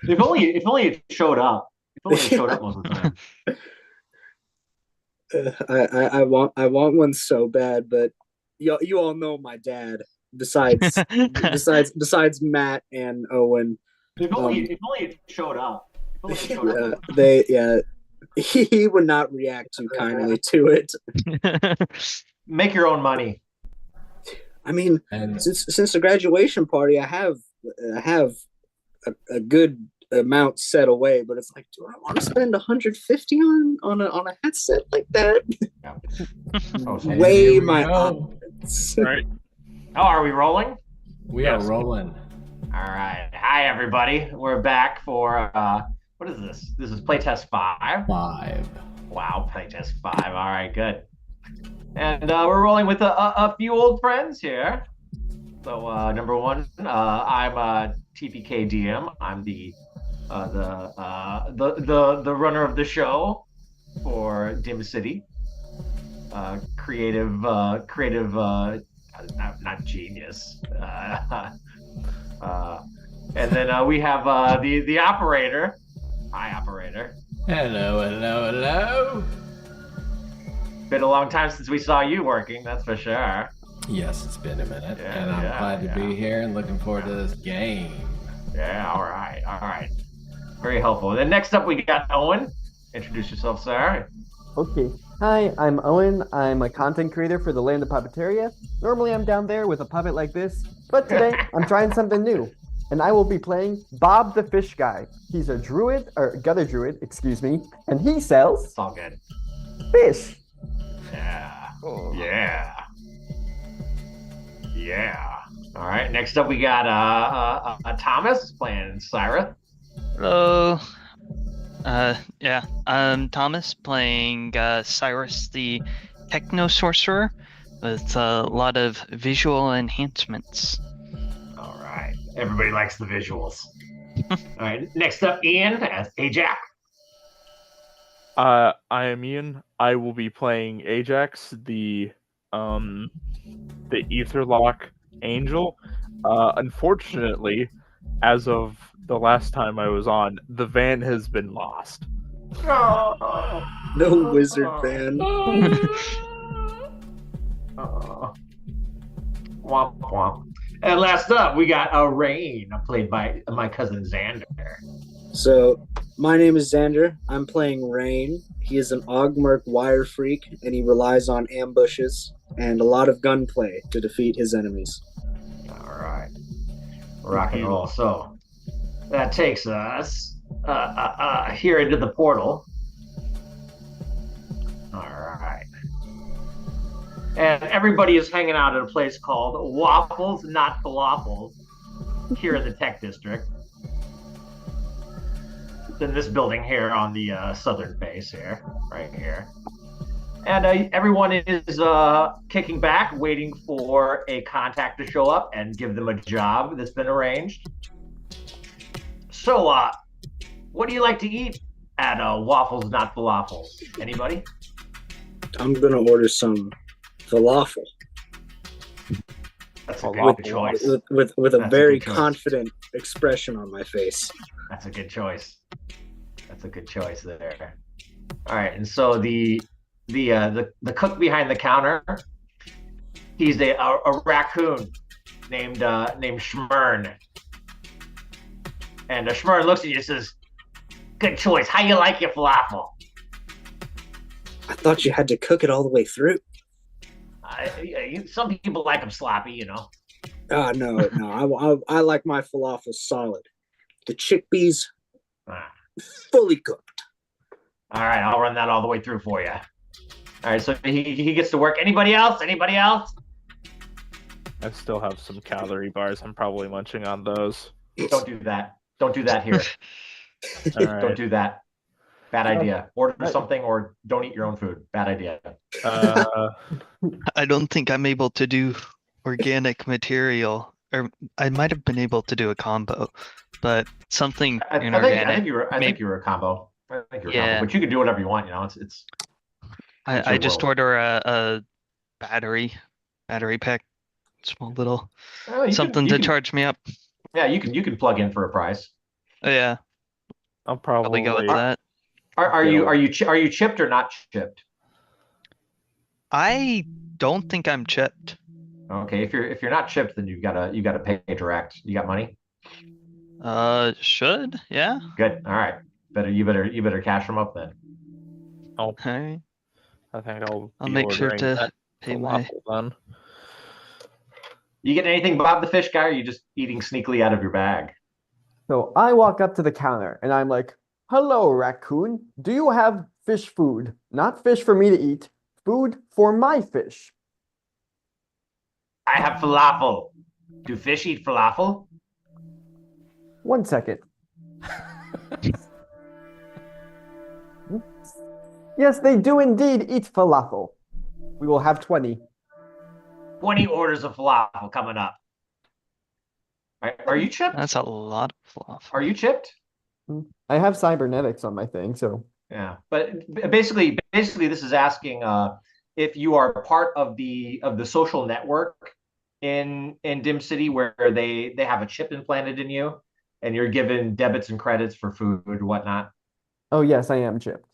If only it showed up. If only it showed up most of the time. I want one so bad, but you all know my dad. Besides Matt and Owen, If only um, if only it showed up. If only it showed up. yeah, they yeah he would not react too kindly to it. Make your own money. I mean, And since the graduation party, I have a good amount set away, but it's like, do I want to spend 150 on a headset like that? Yeah. Oh, so and here Weigh we my go. options. All right. oh, are we rolling? We are Yes. rolling. All right. Hi, everybody. We're back for what is this? This is Playtest 5. 5. Wow, Playtest 5. All right, good. And we're rolling with a few old friends here. So number one, I'm TPK DM. I'm the runner of the show for Dim City. Creative, not genius. Uh, and then we have the operator. Hi, operator. Hello, hello, hello. Been a long time since we saw you working, that's for sure. Yes, it's been a minute, Yeah, and I'm yeah, glad to yeah. be here and looking forward to this game. Yeah, all right, all right. Very helpful. Then next up, we got Owen. Introduce yourself, sir. Okay. Hi, I'm Owen. I'm a content creator for the Land of Puppeteria. Normally, I'm down there with a puppet like this, but today I'm trying something new. And I will be playing Bob the Fish Guy. He's a druid, or gutter druid, excuse me, and he sells It's all good. fish. Yeah. Oh. Yeah. Yeah. All right. Next up, we got Thomas playing Cyrus. Hello. Yeah, I'm Thomas playing Cyrus the Techno Sorcerer with a lot of visual enhancements. All right. Everybody likes the visuals. All right. Next up, Ian as Ajax. I am Ian. I will be playing Ajax, the Etherlock Angel. Unfortunately, as of the last time I was on, the van has been lost. Oh. No wizard van. Oh. Womp womp. And last up, we got Rain, played by my cousin Xander. So, my name is Xander. I'm playing Rain. He is an Ogmerk wire freak, and he relies on ambushes and a lot of gunplay to defeat his enemies. All right. Rock and roll. So that takes us here into the portal. All right. And everybody is hanging out at a place called Waffles Not Falafels here in the Tech District. It's in this building here on the southern face here, right here. And everyone is kicking back, waiting for a contact to show up and give them a job that's been arranged. So, what do you like to eat at Waffles Not Falafels? Anybody? I'm gonna order some falafel That's a Falafel. good choice. with a That's a very good choice. confident expression on my face. That's a good choice. That's a good choice there. All right, and so the cook behind the counter, he's a raccoon named Schmern, and Schmern looks at you and says, "Good choice. How you like your falafel?" I thought you had to cook it all the way through. Some people like them sloppy, you know. No. I like my falafel solid. The chickpeas Ah. fully cooked. All right, I'll run that all the way through for you. All right, so he gets to work. Anybody else? Anybody else? I still have some calorie bars. I'm probably munching on those. Don't do that. Don't do that here. All right. Don't do that. Bad idea. Order something or don't eat your own food. Bad idea. I don't think I'm able to do organic material, or I might have been able to do a combo, but something I think inorganic. I think you were a combo. I think you're a combo, Yeah. but you can do whatever you want. You know, it's I your just world. order a battery pack, small little Well, something to charge me up. Yeah, you can plug in for a price. Oh, yeah. I'll Probably go with probably that. Are go. are you chipped or not chipped? I don't think I'm chipped. Okay, if you're not chipped, then you gotta pay direct. You got money? Should, yeah. Good. All right. You better cash them up then. Alright. I think I'll I'll be make sure ordering to that pay my. falafel then. You get anything, Bob the Fish Guy, or are you just eating sneakily out of your bag? So I walk up to the counter and I'm like, "Hello, raccoon. Do you have fish food? Not fish for me to eat, food for my fish." I have falafel. Do fish eat falafel? 1 second. Yes, they do indeed eat falafel. We will have 20. 20 orders of falafel coming up. Are you chipped? That's a lot of falafel. Are you chipped? I have cybernetics on my thing, so Yeah, but basically, this is asking if you are part of the social network in Dim City where they have a chip implanted in you, and you're given debits and credits for food and whatnot. oh yes, I am chipped.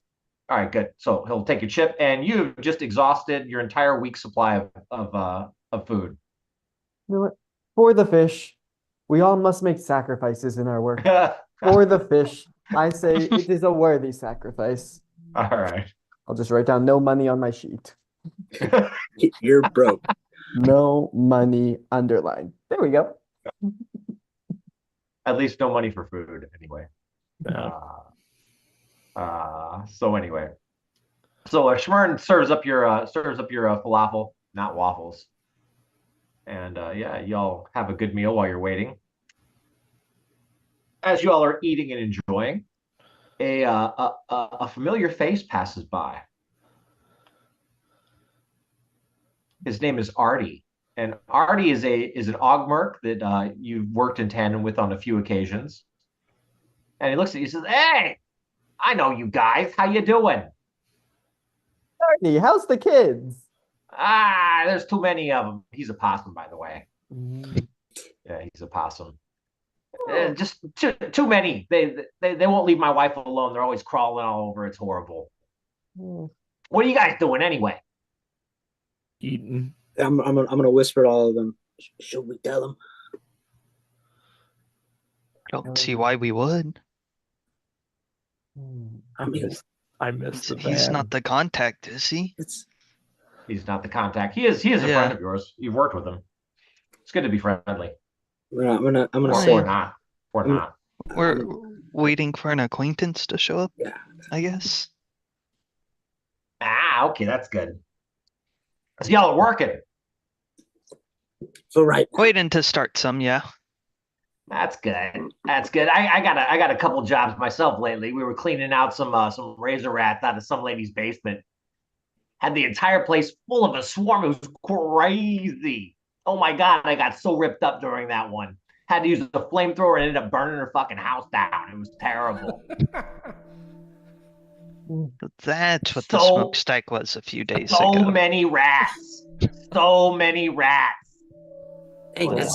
All right, good. So he'll take your chip, and you've just exhausted your entire week's supply of food. You know what? For the fish, we all must make sacrifices in our work. For the fish, I say it is a worthy sacrifice. All right. I'll just write down no money on my sheet. You're broke. No money underlined. There we go. At least no money for food anyway. Yeah. So anyway, so Shmurn serves up your falafel, not waffles, and yeah, y'all have a good meal while you're waiting. As you all are eating and enjoying, a familiar face passes by. His name is Artie, and Artie is an Ogmerk that you've worked in tandem with on a few occasions. And he looks at you and says, "Hey, I know you guys. How you doing?" Arnie, how's the kids? Ah, there's too many of them. He's a possum, by the way. Yeah, he's a possum. Just too many. They won't leave my wife alone. They're always crawling all over. It's horrible. What are you guys doing anyway? Eating. I'm gonna whisper to all of them. Should we tell them? Don't see why we would. I mean, I miss the He's van. not the contact, is he? He's not the contact. He is a Yeah. friend of yours. You've worked with him. It's good to be friendly. I'm gonna Or say not. Or not. We're waiting for an acquaintance to show up, yeah. I guess. Ah, okay, that's good. So y'all are working. So right now, Waiting to start some, yeah. That's good. That's good. I got a couple jobs myself lately. We were cleaning out some razor rats out of some lady's basement. Had the entire place full of a swarm. It was crazy. Oh my god, I got so ripped up during that one. Had to use a flamethrower and ended up burning her fucking house down. It was terrible. That's what the So- smokestack was a few days So ago. many rats. So many rats. hey, Well, that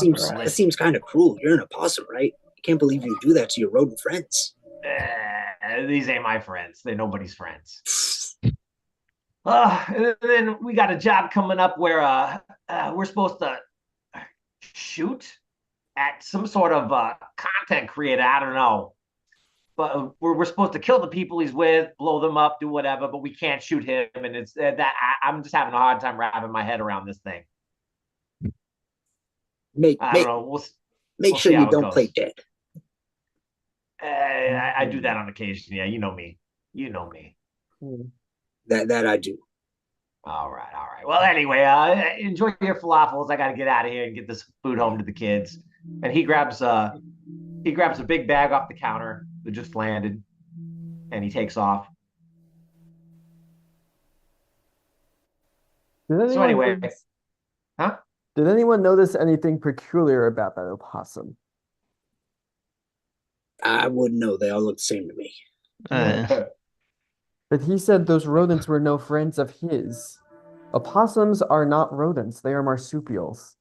seems kind of cruel. You're an opossum, right? I can't believe you do that to your rodent friends. These ain't my friends. They're nobody's friends. And then we got a job coming up where we're supposed to shoot at some sort of content creator. I don't know. But we're supposed to kill the people he's with, blow them up, do whatever, but we can't shoot him. And it's I'm just having a hard time wrapping my head around this thing. I don't know. Make we'll sure see how you it don't goes. play dead. I do that on occasion. Yeah, you know me. You know me. That I do. All right. Well, anyway, enjoy your falafels. I got to get out of here and get this food home to the kids. And he grabs a big bag off the counter that just landed, and he takes off. So anyway, huh? Did anyone notice anything peculiar about that opossum? I wouldn't know. They all look the same to me. But he said those rodents were no friends of his. Opossums are not rodents, they are marsupials.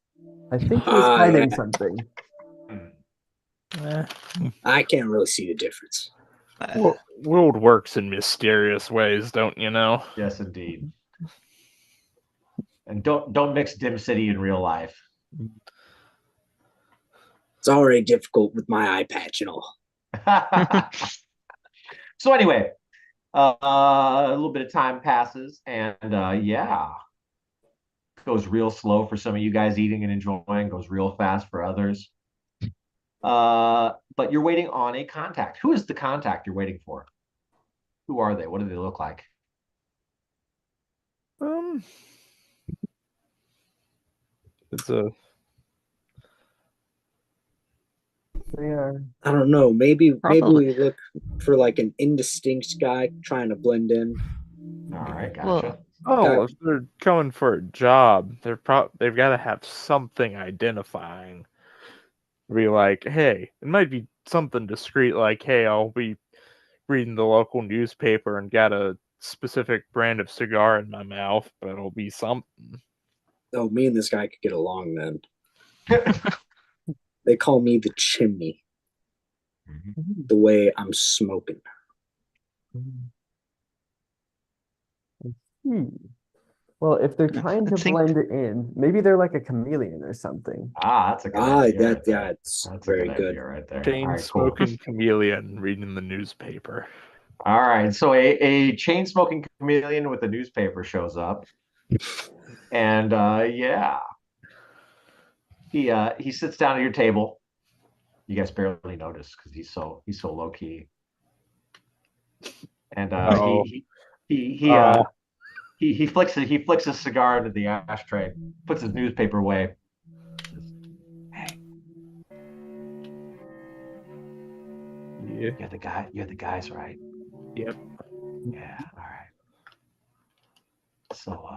I think he's hiding yeah. something. Eh, I can't really see the difference. World works in mysterious ways, don't you know? Yes, indeed. And don't mix Dim City in real life. It's already difficult with my eye patch and all. So anyway, a little bit of time passes, and yeah, goes real slow for some of you guys eating and enjoying. Goes real fast for others. But you're waiting on a contact. Who is the contact you're waiting for? Who are they? What do they look like? It's a They are. I don't know. Maybe Probably. we look for like an indistinct guy trying to blend in. All right, Well, gotcha. if they're coming for a job, they've got to have something identifying. Be like, hey, it might be something discreet, like, hey, I'll be reading the local newspaper and got a specific brand of cigar in my mouth, but it'll be something. Oh, me and this guy could get along then. They call me the chimney. The way I'm smoking. Well, if they're trying to think- blend it in, maybe they're like a chameleon or something. That's a good idea. Right there. It's That's very a good good. idea right there. Chain All right, cool. smoking chameleon reading the newspaper. All right, so a chain smoking chameleon with a newspaper shows up, and yeah, he sits down at your table. You guys barely notice because he's so low key, and he flicks it. He flicks his cigar into the ashtray, puts his newspaper away. Hey, Yeah. you're the guy. You're the guys, right? Yep. Yeah. All right. So,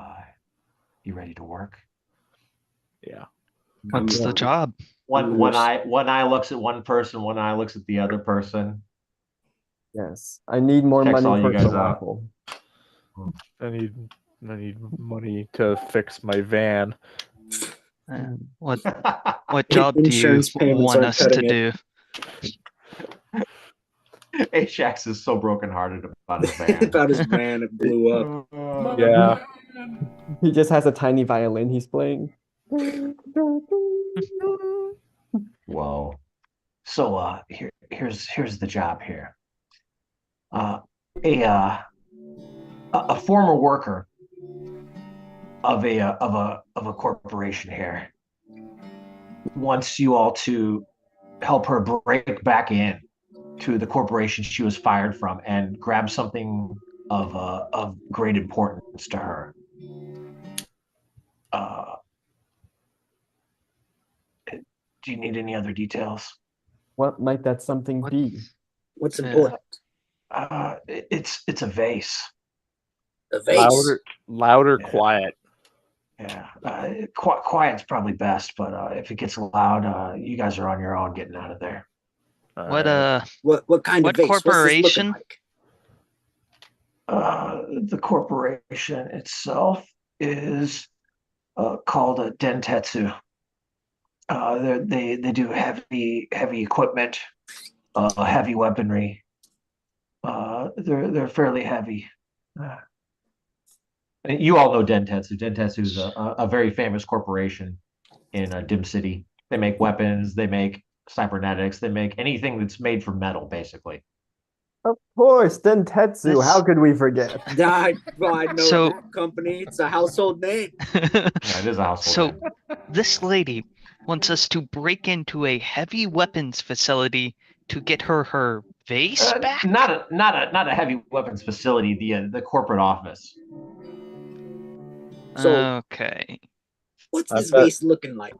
you ready to work? Yeah. What's the job? One eye looks at one person. One eye looks at the other person. Yes, I need more Checks money all you for guys out. survival. I need money to fix my van. What job do you Insurance payments want aren't us to cutting it. do? Ajax is so brokenhearted about his van. About his van, it blew up. Yeah. He just has a tiny violin he's playing. Whoa. So here's the job here. A former worker of a corporation here wants you all to help her break back in to the corporation she was fired from and grab something of great importance to her. Do you need any other details? What might that something What- be? What's Yeah. important? It's a vase. A vase. Louder, Yeah. quiet. Yeah, quiet's probably best, but if it gets loud, you guys are on your own getting out of there. What What kind What of vase? corporation? What's this looking like? The corporation itself is called a Dentetsu. They do heavy equipment, heavy weaponry. They're fairly heavy. You all know Dentetsu. Dentetsu is a very famous corporation in Dim City. They make weapons. They make cybernetics. They make anything that's made from metal, basically. Of course, Dentetsu. How could we forget? I know So- that company. It's a household name. Yeah, it is a household So name. this lady wants us to break into a heavy weapons facility to get her vase back? Not a heavy weapons facility. The corporate office. So- Okay. What's I this bet- vase looking like?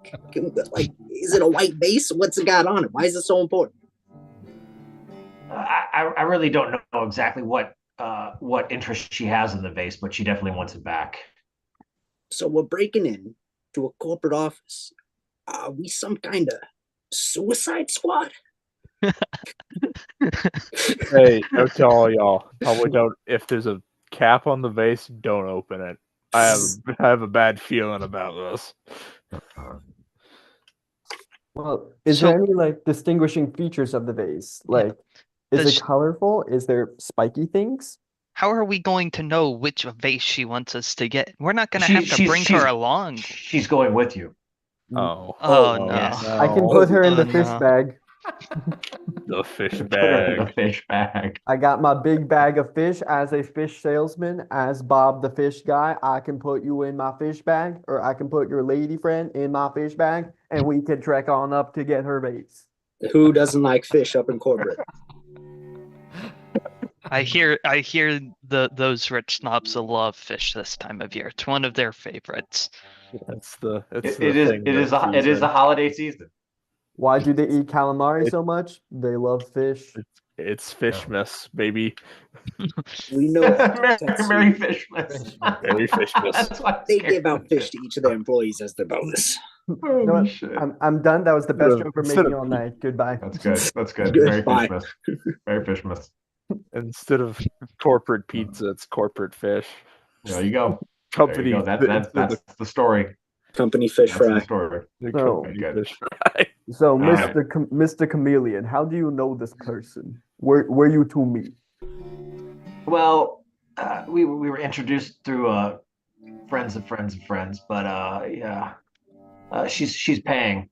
Like, is it a white vase? What's it got on it? Why is it so important? I really don't know exactly what interest she has in the vase, but she definitely wants it back. So we're breaking in to a corporate office. Are we some kind of suicide squad? Hey, don't tell all y'all. Probably don't. If there's a cap on the vase, don't open it. I have a bad feeling about this. Well, is So- there any like distinguishing features of the vase? Like Is Does it colorful? Is there spiky things? How are we going to know which vase she wants us to get? We're not gonna She have to bring her she's along. she's going with you. Oh, Oh Oh, no. yes. I can no. put her in Oh, the fish no. bag. The fish Put her in the bag. fish bag. I got my big bag of fish as a fish salesman, as Bob the fish guy. I can put you in my fish bag, or I can put your lady friend in my fish bag, and we can trek on up to get her base. Who doesn't like fish up in corporate? I hear those rich snobs love fish this time of year. It's one of their favorites. It's the It thing this is a season. holiday season. Why do they eat calamari It- so much? They love fish. It's Fishmas, baby. We know that. Merry, That's Merry sweet. Fishmas. Merry Fishmas. That's why I'm They scared. give out fish to each of their employees as their bonus. You know Holy what? shit. I'm done. That was the best joke we're Instead making of- all night. Goodbye. That's good. That's good. Merry Goodbye. Fishmas. Merry Fishmas. Instead of corporate pizza, it's corporate fish. There you go. There Company. you go. That's the story. Company fish That's the fry. story. the So- company Good. fish fry. So, right. Mr. Chameleon, how do you know this person? Where you two meet? Well, we were introduced through friends of friends of friends, but yeah, she's paying.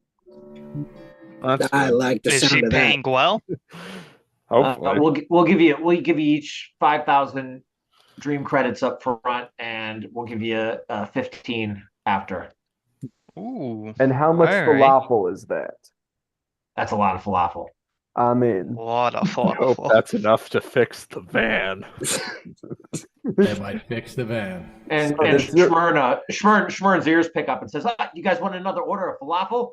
That's I good. like the Is she sound of that. paying well? Hopefully. We'll give you each 5,000 dream credits up front, and we'll give you 15 after. Ooh. And how much All right. falafel is that? That's a lot of falafel. I'm in. What a I hope falafel. that's enough to fix the van. That might fix the van. And So and it's your- Schmern's ears pick up and says, "You guys want another order of falafel?"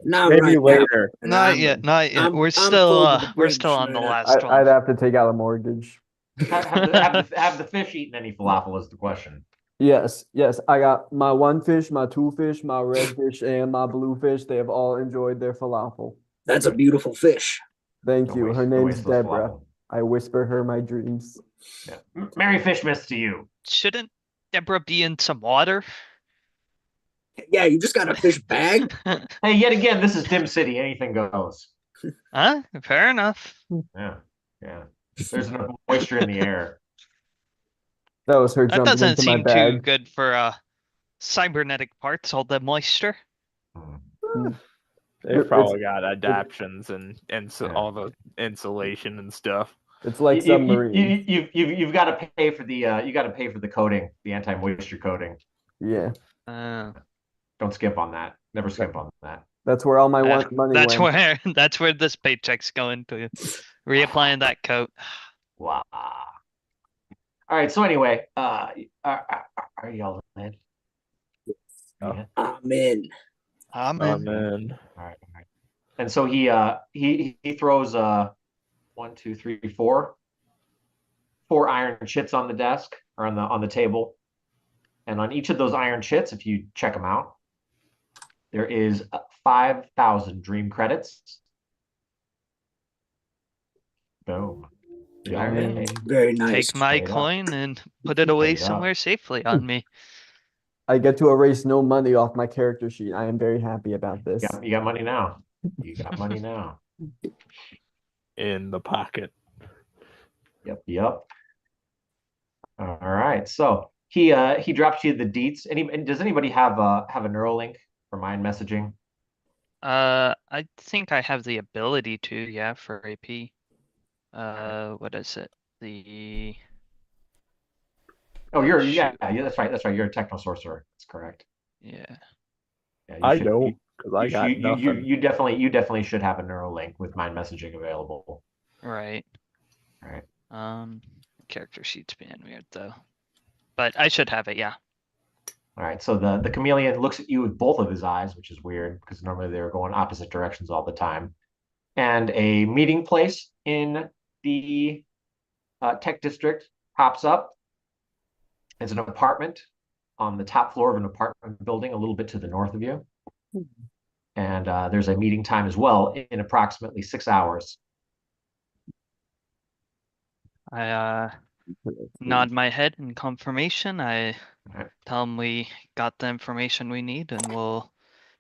Not Maybe right later. now. Not yet, not yet. I'm We're full still to the we're brim, still on the Schmerna. last I'd one. have to take out a mortgage. Have the fish eaten any falafel is the question. Yes, yes. I got my one fish, my two fish, my red fish, and my blue fish. They have all enjoyed their falafel. That's a beautiful fish. Thank Don't you. waste- Her don't name's waste those Deborah. falafel. I whisper her my dreams. Yeah. Merry Fishmas to you. Shouldn't Deborah be in some water? Yeah, you just got a fish bag? Hey, yet again, this is Dim City. Anything goes. Huh? Fair enough. Yeah, yeah. There's enough moisture in the air. That was her That jumping doesn't into my seem too bag. good for cybernetic parts, all the moisture. Hmm. They've It's- probably got adaptions and so Yeah. all the insulation and stuff. It's like submarine. You've got to pay for the coating, the anti-moisture coating. Yeah, Uh, Don't skip on that. Never skip on that. that's where all my uh, money that's went. where that's where this paycheck's going to. Reapplying that coat. Wow. All right. So anyway, are y'all in? Oh. Yeah. I'm in. I'm Oh in. man. All right. And so he throws 1, 2, 3, 4 iron chits on the desk or on the table, and on each of those iron chits, if you check them out, there is 5,000 dream credits. Boom. Yeah, Yummy. Very nice. Take my Straight up. coin and put it away Straight up. somewhere safely on me. I get to erase no money off my character sheet. I am very happy about this. You got money now. You got money now. In the pocket. Yep. All right. So he drops you the deets. And does anybody have a Neuralink for mind messaging? I think I have the ability to, yeah, for AP. What is it? The Oh, you're Shoot. yeah, that's right. That's right. You're a techno sorcerer. That's correct. yeah. Yeah, I don't, because I got nothing. You definitely should have a Neuralink with mind messaging available. Right. All right. Character sheet's being weird though. But I should have it, yeah. All right. So the chameleon looks at you with both of his eyes, which is weird because normally they're going opposite directions all the time. And a meeting place in the tech district pops up. It's an apartment on the top floor of an apartment building a little bit to the north of you. And there's a meeting time as well in approximately 6 hours. I nod my head in confirmation. I Alright. tell him we got the information we need and we'll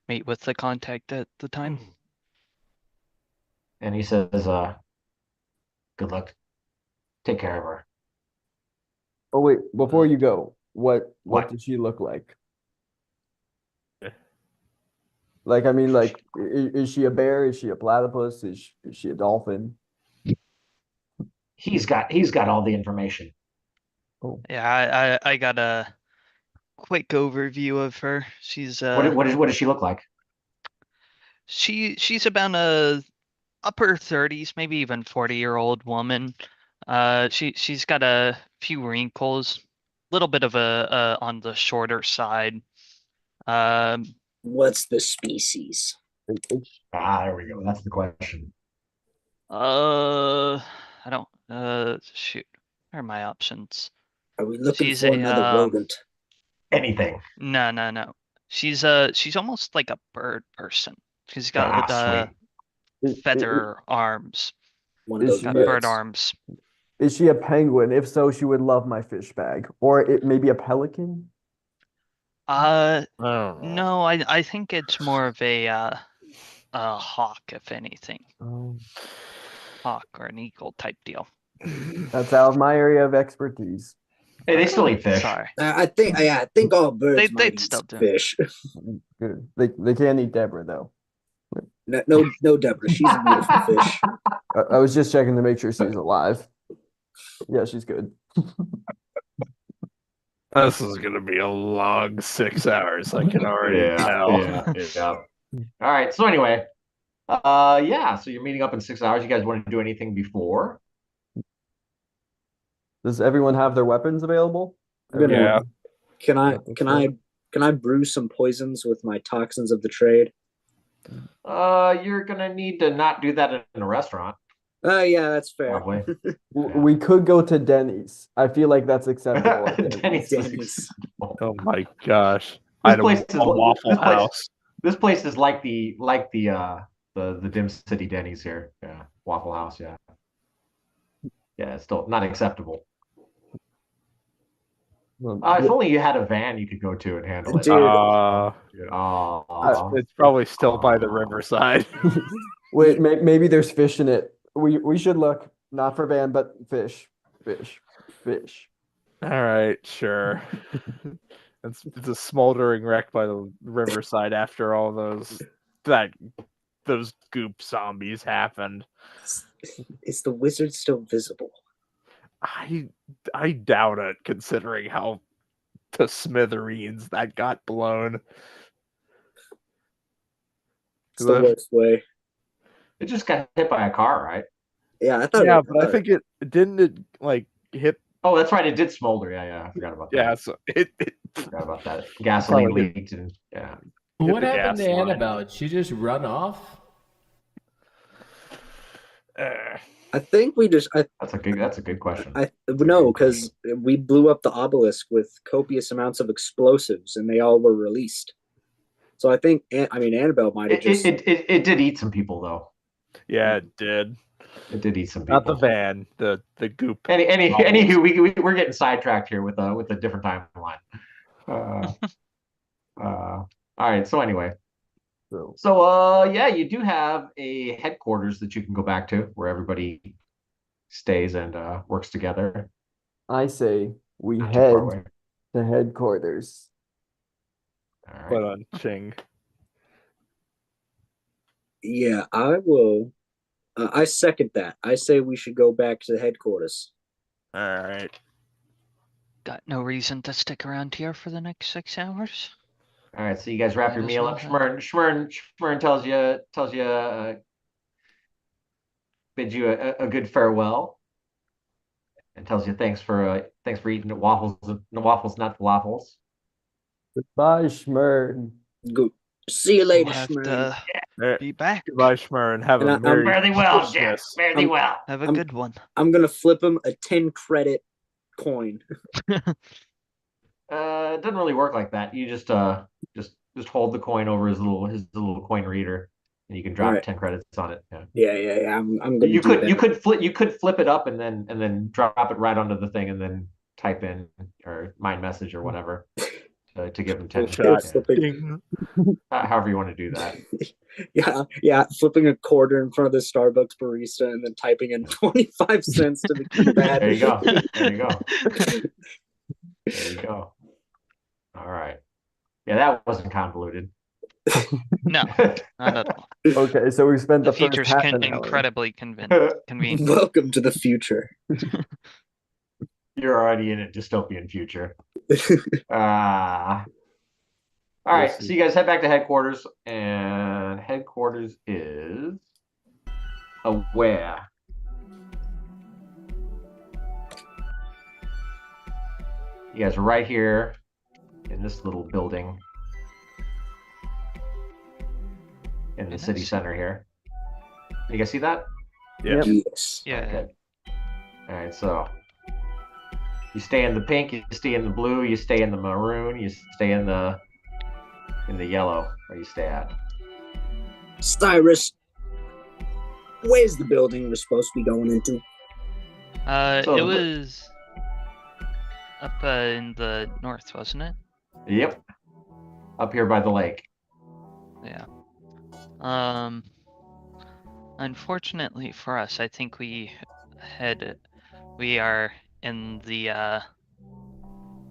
meet with the contact at the time. And he says, Good luck. Take care of her. Oh wait, before you go, what What? does she look like? Like, I mean, like, is she a bear? Is she a platypus? Is she a dolphin? He's got all the information. Oh, Yeah, I got a quick overview of her. What does she look like? She's about a upper 30s, maybe even 40-year-old woman. She's got a few wrinkles, a little bit of a on the shorter side. Um, What's the species? There we go. That's the question. I don't shoot. What are my options? Are we looking She's for a another rodent? Anything. No. She's almost like a bird person. She's got Sweet. feather arms, One of Is those she got a, bird birds. arms. is she a penguin? If so, she would love my fish bag. Or it maybe a pelican? Uh, I don't know. no, I think it's more of a hawk, if anything, Oh, hawk or an eagle type deal. that's out of my area of expertise. Hey, they still eat fish. Sorry, I think all birds might they'd eat still do. fish. Good. They can't eat Deborah though. No, Deborah. She's a beautiful fish. I was just checking to make sure she's alive. Yeah, she's good. This is gonna be a long 6 hours. I can already tell. Yeah. All right. So anyway, yeah. So you're meeting up in 6 hours. You guys want to do anything before? Does everyone have their weapons available? I'm gonna- Yeah. Can I brew some poisons with my toxins of the trade? You're gonna need to not do that in a restaurant, Yeah, that's fair. probably. We could go to Denny's. I feel like that's acceptable. at Denny's. Denny's is Denny's. acceptable. Oh my gosh. I This had place is a Waffle this place, House. this place is like the Dim City Denny's here. Yeah, Waffle House. Yeah, it's still not acceptable. If only you had a van you could go to and handle it. Dude. It's probably still by the riverside. Wait, maybe there's fish in it. We should look. Not for van, but fish. All right, sure. It's a smoldering wreck by the riverside after all those goop zombies happened. Is the wizard still visible? I doubt it, considering how to smithereens that got blown. It's the worst way. It just got hit by a car, right? Yeah, I thought. Yeah, but I think it like hit. Oh, that's right. It did smolder. Yeah. I forgot about that. Yeah, so it Forgot about that. Gasoline Probably leaked, and yeah. What the happened to gas line. Annabelle? Did she just run off? I think we just. That's a good question. No, because we blew up the obelisk with copious amounts of explosives, and they all were released. So I think, Annabelle might have just. It did eat some people though. Yeah, it did. It did eat some people. Not the van, the goop. Anywho, we're getting sidetracked here with a different timeline. All right. So anyway, yeah, you do have a headquarters that you can go back to where everybody stays and works together. I say we Not too head far away. to headquarters. All right. Put on Ching. Yeah, I will. I second that. I say we should go back to the headquarters. All right. Got no reason to stick around here for the next 6 hours. All right, so you guys wrap Might your as meal well up. have- Schmern tells you bids you a good farewell, and tells you thanks for eating the waffles, not waffles. Goodbye, Schmern. Go. See you We'll later, have Schmern. to be back. Goodbye, Schmern. Have And a I'm merry Fairly well, Jack. Christmas. Fairly well. Have a I'm- good one. I'm gonna flip him a 10 credit coin. It doesn't really work like that. You just hold the coin over his little coin reader, and you can drop Alright. 10 credits on it. Yeah. Yeah. I'm gonna. You do could that. flip it up and then drop it right onto the thing and then type in or mind message or whatever to give him 10 Shot. minutes. Ding. However you want to do that. Yeah, flipping a quarter in front of the Starbucks barista and then typing in 25 cents to the keypad. There you go. There you go. There you go. All right. Yeah, that wasn't convoluted. No, not at all. Okay, so we spent The the first future's half an hour. incredibly convenient. Welcome to the future. You're already in a dystopian future. All right, so you guys head back to headquarters, and headquarters is where? You guys are right here in this little building in the city center here. You guys see that? Yeah. Yes. Yeah. Okay. All right, so you stay in the pink, you stay in the blue, you stay in the maroon, you stay in the yellow. Where you stay at? Cyrus, where's the building we're supposed to be going into? So It was up in the north, wasn't it? Yep. Up here by the lake. Yeah. Unfortunately for us, I think we are in the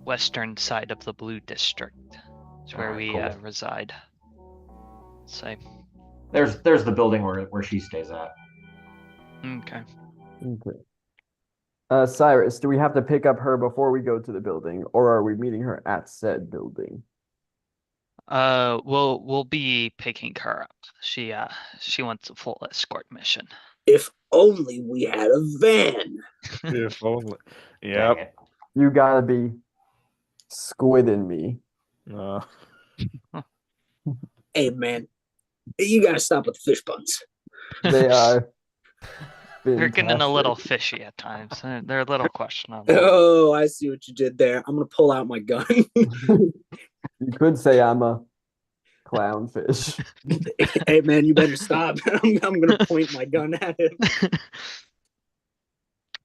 western side of the Blue District. It's where Alright, we cool. reside. So, There's the building where she stays at. okay. Okay. Cyrus, do we have to pick up her before we go to the building, or are we meeting her at said building? We'll be picking her up. She wants a full escort mission. If only we had a van. If only. Dang Yep. it. You gotta be squidding me. Hey, man, you gotta stop with the fish puns. They are. They're getting a fantastic. little fishy at times. They're a little questionable. Oh, I see what you did there. I'm gonna pull out my gun. You could say I'm a clownfish. Hey, man, you better stop. I'm gonna point my gun at him.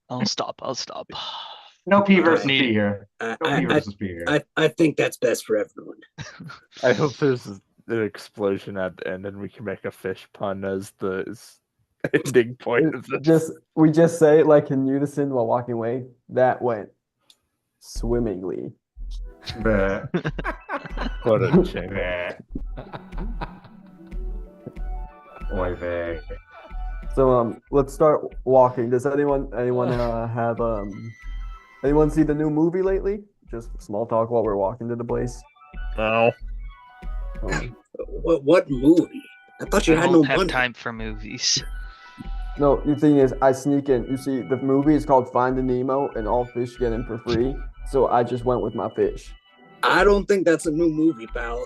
I'll stop. No P versus Need- P here. No P versus P here. I think that's best for everyone. I hope there's an explosion at the end and we can make a fish pun as the ending point of this. We just say it like in unison while walking away. That went swimmingly. Bleh, What a shame. bleh. Oy vey. So let's start walking. Does anyone have anyone see the new movie lately? Just small talk while we're walking to the place. No. What movie? I thought you I had no don't have money. time for movies. No, the thing is, I sneak in. You see, the movie is called Finding Nemo, and all fish get in for free. So I just went with my fish. I don't think that's a new movie, pal.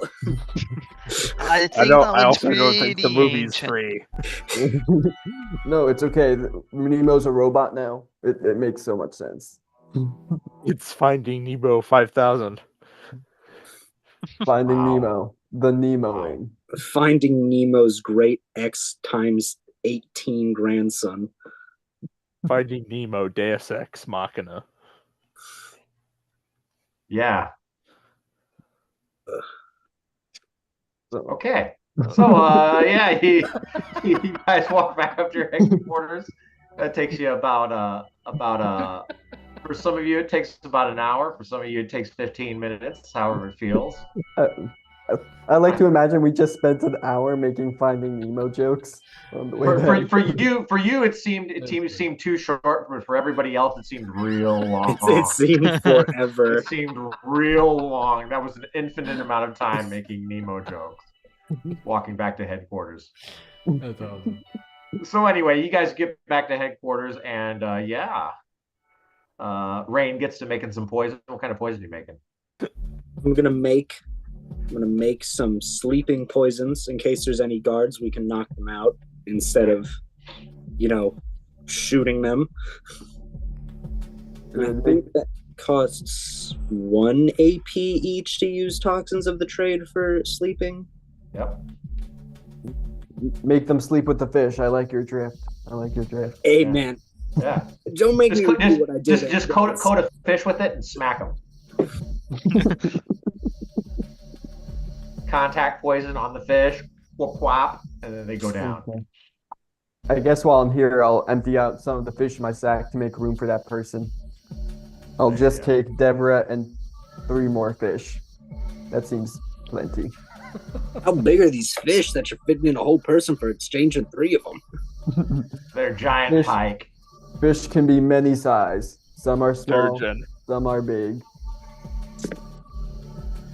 I think I that one's also don't think the pretty movie's ancient. free. No, it's okay. Nemo's a robot now. It makes so much sense. It's Finding Nemo 5000. Finding Wow. Nemo, the Nemoing. Finding Nemo's great X times 18 grandson. Finding Nemo Deus Ex Machina. Yeah. So, Okay. So yeah, you guys walk back up to your headquarters. That takes you about for some of you it takes about an hour. For some of you it takes 15 minutes, however it feels. I like to imagine we just spent an hour making Finding Nemo jokes on the way back. For you it seemed too short, but for everybody else it seemed real long. It seemed forever. It seemed real long. That was an infinite amount of time making Nemo jokes. Walking back to headquarters. That's awesome. So anyway, you guys get back to headquarters, and Rain gets to making some poison. What kind of poison are you making? I'm gonna make some sleeping poisons in case there's any guards. We can knock them out instead of, shooting them. And I think that costs 1 AP each to use toxins of the trade for sleeping. Yep. Make them sleep with the fish. I like your drift. Hey, Yeah. man, Yeah. don't make me do what I did. Just coat a fish with it and smack them. contact poison on the fish, whoop whop, and then they go down. Okay. I guess while I'm here, I'll empty out some of the fish in my sack to make room for that person. I'll just take Deborah and 3 more fish. That seems plenty. How big are these fish that you're fitting in a whole person for exchanging 3 of them? They're giant Fish. pike. Fish can be many size. Some are small, Sturgeon. some are big.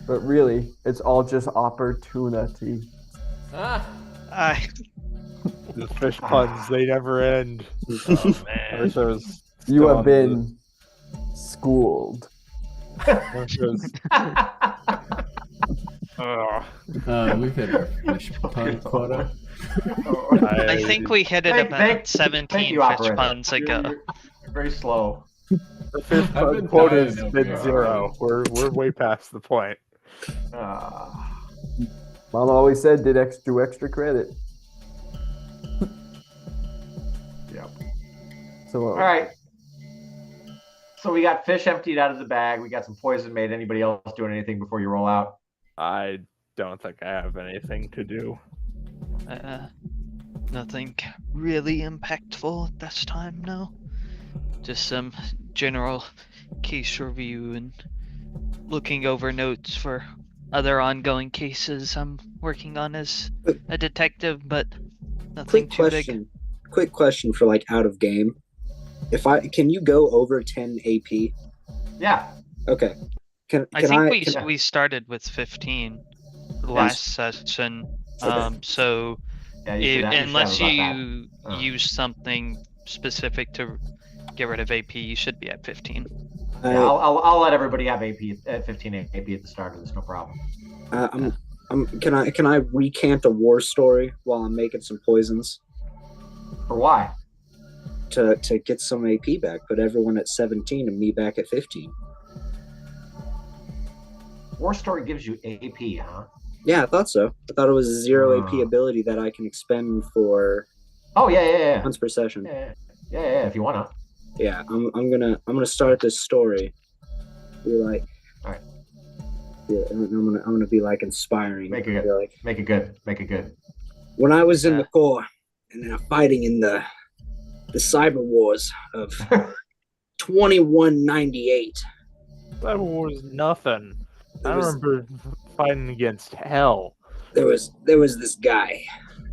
But really, it's all just opportunity. I The fish puns, they never end. Oh, I wish I man. was You still have on been schooled. I wish I was- Ugh. We've hit our fish pun quota. I think we hit it about 17 you, fish operator. puns ago. You're very slow. The fish I've pun been quota dying has over been here 0. We're way past the point. Mom always said, do extra credit. Yep. So, All right. So we got fish emptied out of the bag. We got some poison made. Anybody else doing anything before you roll out? I don't think I have anything to do. Nothing really impactful at this time, no. Just some general case review and looking over notes for other ongoing cases I'm working on as a detective, but nothing too big. Quick question for like out of game. Can you go over 10 AP? Yeah. Okay. I think we started with 15 the last session. Okay. So Yeah, you should have unless about you that. use something specific to get rid of AP, you should be at 15. Yeah, I'll let everybody have AP at 15 AP at the start of this. No problem. Can I recant a war story while I'm making some poisons For why? to get some AP back? Put everyone at 17 and me back at 15. War story gives you AP, huh? Yeah, I thought so. I thought it was a 0 AP ability that I can expend for Oh yeah. once per session. Yeah. If you wanna. Yeah, I'm gonna start this story. Be like, all right. Yeah, I'm gonna be like inspiring. Make it good. Make it good. When I was in the Corps and fighting in the cyber wars of 2198. That was nothing. I remember fighting against hell. There was this guy.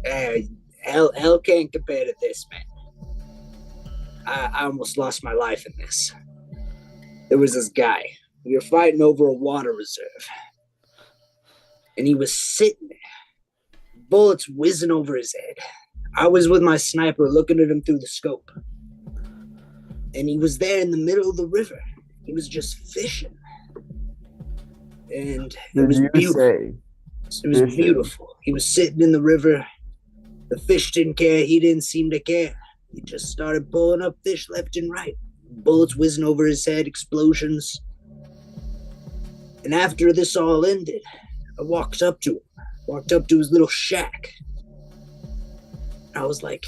Hell can't compare to this, man. I almost lost my life in this. There was this guy. We were fighting over a water reserve. And he was sitting there. Bullets whizzing over his head. I was with my sniper looking at him through the scope. And he was there in the middle of the river. He was just fishing. And it was beautiful. It was beautiful. He was sitting in the river. The fish didn't care. He didn't seem to care. He just started pulling up fish left and right. Bullets whizzing over his head, explosions. And after this all ended, I walked up to his little shack. I was like,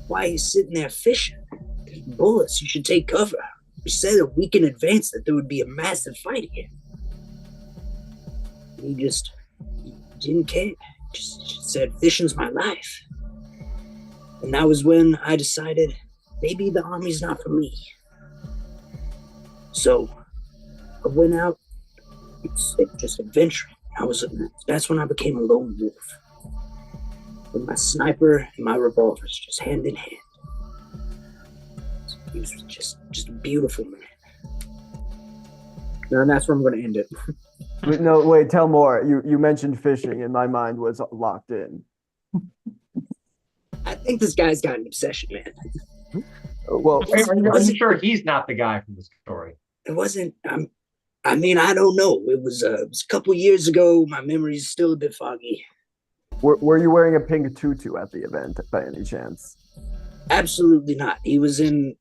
why are you sitting there fishing? There's bullets. You should take cover. We said a week in advance that there would be a massive fight here. And he didn't care. Just said, fishing's my life. And that was when I decided maybe the army's not for me. So I went out, just adventuring. That's when I became a lone wolf. With my sniper and my revolvers, just hand in hand. He was just a beautiful man. And that's where I'm going to end it. No, wait, tell more. You mentioned fishing, and my mind was locked in. I think this guy's got an obsession, man. Well, are you sure he's not the guy from the story? It wasn't. I don't know. It was a couple years ago. My memory's still a bit foggy. Were you wearing a pink tutu at the event by any chance? Absolutely not. He was in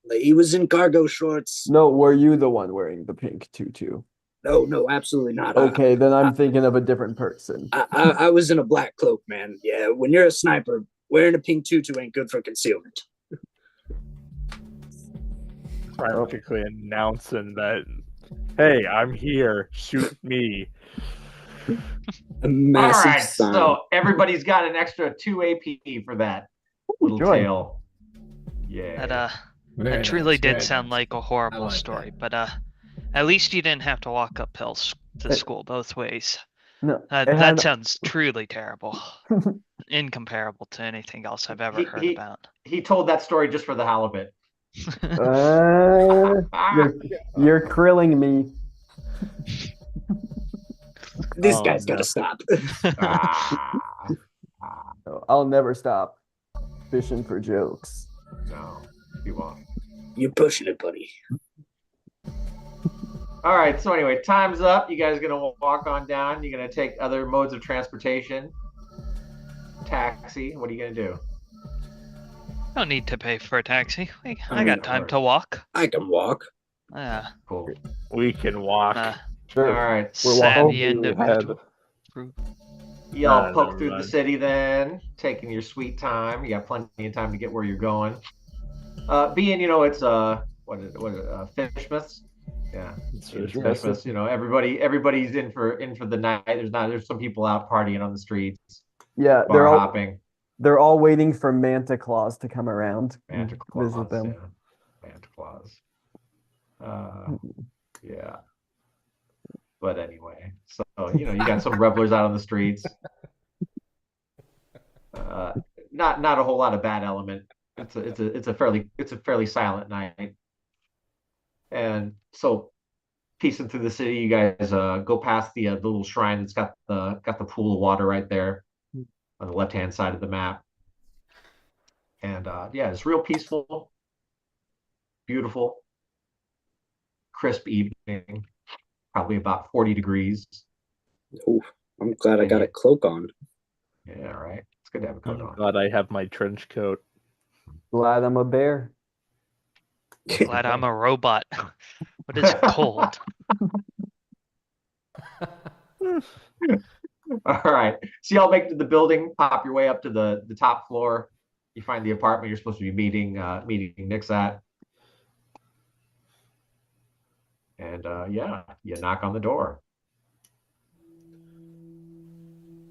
cargo shorts. No, were you the one wearing the pink tutu? No, absolutely not. Okay, then I'm thinking of a different person. I was in a black cloak, man. Yeah, when you're a sniper, wearing a pink tutu ain't good for concealment. Practically announcing that, hey, I'm here, shoot me. A All massive right, sign. so everybody's got an extra 2 AP for that little Joy. tale. Yeah. Very That truly nice, did very sound nice. like a horrible like story, that. but at least you didn't have to walk uphill to It- school both ways. No, That it had. sounds truly terrible, incomparable to anything else I've ever He heard he about. he told that story just for the hell of it. You're krilling me. This Oh, guy's got no. to stop. Ah, I'll never stop fishing for jokes. no, he won't. You're pushing it, buddy. All right. So anyway, time's up. You guys are gonna walk on down. You're gonna take other modes of transportation. Taxi. What are you gonna do? Don't need to pay for a taxi. I mean, got time to walk. I can walk. Cool. We can walk. All Sure. right. We're Savvy walking. individual. Y'all No, poke never through the mind. city then, taking your sweet time. You got plenty of time to get where you're going. Being, it's what is it, Fishmas? Yeah, It's it's just- Fishmas. Everybody's in for the night. There's some people out partying on the streets, Yeah, bar hopping. they're all waiting for Manta Claus to come around and Santa Claus, visit them. yeah. Santa Claus. Yeah. But anyway, so you got some revelers out on the streets. Not a whole lot of bad element. It's a fairly silent night. And so piecing through the city, you guys go past the little shrine that's got the pool of water right there on the left-hand side of the map. And yeah, it's real peaceful, beautiful, crisp evening, probably about 40 degrees. Ooh, I'm glad I got a cloak on. Yeah, right. It's good to have a coat I'm on. glad I have my trench coat. Glad I'm a bear. Glad I'm a robot. What is cold? All right. So y'all make it to the building, pop your way up to the top floor. You find the apartment you're supposed to be meeting Nick's at. And yeah, you knock on the door.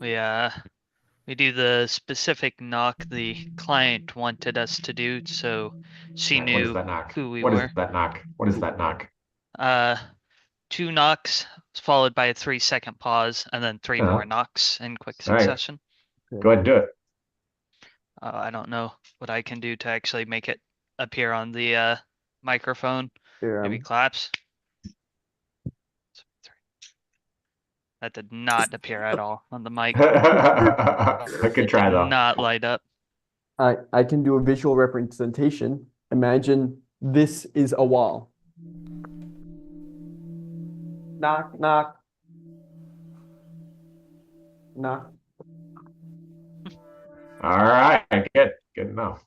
We do the specific knock the client wanted us to do, so she What is knew that knock? who we What were. is that knock? What is that knock? 2 knocks followed by a 3-second pause, and then 3 Uh-huh. more knocks in quick All right. succession. Go ahead and do it. I don't know what I can do to actually make it appear on the microphone. Here, Maybe claps. That did not appear at all on the mic. I could try Did though. not light up. I can do a visual representation. Imagine this is a wall. Knock, knock. Knock. All right, good enough.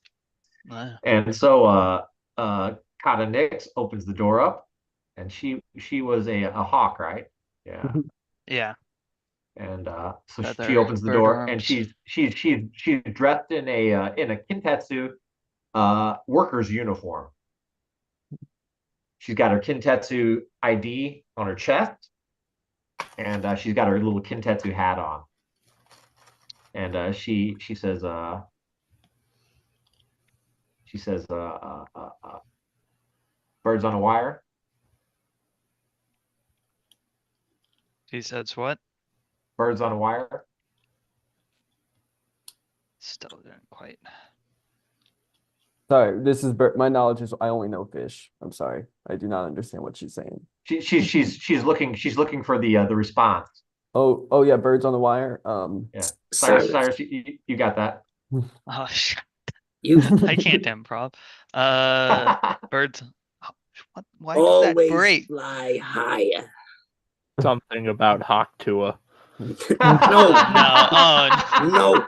And so Kata Nix opens the door up, and she was a hawk, right? Yeah. Yeah. And so Feather she opens the bird door, and arms. she's dressed in a kintetsu worker's uniform. She's got her kintetsu ID on her chest, and she's got her little kintetsu hat on. And she says birds on a wire. She says what? Birds on a wire. Still didn't quite. Sorry, this is my knowledge is I only know fish. I'm sorry, I do not understand what she's saying. She's looking for the response. Oh yeah, birds on the wire. Yeah, Silence. Cyrus, you got that. Oh shit. You I can't improv. Birds. What? Why did that always break? fly higher. Something about Hawk Tua. No, No.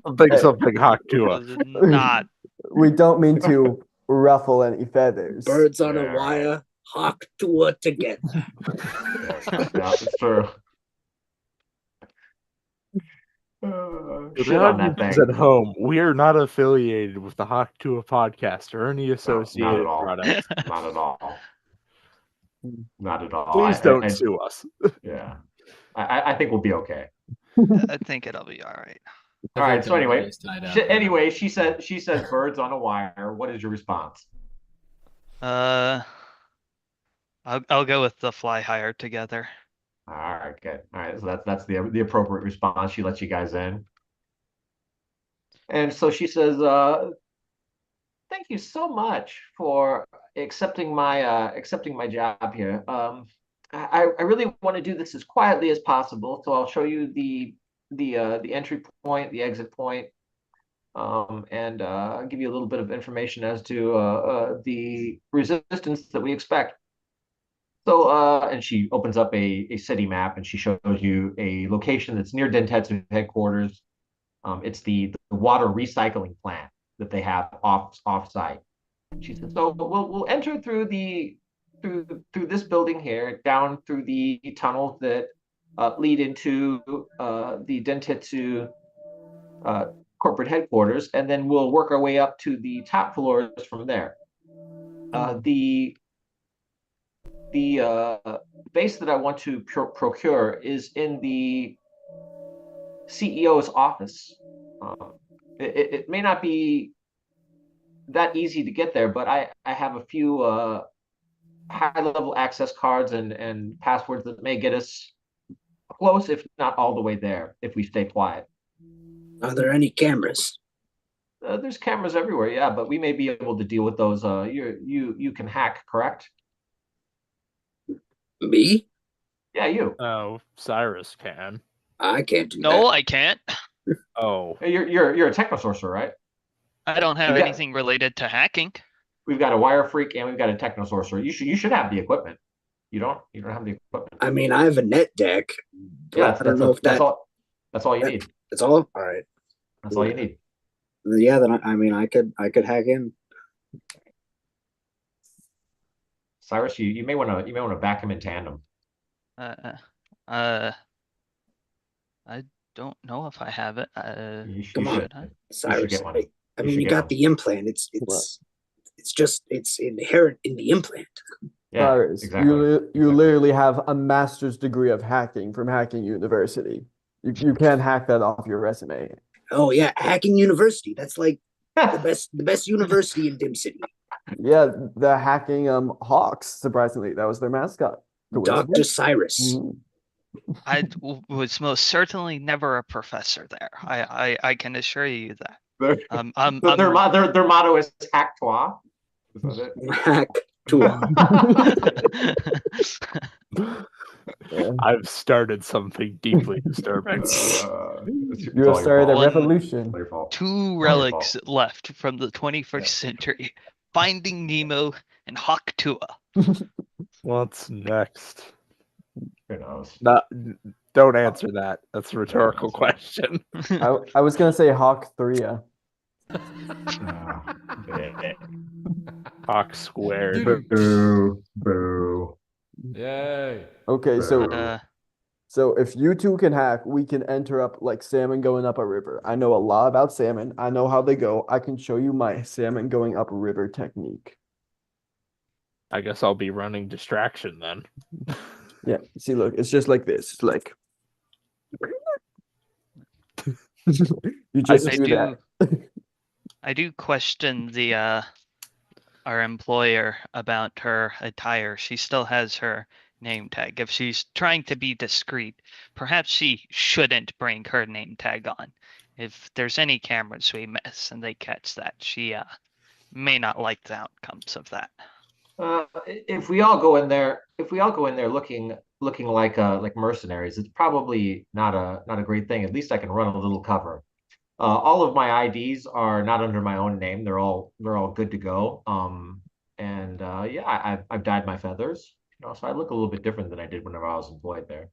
Oh, Something Hawk Tua. no. Not. We don't mean to ruffle any feathers. birds on Yeah. a wire, hawk tour together. Yeah, it's true. For Shit the on that audience thing. at home, we are not affiliated with the Hawk Tua podcast or any Not associated at all. products. Not at all. Not at all. Please don't sue us. Yeah. I think we'll be okay. I think it'll be all right. All right. So anyway, Everybody's tied up. she says birds on a wire. What is your response? Uh, I'll go with the fly higher together. All right, good. All right, so that's the appropriate response. She lets you guys in, and so she says, "Thank you so much for accepting my job here. I really want to do this as quietly as possible, so I'll show you the entry point, the exit point, and give you a little bit of information as to the resistance that we expect." So, and she opens up a city map and she shows you a location that's near Dentetsu headquarters. It's the water recycling plant that they have off site. She said, "So we'll enter through this building here, down through the tunnels that lead into the Dentetsu corporate headquarters, and then we'll work our way up to the top floors from there. The base that I want to procure is in the CEO's office. It may not be that easy to get there, but I have a few high level access cards and passwords that may get us close, if not all the way there, if we stay quiet. Are there any cameras? There's cameras everywhere, yeah, but we may be able to deal with those. You can hack, correct? Me? Yeah, you. Oh, Cyrus can. I can't do No, that. I can't. Oh, You're a techno sorcerer, right? I don't have You got- anything related to hacking. We've got a wire freak and we've got a techno sorcerer. You should have the equipment. You don't have the equipment. I mean, I have a net deck, but Yeah, I don't know if that's all you need. That's all. All right. That's all you need. Yeah, then I mean, I could hack in. Cyrus, you may want to back him in tandem. Uh, uh, I don't know if I have it. You Come on. should I? Cyrus, get one. I You mean, should you get got one. the implant. It's inherent in the implant. Yeah, Cyrus, exactly. you Exactly. literally have a master's degree of hacking from Hacking University. You can't hack that off your resume. Oh yeah, Hacking University. That's like the best university in Dim City. Yeah, the hacking Hawks, surprisingly, that was their mascot. Dr. Cyrus. Mhm. Was most certainly never a professor there. I can assure you that. Their, I'm their motto is hack toi. Is that it? Hack tool. I've started something deeply disturbing. You have started a One- revolution. Your fault. Two relics left from the 21st century: Finding Nemo and Hawk Tua. What's next? Who knows? Don't answer that. That's a rhetorical question. I was gonna say Hawk 3. Hawk squared. Boo. Boo. Yay. Okay, But, so if you two can hack, we can enter up like salmon going up a river. I know a lot about salmon. I know how they go. I can show you my salmon going up a river technique. I guess I'll be running distraction then. Yeah, see, look, it's just like this. It's like you just I do that. I do question the our employer about her attire. She still has her name tag. If she's trying to be discreet, perhaps she shouldn't bring her name tag on. If there's any cameras we miss and they catch that, she may not like the outcomes of that. If we all go in there looking like mercenaries, it's probably not a great thing. At least I can run a little cover. All of my IDs are not under my own name. They're all good to go. And yeah, I've dyed my feathers. So I look a little bit different than I did whenever I was employed there.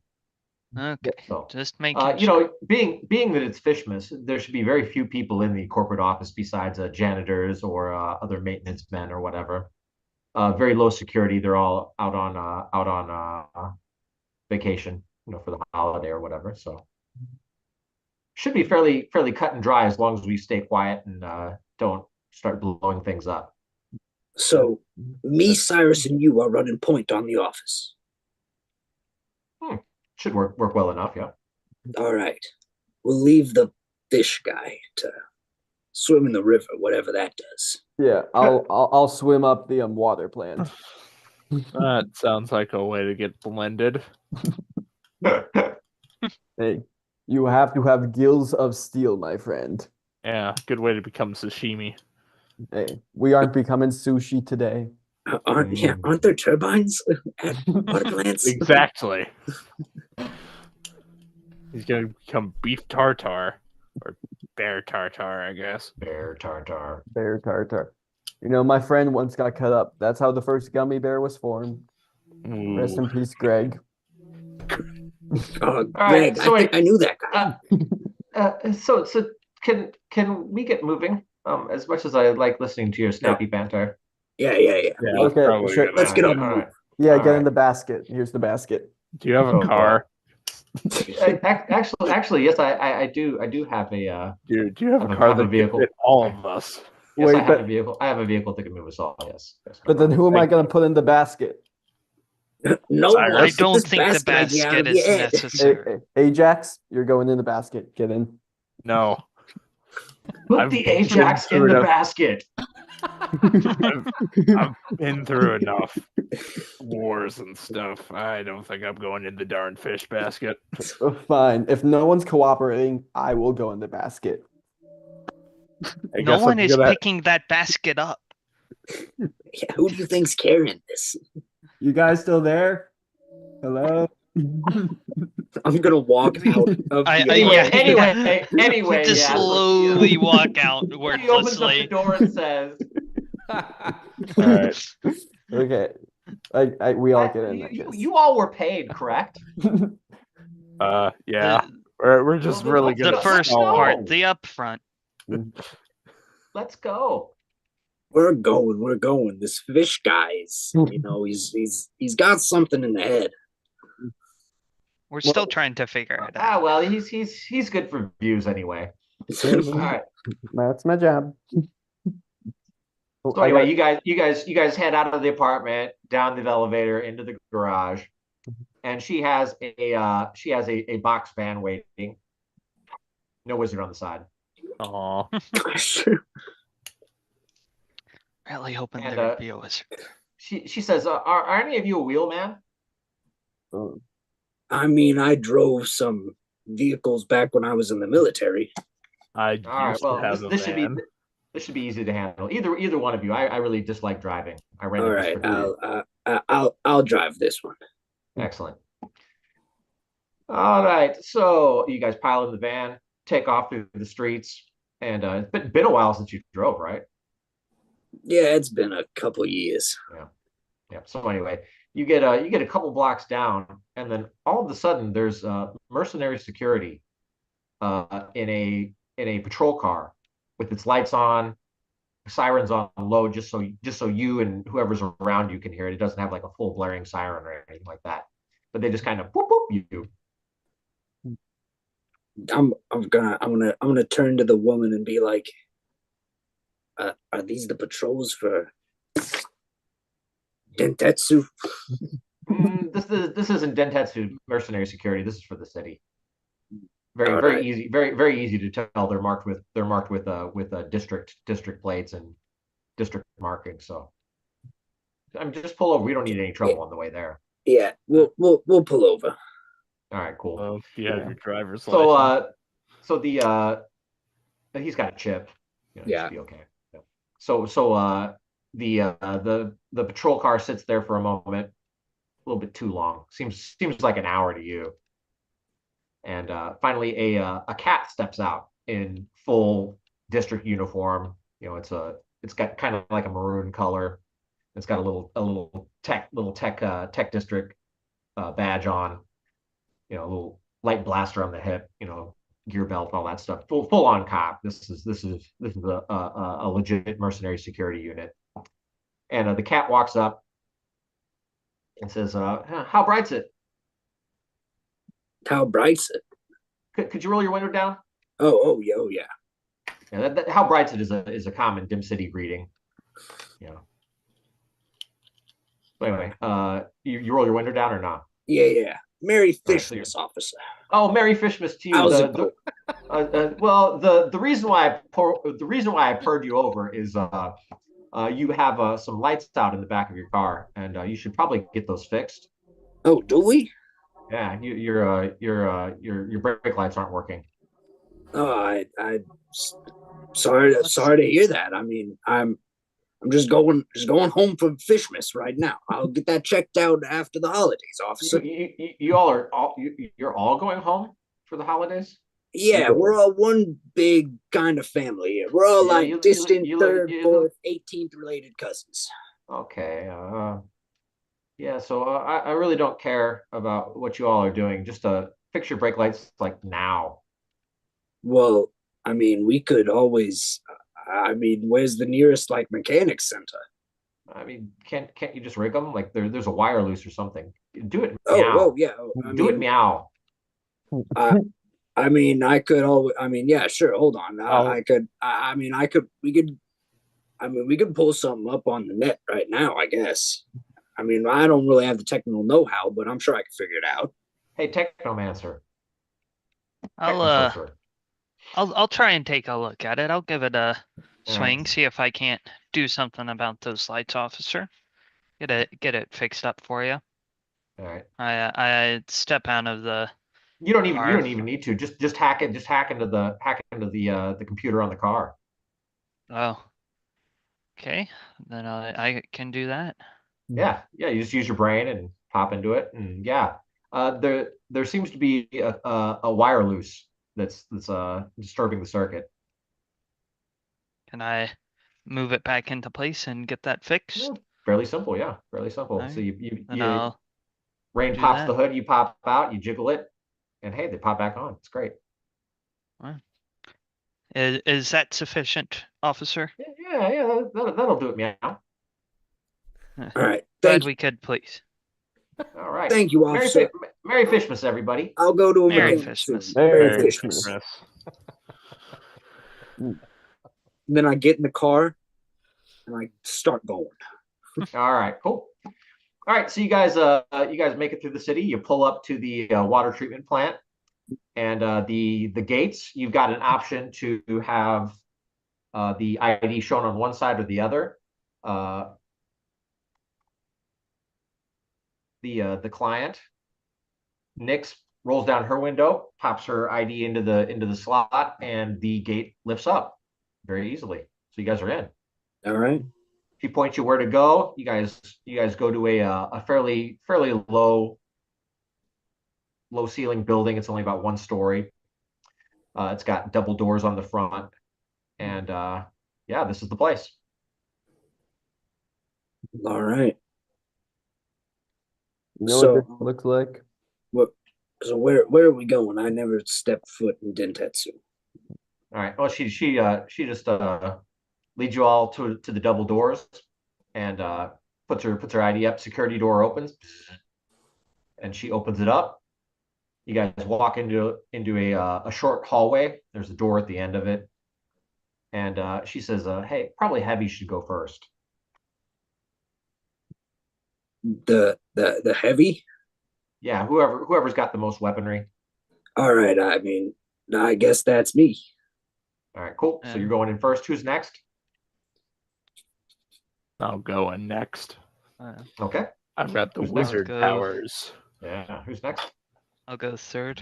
Okay, So, just making sure. being that it's Fishmas, there should be very few people in the corporate office besides janitors or other maintenance men or whatever. Very low security. They're all out on vacation, for the holiday or whatever. So should be fairly cut and dry as long as we stay quiet and don't start blowing things up. So me, Cyrus, and you are running point on the office. should work well enough. Yeah. All right. We'll leave the fish guy to swim in the river, whatever that does. Yeah, I'll swim up the water plant. That sounds like a way to get blended. Hey, you have to have gills of steel, my friend. Yeah, good way to become sashimi. Hey, we aren't becoming sushi today. Aren't there turbines at water plants? Exactly. He's gonna become beef tartar or bear tartar, I guess. Bear tartar. Bear tartar. You know, my friend once got cut up. That's how the first gummy bear was formed. Rest in peace, Greg. Oh, right, Greg, so I knew that guy. So can we get moving? As much as I like listening to your snappy banter. Yeah. Okay, sure. Let's get up and All move. right. Yeah, All get in right. the basket. Here's the basket. Do you have a Oh, boy. car? Actually, yes, I do have a Do you have a have car have a that can vehicle. fit all of us? Yes, Wait, I have a vehicle. I have a vehicle that can move us all. Yes. No but then problem. who am I gonna put in the basket? No, Cyrus. I let's get don't this think the idea out basket of is your head. necessary. Ajax, you're going in the basket. Get in. No. Put I've the been Ajax in through the enough- basket. I've been through enough wars and stuff. I don't think I'm going in the darn fish basket. Fine. If no one's cooperating, I will go in the basket. I No guess one I'm is gonna- picking that basket up. Yeah, who do you think's carrying this? You guys still there? Hello? I'm gonna walk out of I- the yeah. Anyway, Just yeah. slowly walk out He opens up the wordlessly. door and says, All right. Okay. We all get in, I guess. you all were paid, correct? Yeah. The, We're just Well, really let's good the go. at first stalling. part, the upfront. Let's go. We're going. This fish guy's, he's got something in the head. We're still trying to figure it Ah, out. well, he's good for views anyway. All right. That's my job. So anyway, you guys head out of the apartment, down the elevator, into the garage, and she has a box fan waiting. No wizard on the side. Aw. Really hoping And, there would be a wizard. She says, are any of you a wheelman? I mean, I drove some vehicles back when I was in the military. I All right. used to Well, have a this should be van. this should be easy to handle. Either one of you. I really dislike driving. I ran All a right, district. I'll drive this one. Excellent. All right. So you guys pile in the van, take off through the streets, and it's been a while since you drove, right? Yeah, it's been a couple years. Yeah. So anyway, you get a couple blocks down, and then all of a sudden there's mercenary security in a patrol car with its lights on, sirens on low, just so you and whoever's around you can hear it. It doesn't have like a full blaring siren or anything like that, but they just kind of whoop whoop you. I'm gonna turn to the woman and be like, are these the patrols for Dentetsu? This isn't Dentetsu mercenary security. This is for the city. Very All very right. easy, very easy to tell. They're marked with district plates and district marking. So I mean, just pull over. We don't need any trouble on the way there. Yeah, we'll pull over. All right, cool. Well, if you have your driver's So license. so the he's got a chip. Yeah. Should be okay. Yeah. So the patrol car sits there for a moment, a little bit too long. Seems like an hour to you. And finally, a cat steps out in full district uniform. It's got kind of like a maroon color. It's got a little tech district badge on. A little light blaster on the hip. Gear belt, all that stuff. Full on cop. This is a legit mercenary security unit. And the cat walks up and says, "How bright's it? How bright's it? Could you roll your window down?" Oh yeah. Yeah, how bright's it is a common Dimm City greeting. So anyway, you roll your window down or not? Yeah. Merry All right, so Fishmas, officer. oh, Merry Fishmas to you. How's it going? Well, the reason why I purred you over is you have some lights out in the back of your car, and you should probably get those fixed. Oh, do we? Yeah, your brake lights aren't working. Oh, sorry to hear that. I mean, I'm just going home from Fishmas right now. I'll get that checked out after the holidays, officer. You're all going home for the holidays. Yeah, we're all one big kind of family here. We're all Yeah, like distant third, fourth, 18th related cousins. Okay. Yeah. So I really don't care about what you all are doing. Just fix your brake lights like now. Well, I mean, we could always. I mean, where's the nearest like mechanic center? I mean, can't you just rig them? Like there's a wire loose or something. Do it Oh, meow. yeah. Do it meow. I mean, I could always. I mean, yeah, sure. Hold on. I could. I mean, I could. We could. I mean, we could pull something up on the net right now. I guess. I mean, I don't really have the technical know-how, but I'm sure I can figure it out. Hey, Technomancer. I'll try and take a look at it. I'll give it a swing, right. see if I can't do something about those lights, officer. Get it fixed up for you. All right. I step out of the. You don't even need to. Just hack it. Just hack into the computer on the car. Oh. Okay, then I can do that. Yeah. You just use your brain and pop into it, and yeah. There seems to be a wire loose that's disturbing the circuit. Can I move it back into place and get that fixed? Yeah, fairly simple, yeah, fairly simple. All So right. you Rain do pops that. the hood, you pop out, you jiggle it, and hey, they pop back on. It's great. Is that sufficient, officer? Yeah, that'll do it, meow. All right. Glad we could, please. All right. Thank you, officer. Merry Fishmas, everybody. I'll go to a Merry mechanic soon. Fishmas. Merry Fishmas. Then I get in the car and I start going. All right, cool. All right, so you guys make it through the city. You pull up to the water treatment plant, and the gates. You've got an option to have the ID shown on one side or the other. The client, Nix, rolls down her window, pops her ID into the slot, and the gate lifts up very easily. So you guys are in. All right. She points you where to go. You guys go to a fairly low ceiling building. It's only about 1 story. It's got double doors on the front, and yeah, this is the place. All right. You know what this looks like? What? So where are we going? I never stepped foot in Dentetsu. All right. Well, she just leads you all to the double doors, and puts her ID up. Security door opens, and she opens it up. You guys walk into a short hallway. There's a door at the end of it, and she says, "Hey, probably Heavy should go first." The heavy? Yeah, whoever's got the most weaponry. All right. I mean, I guess that's me. All right, cool. So you're going in first. Who's next? I'll go in next. Okay. I've got the Who's next? wizard powers. Yeah. Who's next? I'll go third.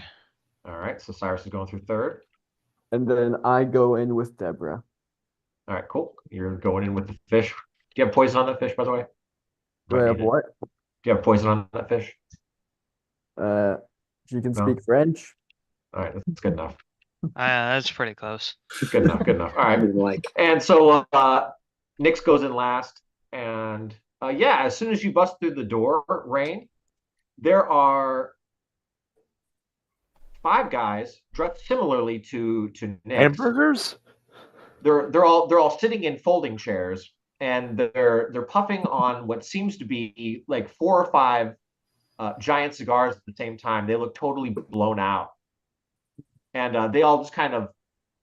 All right. So Cyrus is going through third. And then I go in with Deborah. All right, cool. You're going in with the fish. Do you have poison on that fish, by the way? Do I have what? Do you have poison on that fish? She can No. speak French. All right, that's good enough. That's pretty close. Good enough. All right. Like, And so Nix goes in last. And yeah, as soon as you bust through the door, Rain, there are 5 guys dressed similarly to Nix. Hamburgers? They're all sitting in folding chairs, and they're puffing on what seems to be like 4 or 5 giant cigars at the same time. They look totally blown out, and they all just kind of,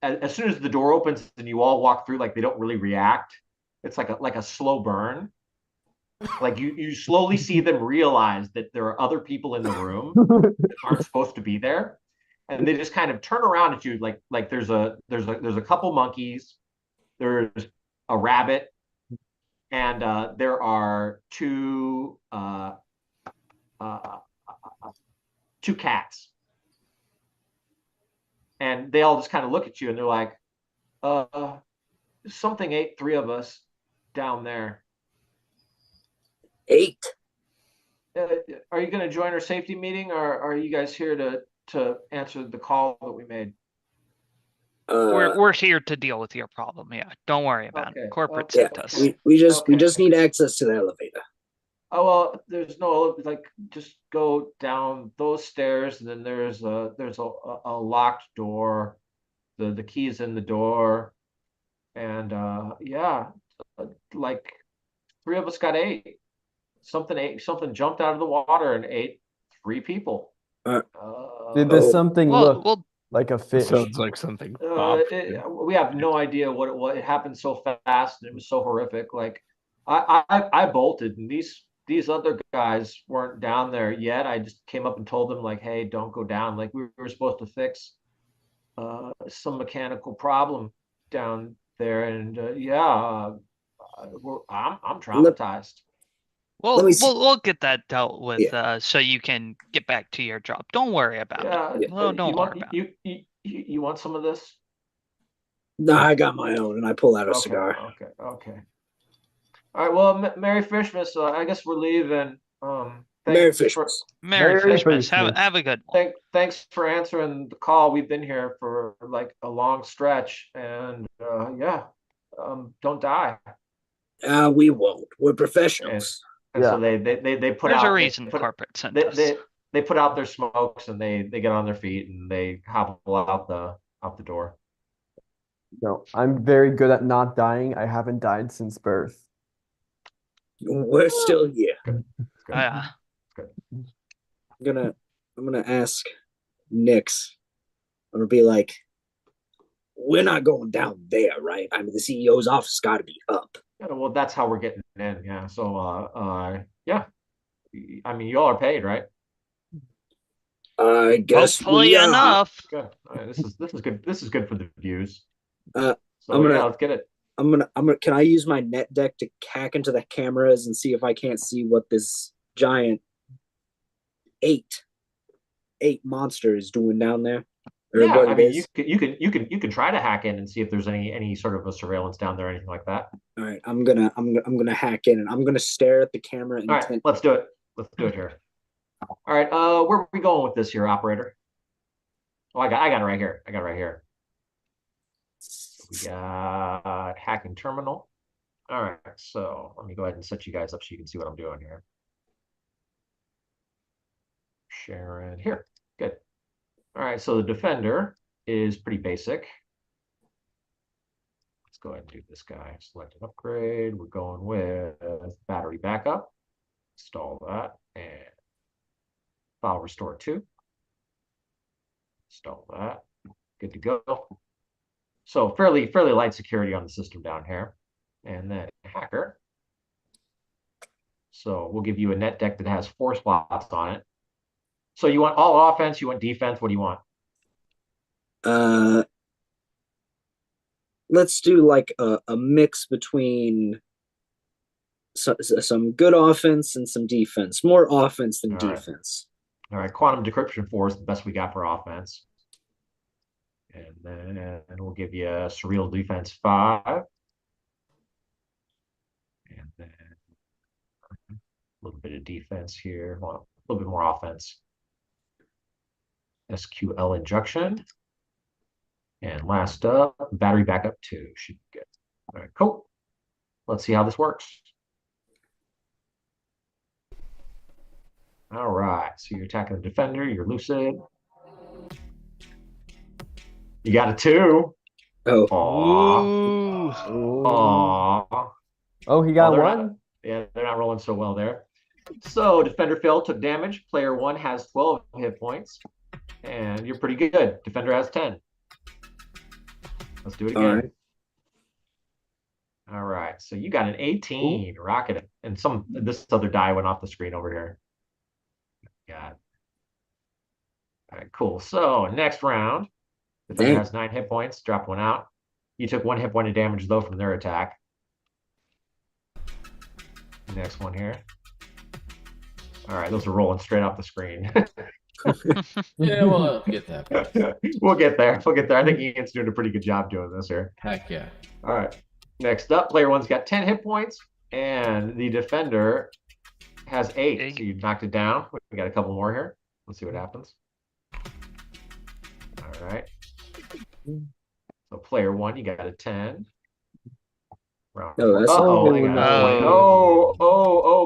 as soon as the door opens and you all walk through, like they don't really react. It's like a slow burn, Like you slowly see them realize that there are other people in the room that aren't supposed to be there, and they just kind of turn around at you like there's a couple monkeys, there's a rabbit, and there are uh, two cats, and they all just kind of look at you and they're like, something ate three of us down there. 8. Are you going to join our safety meeting, or are you guys here to answer the call that we made? We're here to deal with your problem. Yeah, don't worry about Okay, it. Corporate Yeah, sent us. we just Okay. need access to the elevator. Oh well, there's no like just go down those stairs, and then there's a locked door. The key is in the door, and yeah, like three of us got ate. Something jumped out of the water and ate three people. Uh, Did this Oh. something Well, look well, like a It fish? sounds like something Bob. We have no idea what it happened so fast, and it was so horrific. Like I bolted, and these other guys weren't down there yet. I just came up and told them like, hey, don't go down. Like we were supposed to fix some mechanical problem down there, and yeah, I'm traumatized. Let me see. we'll get that dealt with, Yeah. so you can get back to your job. Don't worry about Yeah, it. No, don't you worry want about it. you want some of this? No, I got my own, and I pull out a Okay, cigar. okay. All right. Well, Merry Christmas. I guess we're leaving. Merry Thanks for Christmas. Merry Merry Christmas. Christmas. Have a good one. thanks for answering the call. We've been here for like a long stretch, and yeah, don't die. We won't. We're And professionals. and Yeah. so they put There's a out reason corporate sent they, us. they put out their smokes, and they get on their feet and they hobble out the door. No, I'm very good at not dying. I haven't died since birth. We're still here. Good. Yeah. I'm gonna ask Nix. I'm gonna be like, we're not going down there, right? I mean, the CEO's office got to be up. Yeah, well, that's how we're getting in. Yeah. So yeah. I mean, you all are paid, right? I guess Hopefully we are. enough. Good. All right, this is good. This is good for the views. Uh, So I'm gonna- yeah, let's get it. I'm gonna. Can I use my net deck to hack into the cameras and see if I can't see what this giant eight monster is doing down there? Or Yeah, what I it mean, is? you can try to hack in and see if there's any sort of a surveillance down there or anything like that. All right, I'm gonna hack in and I'm gonna stare at the camera. All right, let's do it. Let's do it here. All right, where are we going with this here, operator? Oh, I got it right here. I got it right here. We got hacking terminal. All right, so let me go ahead and set you guys up so you can see what I'm doing here. Sharon here. Good. All right, so the defender is pretty basic. Let's go ahead and do this guy. Select an upgrade. We're going with battery backup. Install that and file restore 2. Install that. Good to go. So fairly light security on the system down here. And then hacker. So we'll give you a net deck that has 4 slots on it. So you want all offense, you want defense, what do you want? Let's do like a mix between some good offense and some defense. More offense than defense. All right, quantum decryption 4 is the best we got for offense. And then we'll give you a surreal defense 5. And then a little bit of defense here. Well, a little bit more offense. SQL injection. And last up, battery backup 2 should be good. All right, cool. Let's see how this works. All right, so you're attacking the defender, you're lucid. You got a 2. Oh. Aww. Ooh. Aww. Oh, he got they're one? not- yeah, they're not rolling so well there. So defender Phil took damage. Player 1 has 12 hit points. And you're pretty good. Defender has 10. Let's do it again. All right. All right. So you got an 18. Rocket it. And this other die went off the screen over here. Got it. All right, cool. So next round, defender has 9 hit points. Drop one out. You took 1 hit point of damage though from their attack. Next one here. All right, those are rolling straight off the screen. Yeah, we'll get that. We'll get there. We'll get there. I think Ian's doing a pretty good job doing this here. Heck yeah. All right. Next up, player one's got 10 hit points, and the defender has 8. So you knocked it down. We got a couple more here. Let's see what happens. All right. So player one, you got a 10. Round Oh, that's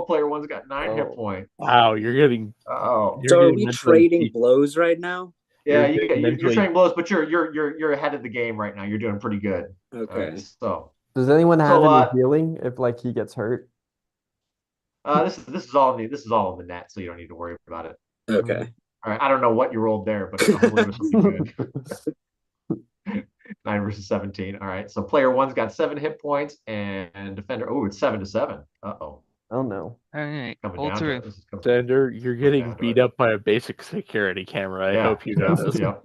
player one's got 9 hit points. Wow, you're getting. Oh, so are we trading blows right now? Yeah, you're trading blows, but you're ahead of the game right now. You're doing pretty good. Okay. Right, so does anyone have any healing if like he gets hurt? This is all in the net, so you don't need to worry about it. Okay. All right. I don't know what you rolled there, but hopefully it was something good. 9 versus 17. All right. So player one's got 7 hit points, and defender. Oh, it's 7-7. Oh no. All right, Coming through. Defender, you're getting beat up by a basic security camera. I hope you know this. Yeah.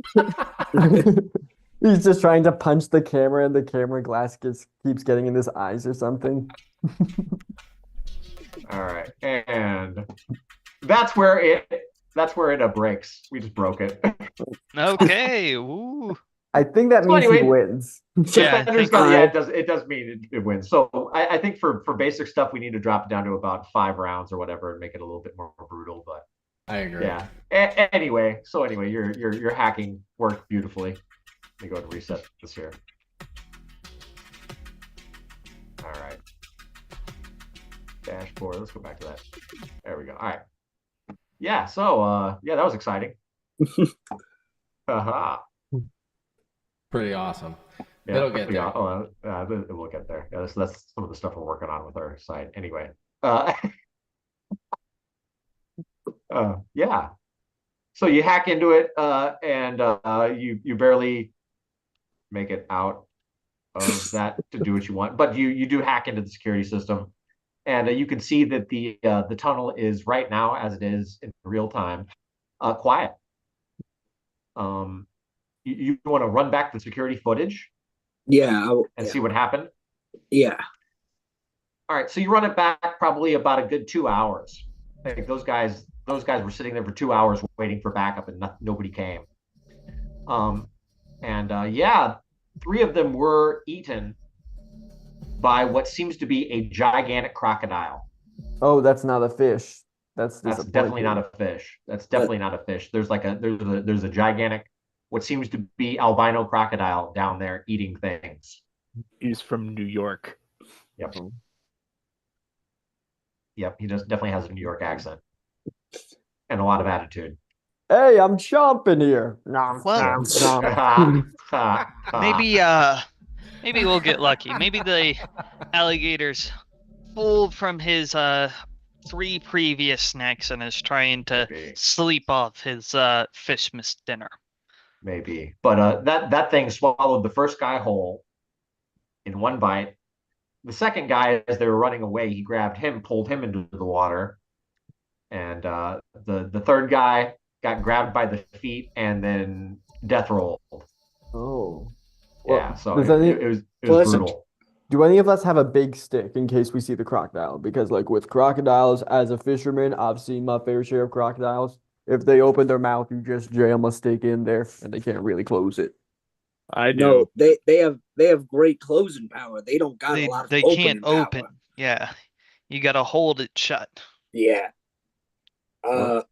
He's just trying to punch the camera, and the camera glass keeps getting in his eyes or something. All right, and that's where it breaks. We just broke it. Okay. Ooh. I think that means he wins. Yeah, it does mean it wins. So I think for basic stuff, we need to drop it down to about 5 rounds or whatever and make it a little bit more brutal. But I agree. Yeah. Anyway, your hacking worked beautifully. Let me go ahead and reset this here. All right. Dashboard. Let's go back to that. There we go. All right. Yeah. So that was exciting. Haha. Pretty awesome. Yeah, It'll get there. We'll get there. Yeah, that's some of the stuff we're working on with our site. Anyway. Yeah. So you hack into it, and you barely make it out of that to do what you want, but you do hack into the security system, and you can see that the tunnel is right now, as it is in real time, quiet. You want to run back the security footage? Yeah. See what happened? Yeah. All right. So you run it back probably about a good 2 hours. I think those guys were sitting there for 2 hours waiting for backup, and nobody came. Yeah, 3 of them were eaten by what seems to be a gigantic crocodile. Oh, that's not a fish. That's definitely not a fish. That's definitely not a fish. There's a gigantic, what seems to be albino crocodile down there eating things. He's from New York. Yep. Yep. He definitely has a New York accent and a lot of attitude. Hey, I'm chomping here. Nom, Well, nom, nom. Maybe we'll get lucky. Maybe the alligator's full from his 3 previous snacks and is trying to sleep off his fish missed dinner. Maybe, but that thing swallowed the first guy whole in 1 bite. The second guy, as they were running away, he grabbed him, pulled him into the water, and the third guy got grabbed by the feet and then death rolled. Oh, yeah. So it was brutal. Do any of us have a big stick in case we see the crocodile? Because like with crocodiles, as a fisherman, I've seen my fair share of crocodiles. If they open their mouth, you just jam a stick in there, and they can't really close it. I do. No, they have great closing power. They don't got a lot of. They can't open. Power. Yeah, you got to hold it shut. Yeah. But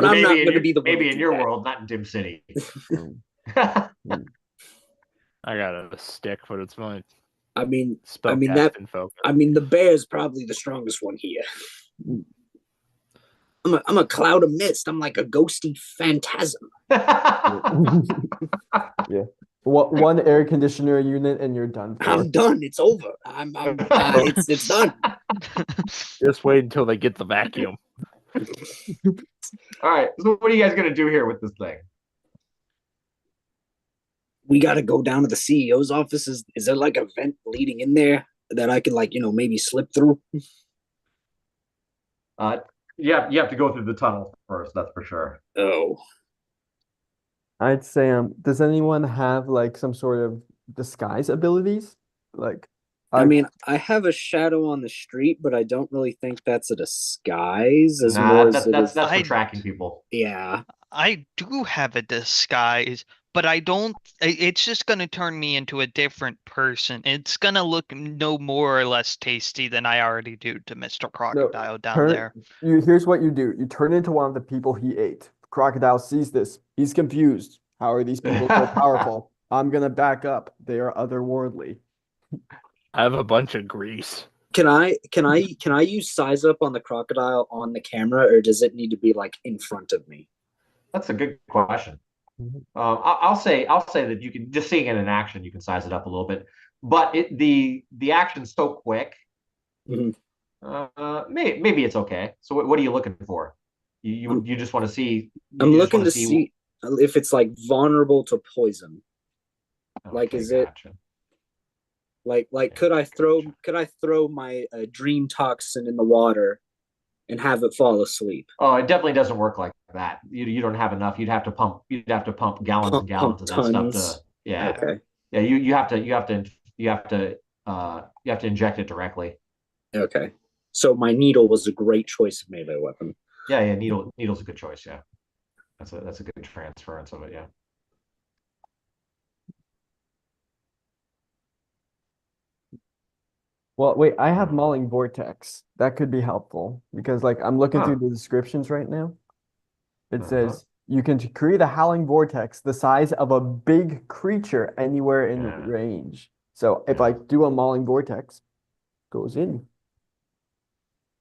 I'm not going to be the one. Maybe in your world, not in Dimm City. I got a stick, but it's mine. The bear's probably the strongest one here. I'm a cloud of mist. I'm like a ghosty phantasm. Yeah. One air conditioner unit and you're done. I'm done. It's over. It's done. Just wait until they get the vacuum. All right. So what are you guys gonna do here with this thing? We got to go down to the CEO's office. Is there like a vent leading in there? that I could like maybe slip through? Uh, you have to go through the tunnel first. That's for sure. Oh, I'd say, does anyone have like some sort of disguise abilities? Like, I I mean, I have a shadow on the street, but I don't really think that's a disguise as more Nah, as it is. that's for I tracking people. Yeah. I do have a disguise, but I don't. It's just gonna turn me into a different person. It's gonna look no more or less tasty than I already do to Mr. no Crocodile down turn. there. Here's what you do. You turn into one of the people he ate. Crocodile sees this. He's confused. How are these people so powerful? I'm gonna back up. They are otherworldly. I have a bunch of grease. Can I use size up on the crocodile on the camera, or does it need to be like in front of me? That's a good question. I'll say that you can just seeing it in action, you can size it up a little bit, but the action's so quick. Mhm. Maybe it's okay. So what are you looking for? You just want to see I'm you just looking want to to see. see if it's like vulnerable to poison. Like, Okay, is it gotcha. like Okay, gotcha. could I throw my dream toxin in the water and have it fall asleep? Oh, it definitely doesn't work like that. You don't have enough. You'd have to pump gallons and Pump gallons of that stuff to tons. yeah. Okay. Yeah, you have to inject it directly. Okay. So my needle was a great choice of melee weapon. Yeah, needle's a good choice, yeah. That's a good transference of it, yeah. Well, wait, I have Mauling Vortex. That could be helpful because, like, I'm looking through Huh. the descriptions right now. It Uh-huh. says you can create a howling vortex the size of a big creature anywhere in Yeah, range. So if I yeah. do a Mauling Vortex, goes in.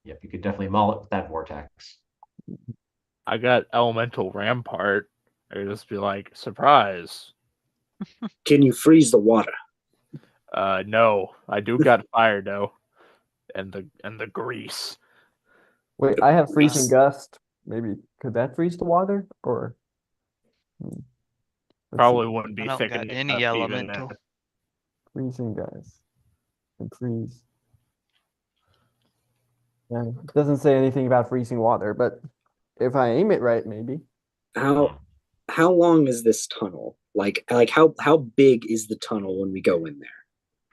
Yep, you could definitely maul it with that vortex. I got elemental rampart. I could just be like, surprise. Can you freeze the water? No, I do got fire though, and the grease. Wait, I have Freezing Grease. Gust. Maybe could that freeze the water? Or hmm, let's see. Probably wouldn't I be don't thick got enough any even. elemental. Freezing Gust and freeze. Yeah, it doesn't say anything about freezing water, but if I aim it right, maybe. How Hmm. how long is this tunnel? Like how big is the tunnel when we go in there?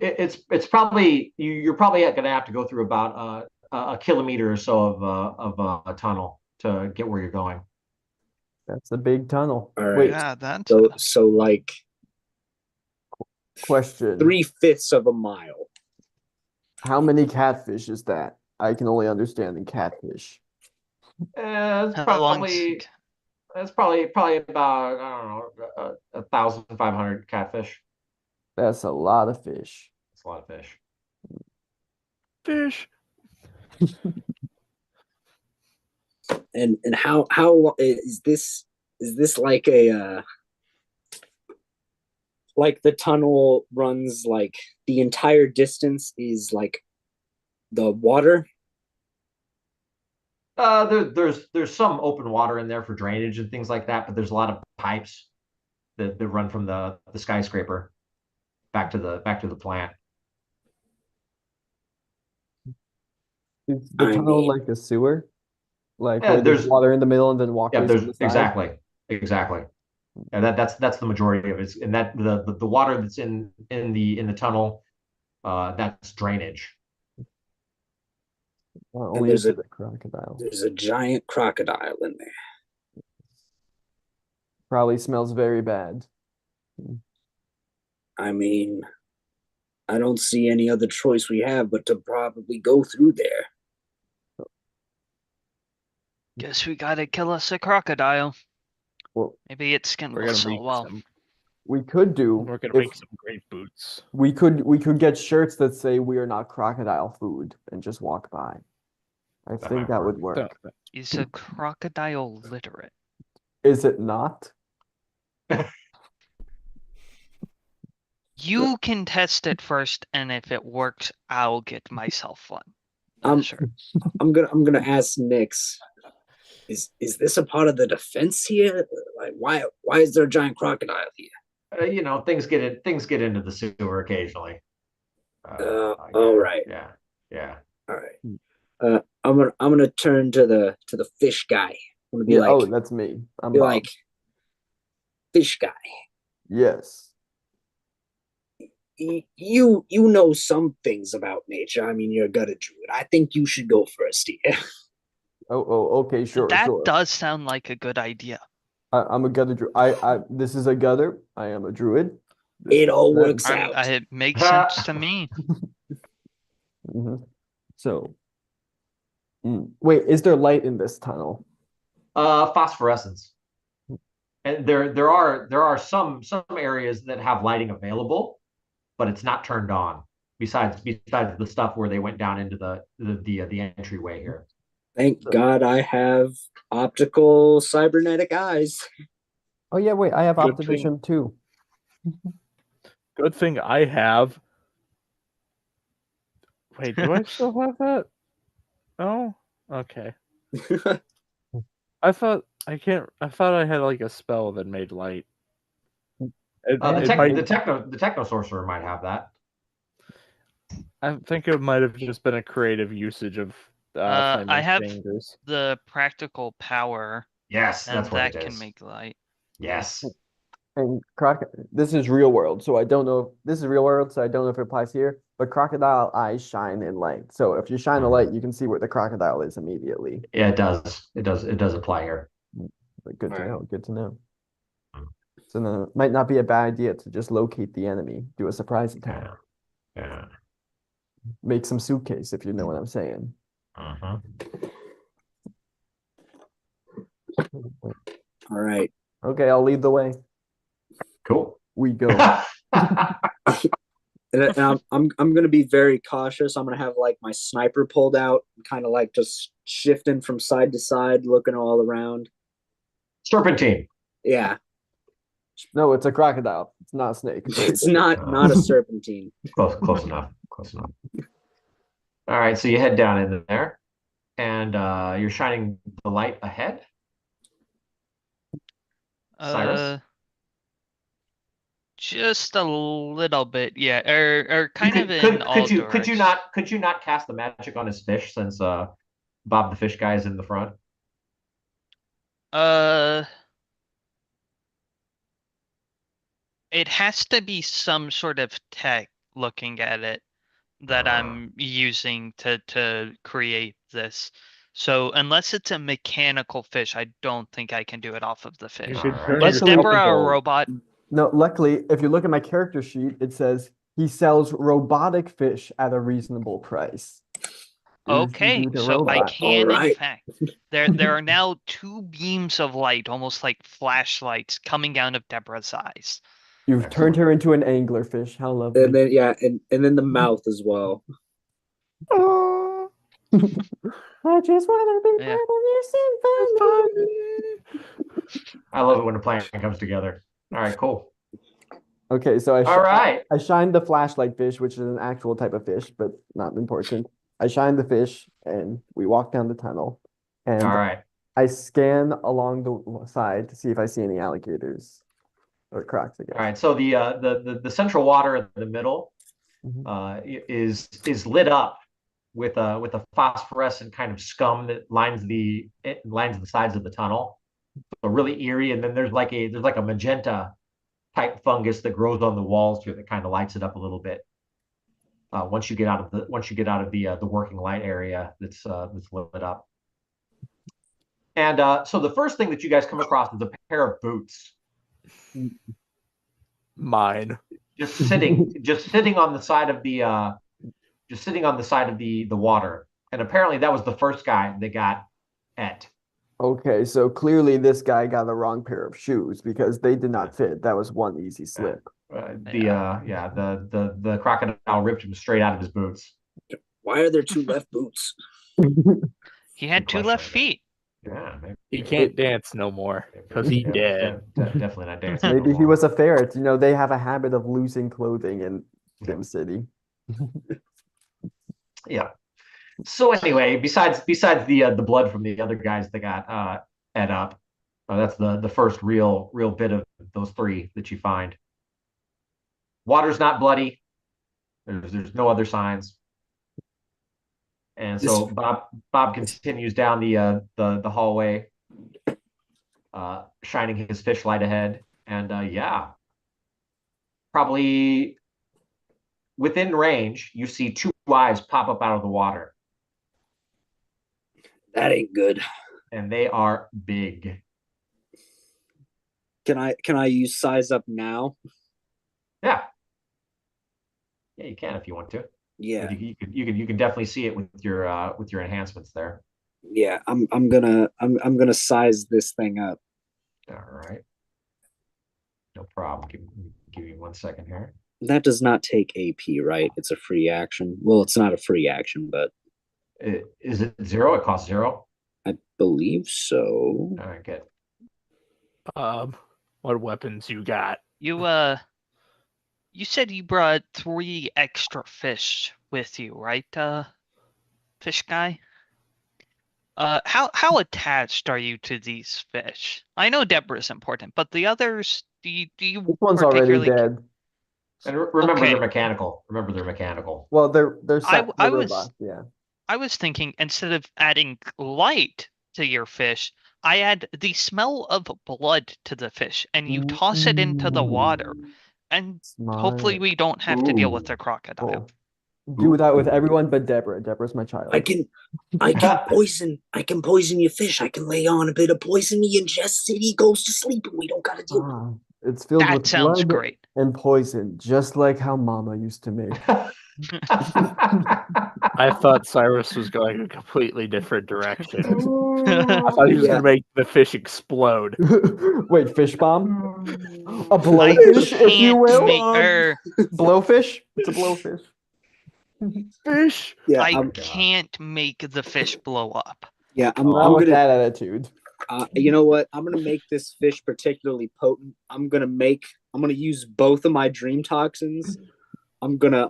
It's probably you're probably going to have to go through about a kilometer or so of a tunnel to get where you're going. That's a big tunnel. All Wait, right. Yeah, that's So like question. 3/5 of a mile. How many catfish is that? I can only understand in catfish. It's how long. probably about I don't know 1,500 catfish. That's a lot of fish. It's a lot of fish. Fish. And how is this like a like the tunnel runs like the entire distance is like the water? There's some open water in there for drainage and things like that, but there's a lot of pipes that run from the skyscraper back to the plant. Is the I tunnel mean, like a sewer? Like Yeah, where there's water in the middle and then yeah, walkways there's on the side? exactly. And that's the majority of it. And that the water that's in the tunnel, that's drainage. and Only into the crocodile. there's a giant crocodile in there. Probably smells very bad. I mean, I don't see any other choice we have but to probably go through there. Guess we gotta kill us a crocodile. Well, Maybe its skin We're will gonna sell make well. some. we could do We're gonna if make some great boots. we could get shirts that say we are not crocodile food and just walk by. I That think might that would work. So, work. Is a crocodile literate? Is it not? You can test it first, and if it works, I'll get myself one. Um, Sure. I'm gonna ask Nix. Is this a part of the defense here? Like, why is there a giant crocodile here? Things get into the sewer occasionally. All right, Yeah. all right. I'm gonna turn to the fish guy. I'm gonna be Yeah. like, Oh, that's me. I'm be Bob. like, fish guy. Yes. You know some things about nature. I mean, you're a gutter druid. I think you should go first here. Oh. Okay. Sure. That Sure. does sound like a good idea. I'm a gutter druid. This is a gutter. I am a druid. It all works I'm, out. it makes sense to me. Mhm. So, wait, is there light in this tunnel? Phosphorescence. And there are some areas that have lighting available, but it's not turned on. Besides the stuff where they went down into the entryway here. Thank God I have optical cybernetic eyes. Oh yeah, wait, I have Good Optivision too. Good thing I have. Wait, do I still have that? Oh, okay. I thought I can't. I thought I had like a spell that made light. It might. The techno sorcerer might have that. I think it might have just been a creative usage of I flaming have fingers. the practical power, Yes, and that's what that it can is. make light. Yes. And this is real world, so I don't know if this is real world, so I don't know if it applies here. But crocodile eyes shine in light, so if you shine a light, you can see where the crocodile is immediately. Yeah, it does. It does apply here. But good to Right. know. Good to know. So then it might not be a bad idea to just locate the enemy, do a surprise attack, Yeah. make some suitcase if you know what I'm saying. Uh-huh. All right. Okay, I'll lead the way. Cool. We go. And I'm gonna be very cautious. I'm gonna have like my sniper pulled out, kind of like just shifting from side to side, looking all around. Serpentine. Yeah, No, it's a crocodile. It's not a snake. it's not a serpentine. Close enough. Close enough. All right, so you head down in there, and you're shining the light ahead. Cyrus? Just a little bit, yeah, or kind of in could all you directions. could you not cast the magic on his fish since Bob the fish guy is in the front? It has to be some sort of tech looking at it that I'm using to create this. So unless it's a mechanical fish, I don't think I can do it off of the You fish. could turn Let's Is your believe- Deborah a tentacle- robot? No, luckily, if you look at my character sheet, it says he sells robotic fish at a reasonable price. Okay, Due to so I robot. can in Alright. fact. There are now two beams of light, almost like flashlights, coming out of Deborah's eyes. You've turned her into an anglerfish. How lovely. And then yeah, and then the mouth as well. Oh. I just want to be Yeah. part of your symphony. I love it when a plan comes together. All right, cool. Okay, so All right. I shined the flashlight fish, which is an actual type of fish, but not important. I shined the fish, and we walk down the tunnel, and All right. I scan along the side to see if I see any alligators or crocs, I guess. All right. So the central water in the middle is lit up with a phosphorescent kind of scum that lines the sides of the tunnel. So really eerie. And then there's like a magenta type fungus that grows on the walls here that kind of lights it up a little bit. Once you get out of the working light area that's lit up. And so the first thing that you guys come across is a pair of boots Mine. just sitting on the side of the water. And apparently that was the first guy that got et. Okay, so clearly this guy got the wrong pair of shoes because they did not fit. That was one easy slip. The crocodile ripped him straight out of his boots. Why are there two left boots? He had Good two left question, feet. Yeah, maybe. He can't dance no more because he dead. Definitely not dancing. Maybe he was a ferret. You know, they have a habit of losing clothing in Dimm City. Yeah. So anyway, besides the blood from the other guys that got ed up, that's the first real bit of those three that you find. Water's not bloody. There's no other signs. And This- so Bob continues down the hallway, shining his fish light ahead, and yeah, probably within range, you see two eyes pop up out of the water, That ain't good. and they are big. Can I use size up now? Yeah, yeah, you can if you want to. Yeah. You can definitely see it with your enhancements there. Yeah, I'm gonna size this thing up. All right, no problem. Give me 1 second here. That does not take AP, right? It's a free action. Well, it's not a free action, but Is it 0? It costs 0. I believe so. All right, good. What weapons you got? You said you brought 3 extra fish with you, right, fish guy? How attached are you to these fish? I know Deborah's important, but the others, do you This one's already particularly dead. And remember, Okay. they're mechanical. Remember, they're mechanical. Well, they're I they're was- robots. Yeah. I was thinking instead of adding light to your fish, I add the smell of blood to the fish, and you toss it into the water, and hopefully Smart. we don't have to deal with Ooh. the crocodile. Cool. Do that with everyone but Deborah. Deborah's my child. I can poison your fish. I can lay on a bit of poison. He ingests it. He goes to sleep, and we don't gotta deal with it. Ah, it's filled That with sounds blood great. and poison, just like how Mama used to make. I thought Cyrus was going a completely different direction. I Wait, thought he was Yeah. going to make the fish explode. fish bomb? A I blowfish, if you can't will? make Blowfish? It's a blowfish. Fish! Yeah, I I'm can't make the fish blow up. yeah, I'm Not with gonna that attitude. you know what? I'm gonna make this fish particularly potent. I'm gonna use both of my dream toxins. I'm gonna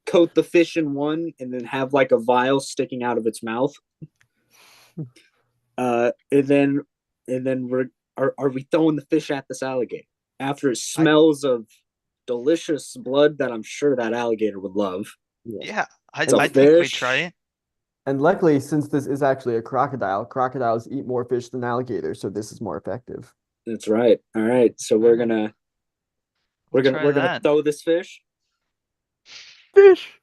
coat the fish in one and then have like a vial sticking out of its mouth. And then are we throwing the fish at this alligator after it smells of delicious blood that I'm sure that alligator would love? Yeah, It's a I think we fish. try it. And luckily, since this is actually a crocodile, crocodiles eat more fish than alligators, so this is more effective. That's right. All right, so we're gonna Try that. throw this fish. Fish!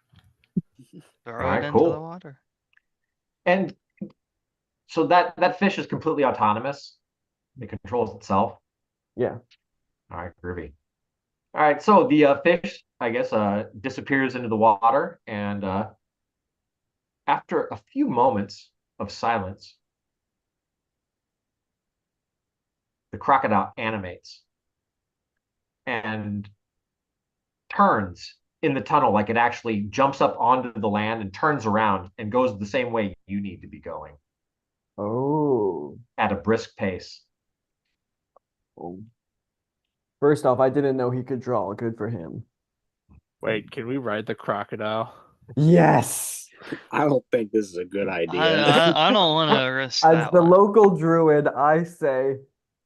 Throw Alright, it into cool. the water. And so that fish is completely autonomous. It controls itself. Yeah. All right, groovy. All right, so the fish, I guess, disappears into the water, and after a few moments of silence, the crocodile animates and turns in the tunnel, like it actually jumps up onto the land and turns around and goes the same way you need to be going Oh. at a brisk pace. Oh. First off, I didn't know he could draw. Good for him. Wait, can we ride the crocodile? Yes. I don't think this is a good idea. I don't want to risk As that the one. local druid, I say,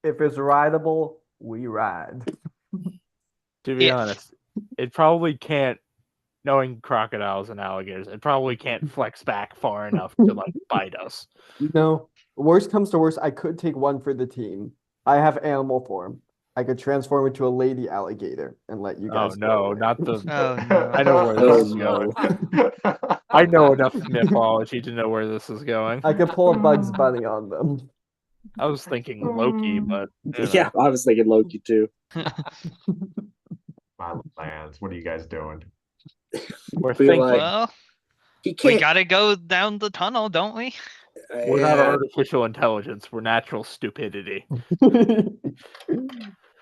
if it's rideable, we ride. To be If. honest, it probably can't, knowing crocodiles and alligators, it probably can't flex back far enough to like bite us. No, worst comes to worst, I could take one for the team. I have animal form. I could transform into a lady alligator and let you Oh guys. no, go. not the. Oh no. I know where Oh, this is no. going. I know enough mythology to know where this is going. I could pull a Bugs Bunny on them. I was thinking Loki, but you know. Yeah, I was thinking Loki too. My lands, what are you guys doing? We're Feel thinking. like- Well, He we can't. gotta go down the tunnel, don't we? We're not Yeah. artificial intelligence. We're natural stupidity.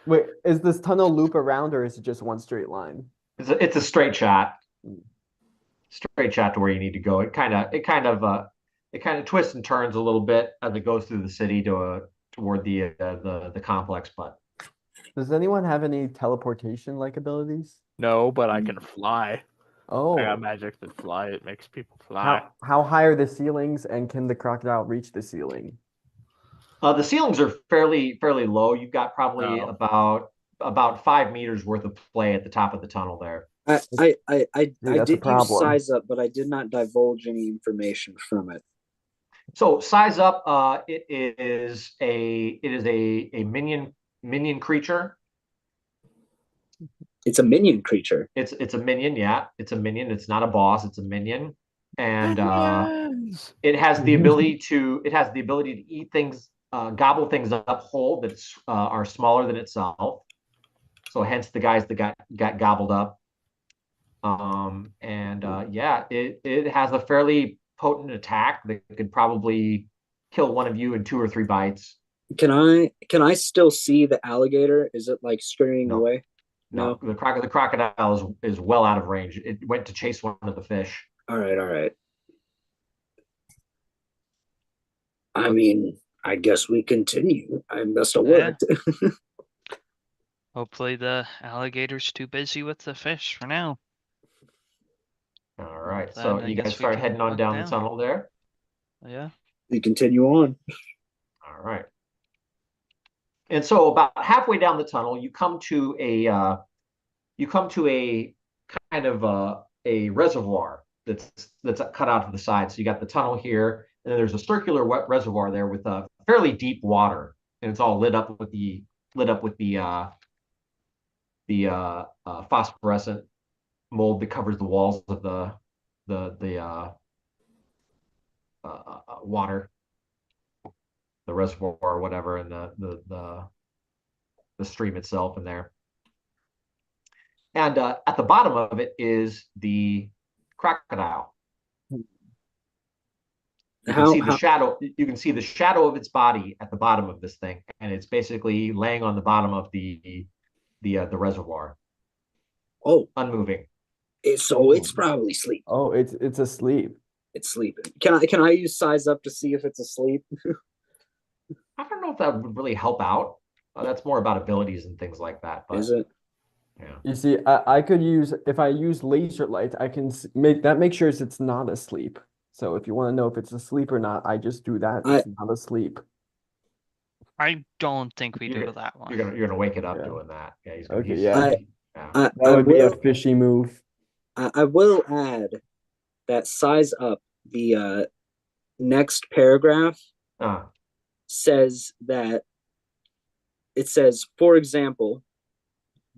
Wait, is this tunnel loop around or is it just one straight line? It's a straight shot to where you need to go. It kind of twists and turns a little bit as it goes through the city toward the complex. But Does anyone have any teleportation like abilities? No, but I can fly. Oh, I got magic that fly. It makes people fly. how high are the ceilings and can the crocodile reach the ceiling? the ceilings are fairly low. You've got probably Oh. about 5 meters worth of play at the top of the tunnel there. I that's a did use problem. size up, but I did not divulge any information from it. So size up, it is a minion creature. It's a minion creature. It's a minion, yeah. It's a minion. It's not a boss. It's a minion, and Minions! it has the ability to eat things, gobble things up whole that are smaller than itself. So hence the guys that got gobbled up. And yeah, it has a fairly potent attack that could probably kill one of you in 2 or 3 bites. Can I still see the alligator? Is it like scurrying No. away? No, the crocodile is well out of range. It went to chase one of the fish. All right. I mean, I guess we continue. I must have worked. Hopefully the alligator's too busy with the fish for now. All right, Then so I you guys guess we start can heading on walk down the down. tunnel there. Yeah. We continue on. All right. And so about halfway down the tunnel, you come to a kind of a reservoir that's cut out to the side. So you got the tunnel here, and then there's a circular wet reservoir there with a fairly deep water, and it's all lit up with the phosphorescent mold that covers the walls of the water, the reservoir or whatever, and the stream itself in there. And at the bottom of it is the crocodile. You can see the shadow. You can see the shadow of its body at the bottom of this thing, and it's basically laying on the bottom of the reservoir. Oh, unmoving. So it's probably sleeping. Oh, it's asleep. It's sleeping. Can I use size up to see if it's asleep? I don't know if that would really help out. That's more about abilities and things like that. But, is it? Yeah. You see, I could use, if I use laser light, I can make sure it's not asleep. So if you want to know if it's asleep or not, I just do that. It's not asleep. I don't think we do that one. You're gonna wake it up doing that. Yeah, he's gonna. Okay, he's, yeah. yeah. That would be a fishy move. I will add that size up. The next paragraph says that it says, for example,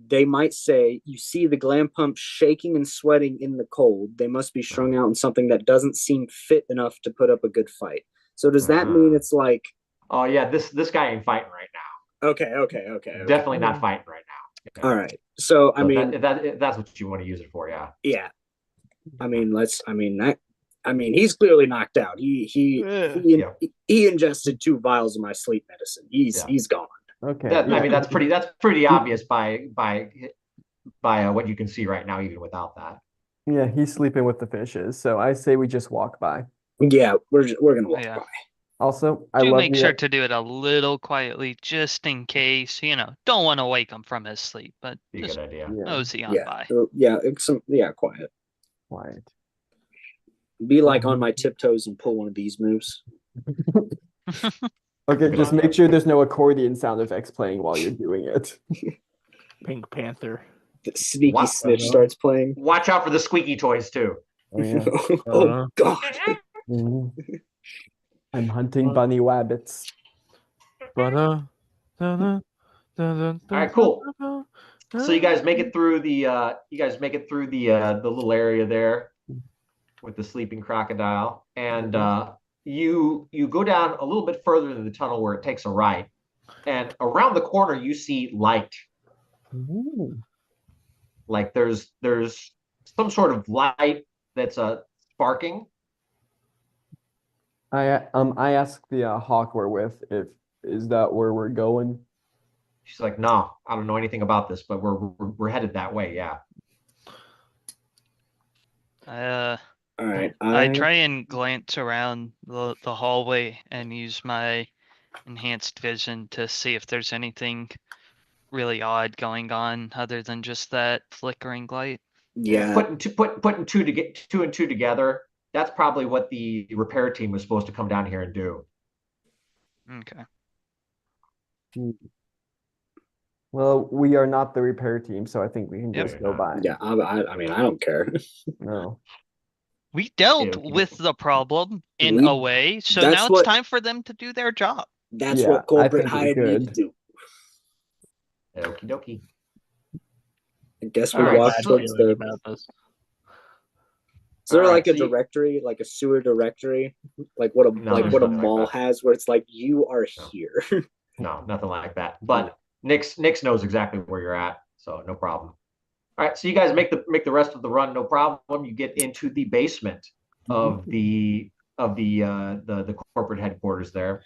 they might say, you see the glam pump shaking and sweating in the cold. They must be strung out in something that doesn't seem fit enough to put up a good fight. So does that mean it's like, oh yeah, this guy ain't fighting right now. Okay. Definitely not fighting right now. Yeah. All right. So I mean, if that's what you want to use it for, yeah. Yeah. I mean, he's clearly knocked out. He ingested 2 vials of my sleep medicine. He's gone. Okay. I mean, that's pretty obvious by what you can see right now, even without that. Yeah, he's sleeping with the fishes. So I say we just walk by. Yeah, we're gonna walk by. Also, make sure to do it a little quietly, just in case. Don't want to wake him from his sleep, but be a good idea. Nosy on by. Quiet. Quiet. Be like on my tiptoes and pull one of these moves. Okay, just make sure there's no accordion sound effects playing while you're doing it. Pink Panther. The sneaky snitch starts playing. Watch out for the squeaky toys too. Oh, yeah. Oh God. I'm hunting bunny wabbits. All right, cool. So you guys make it through the little area there with the sleeping crocodile, and you go down a little bit further into the tunnel where it takes a right, and around the corner you see light. Like there's some sort of light that's sparking. I asked the hawk we're with if is that where we're going. She's like, no, I don't know anything about this, but we're headed that way. Yeah. All right. I try and glance around the hallway and use my enhanced vision to see if there's anything really odd going on other than just that flickering light. Yeah. Putting two and two together. That's probably what the repair team was supposed to come down here and do. Okay. Well, we are not the repair team, so I think we can Yep. just go by. Yeah, I mean, I don't care. No. We dealt Okey with dokey. the problem in We- a way, so that's now it's what- time for them to do their job. That's Yeah, what I corporate think we're hired me to good. do. Okie dokie. I guess All we right, walk bad towards the. about this. Is there All like right, a so you- directory, like a sewer directory, like what a No, like there's what a nothing like mall that. has, where it's like you are No. here. No, nothing like that. But Nix knows exactly where you're at, so no problem. All right, so you guys make the rest of the run, no problem. You get into the basement of the corporate headquarters there,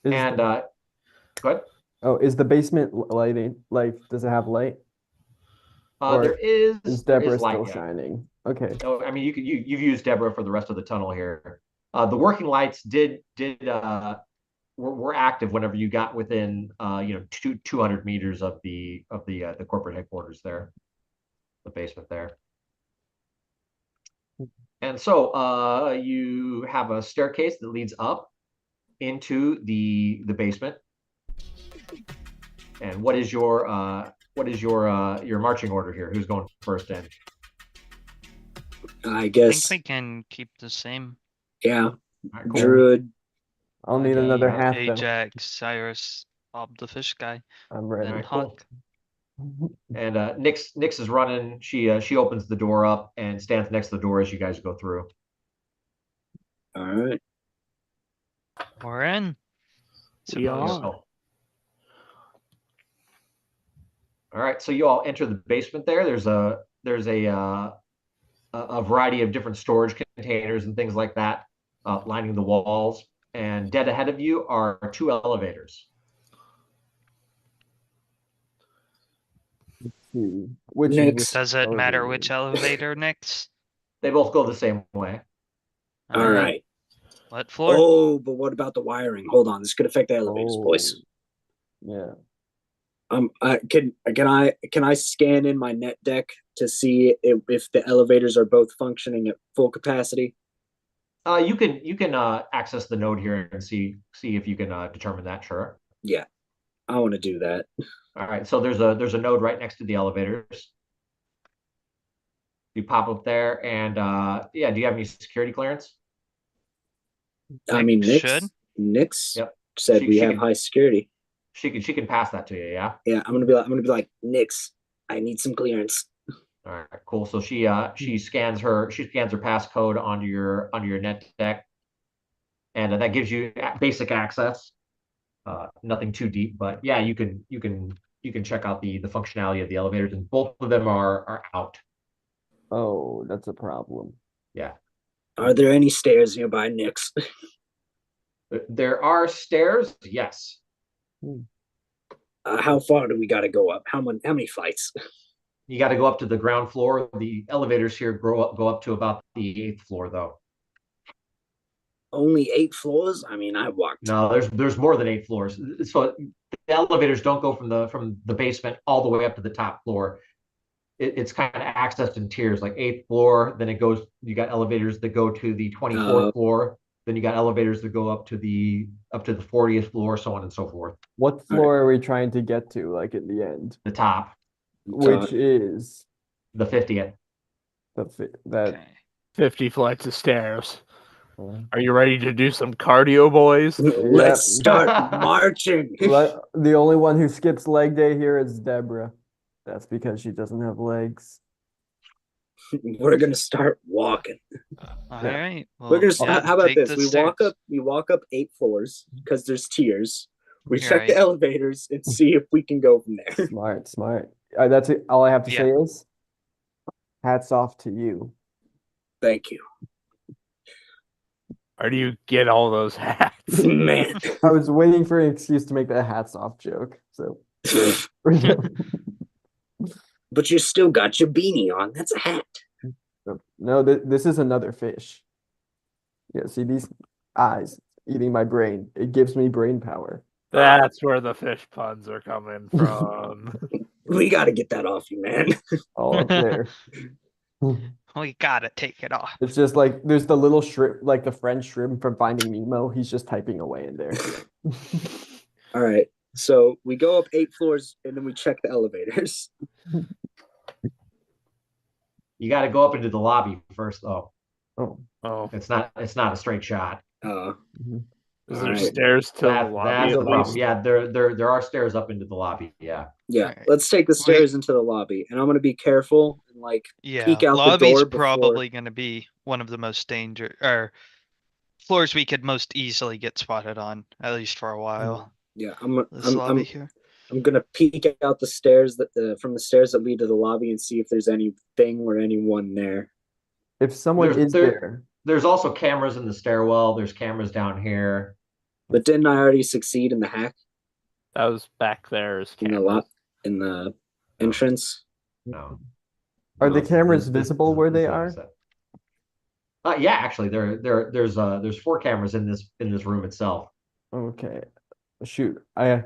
Is and the, go ahead. oh, is the basement lighting? Like, does it have light? Or There Is is Deborah light, still yeah. shining? Okay. Oh, I mean, you've used Deborah for the rest of the tunnel here. The working lights were active whenever you got within 200 meters of the corporate headquarters there, the basement there. And so you have a staircase that leads up into the basement. And what is your marching order here? Who's going first in? I I guess. think we can keep the same. Yeah, All right, cool. Druid. I'll need Okay, another yeah. half though. Ajax, Cyrus, Bob the fish guy, I'm ready. and Alright, cool. Huck. And Nix is running. She opens the door up and stands next to the door as you guys go through. All right. We're in. We Suppose. are. All right, so you all enter the basement there. There's a variety of different storage containers and things like that lining the walls. And dead ahead of you are 2 elevators. Which Next. is Does it matter which elevator next? They both go the same way. All right. What floor? Oh, but what about the wiring? Hold on, this could affect the elevators, boys. Yeah. Can I scan in my net deck to see if the elevators are both functioning at full capacity? You can access the node here and see if you can determine that. Sure. Yeah, I want to do that. All right. So there's a node right next to the elevators. You pop up there, and yeah. Do you have any security clearance? I mean, Nick should. Nix Yep. said we She have can- high security. She can pass that to you. Yeah. Yeah, I'm gonna be like Nix. I need some clearance. All right, cool. So she scans her passcode onto your net deck, and that gives you basic access. Nothing too deep, but yeah, you can check out the functionality of the elevators, and both of them are out. Oh, that's a problem. Yeah, Are there any stairs nearby, Nix? there are stairs. Yes. How far do we got to go up? How many flights? You got to go up to the ground floor. The elevators here go up to about the 8th floor, though. Only 8 floors? I mean, I walked. No, there's more than 8 floors. So the elevators don't go from the basement all the way up to the top floor. It's kind of accessed in tiers, like 8th floor. Then it goes. You got elevators that go to the 24th floor. Then you got elevators that go up to the 40th floor, so on and so forth. What floor are we trying to get to, like at the end? The top, Which is the 50th. that. Okay. 50 flights of stairs. Are you ready to do some cardio, boys? Let's start marching. The only one who skips leg day here is Deborah. That's because she doesn't have legs. We're gonna start walking. All right. We're gonna. yeah, How about take this? the We stairs. walk up 8 floors because there's tiers. We You're check the right. elevators and see if we can go from there. Smart. That's it. All I have to Yeah. say is, hats off to you. Thank you, Or do you get all those hats? man. I was waiting for an excuse to make that hats off joke. So But you still got your beanie on. That's a hat. no, this is another fish. Yeah, see these eyes eating my brain. It gives me brain power. That's where the fish puns are coming from. We got to get that off you, man. All up there. We gotta take it off. It's just like there's the little shrimp, like the French shrimp from Finding Nemo. He's just typing away in there. All right. So we go up 8 floors and then we check the elevators. You got to go up into the lobby first, though. Oh. It's not a straight shot. Mhm. Is All there right. stairs to the lobby? That's at the problem. least? Yeah, there are stairs up into the lobby. Yeah. Yeah, Alright. let's take the stairs into the lobby, and I'm gonna be careful and like Yeah, peek out the lobby's door before. probably going to be one of the most floors we could most easily get spotted on, at least for a while. Yeah, This lobby here. I'm gonna peek out the stairs from the stairs that lead to the lobby and see if there's anything or anyone there. If someone is there, There's also cameras in the stairwell. There's cameras down here. But didn't I already succeed in the hack That was back there as in the camera. in the entrance? No. are No, the this- cameras this- visible where they this are? is it. Yeah, actually, there's 4 cameras in this room itself. Okay. Shoot, I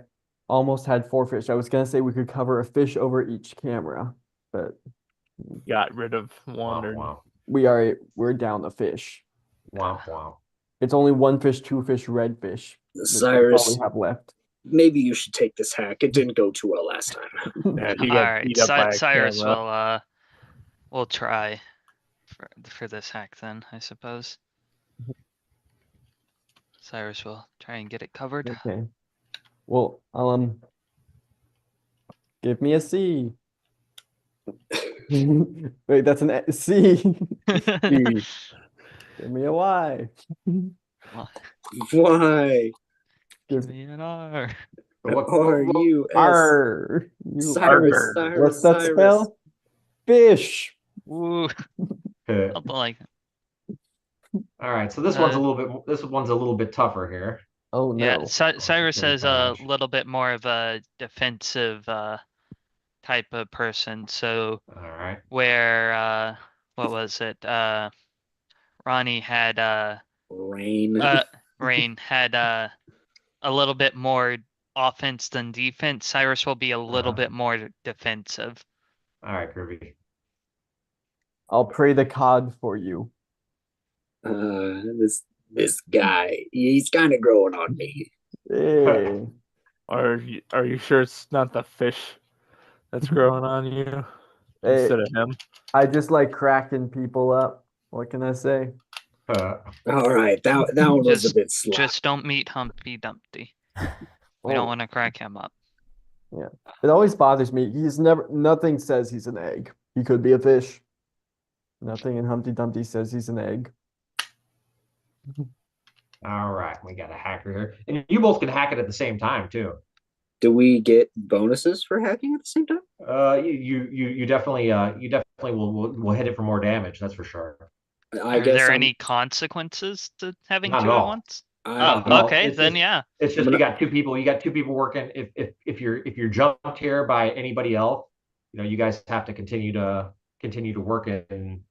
almost had 4 fish. I was gonna say we could cover a fish over each camera, but Got rid of one. Womp womp we're down a fish. womp womp. It's only 1 fish, 2 fish, red fish. That's all Cyrus, we have left. maybe you should take this hack. It didn't go too well last time. Yeah, he All got right, beat up by a Cyrus camera. will try for this hack then, I suppose. Cyrus will try and get it covered. Okay. Well, give me a C. Wait, that's an C. C. Give me a Y. Why Give me an R. are you R. You Cyrus, R. Cyrus, What's that Cyrus. spell? Fish. Woo, All something like right, so this one's a little bit tougher here. Oh no. yeah. Cyrus pretty is a flash. little bit more of a defensive type of person. So All right. where what was it? Ronnie had Rain? Rain had a little bit more offense than defense. Cyrus will be a little bit more defensive. All right, Kirby. I'll pray the cod for you. This guy, he's kind of growing on me. Hey. Are you sure it's not the fish that's growing on you Hey, instead of him? I just like cracking people up. What can I say? All right, that one was a bit slow. Just don't meet Humpty Dumpty. We don't want to crack him up. It always bothers me. Nothing says he's an egg. He could be a fish. Nothing in Humpty Dumpty says he's an egg. All right, we got a hacker here, and you both can hack it at the same time too. Do we get bonuses for hacking at the same time? You definitely will hit it for more damage. That's for sure. I Are guess there I'm- any consequences to having Not two at at all. once? I- No, Okay, it's then just- yeah. It's just you got two people. You got 2 people working. If you're jumped here by anybody else, you guys have to continue to work it and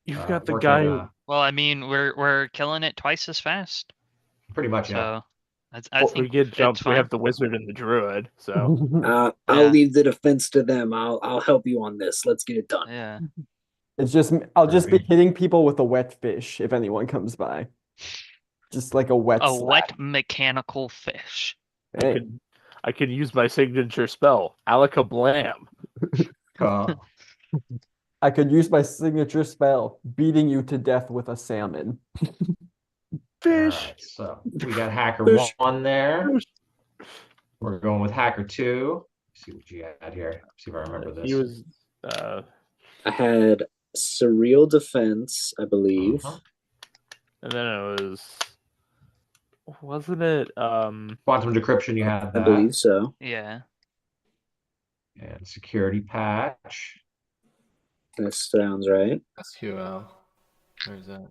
You've got the work guy. it, Well, I mean, we're killing it twice as fast. pretty much. Yeah. So I If we think get it's jumped, we fine. have the wizard and the druid. So I'll Yeah. leave the defense to them. I'll help you on this. Let's get it done. Yeah. It's just I'll just be Kirby. hitting people with a wet fish if anyone comes by. Just like a wet A slap. wet mechanical fish. Hey, I could use my signature spell, Alakablam. Uh, I could use my signature spell, beating you to death with a salmon. Fish. all right, so we got hacker Fish. 1 there. Fish. We're going with hacker 2. See what you had here. See if I remember this. He was. I had surreal defense, I believe. Uh-huh. And then it was. Wasn't it? Quantum decryption. You had I that. believe so. Yeah. And security patch. That sounds right. SQL. Where's that?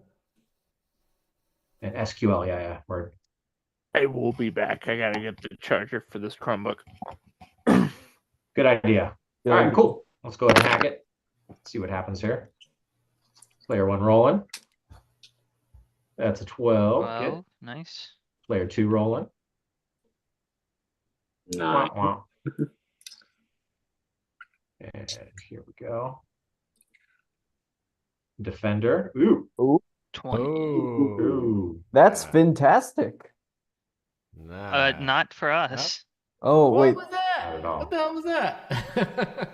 And SQL. Yeah. Word. I will be back. I gotta get the charger for this Chromebook. Good idea. All right, cool. Let's go ahead and hack it. Let's see what happens here. Player 1 rolling. That's a 12. Good. Well, nice. Player 2 rolling. Nah. Wah, wah. And here we go. Defender. Ooh. 20. Oh, Ooh. That's fantastic. nice. Not for us. Oh What wait, was that? I don't know. What the hell was that?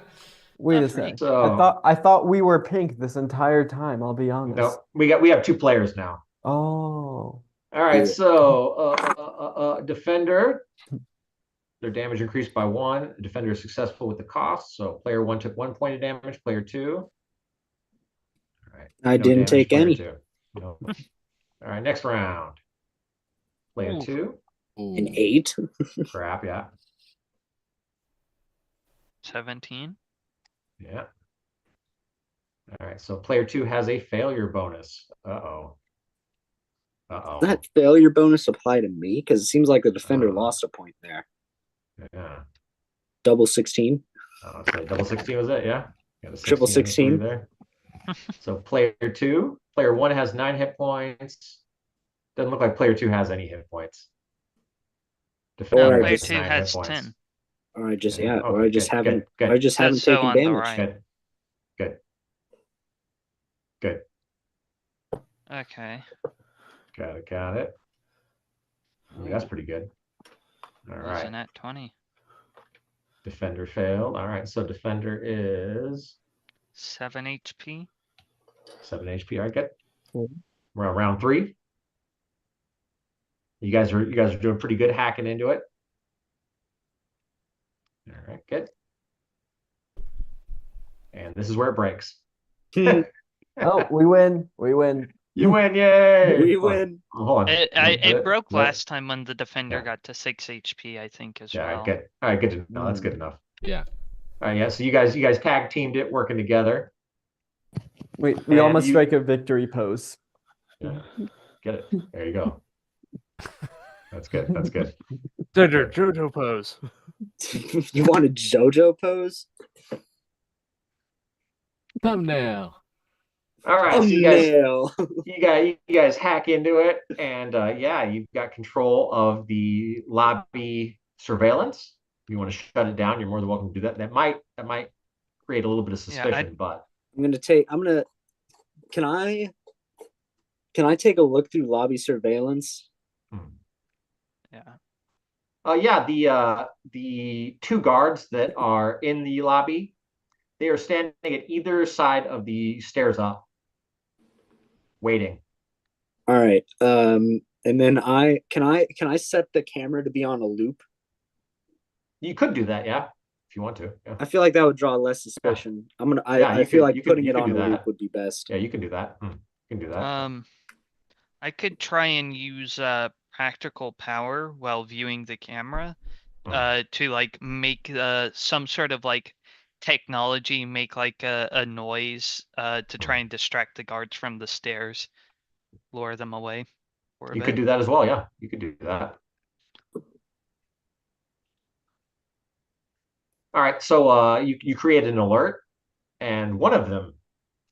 wait a Free. sec. So I thought we were pink this entire time. I'll be honest. no, we have 2 players now. Oh. All right, Cool. so defender, their damage increased by 1. Defender is successful with the cost. So player 1 took 1 point of damage. Player 2. All right. I No didn't damage, take player any. 2. No. All right, next round. Player Ooh. 2. An 8. Crap, yeah. 17. Yeah. All right, so player 2 has a failure bonus. Uh-oh. Uh-oh. Does that failure bonus apply to me? Because it seems like the defender lost a point there. Yeah. Double 16. I'll say double 16 was it? Yeah. Got a Triple 16. there. So player 2, player 1 has 9 hit points. Doesn't look like player 2 has any hit points. No, Or Defender player has just- 2 9 has hit points. 10. Or I just Yeah, or I okay, just good, haven't good. or I just Says haven't so taken on the damage. right. Good. Good. Good. Okay. Got it. I mean, that's pretty good. All right. Wasn't at 20. Defender failed. All right. So defender is 7 HP. 7 HP. All right, good. Mhm. We're on round 3. You guys are doing pretty good hacking into it. All right, good. And this is where it breaks. Oh, we win. We win. You win, yay! We Hold on, win. Hold on. It broke No. last time when the defender Yeah. got to 6 HP, I think, as Yeah, well. good. All right, good to know. That's good enough. Yeah. All right, yeah. So you guys tag teamed it, working together. We And almost you- strike a victory pose. Yeah, get it. There you go. That's good. That's good. Jojo pose. You want a JoJo pose? Thumbnail. All right, Oh, so nail. you guys hack into it, and yeah, you've got control of the lobby surveillance. If you want to shut it down, you're more than welcome to do that. That might create a little bit of Yeah, suspicion, but Can I take a look through lobby surveillance? Yeah. yeah, the 2 guards that are in the lobby, they are standing at either side of the stairs up, waiting. All right. And then can I set the camera to be on a loop? You could do that, yeah, if you want to. Yeah, I feel like that would draw less suspicion. Yeah, I you feel could- like you could- putting you it could on do a loop that. would be best. Yeah, you can do that. You can do that. I could try and use practical power while viewing the camera to like make some sort of like technology make like a noise to try and distract the guards from the stairs, lure them away for a You bit. could do that as well. Yeah, you could do that. All right, so you create an alert, and one of them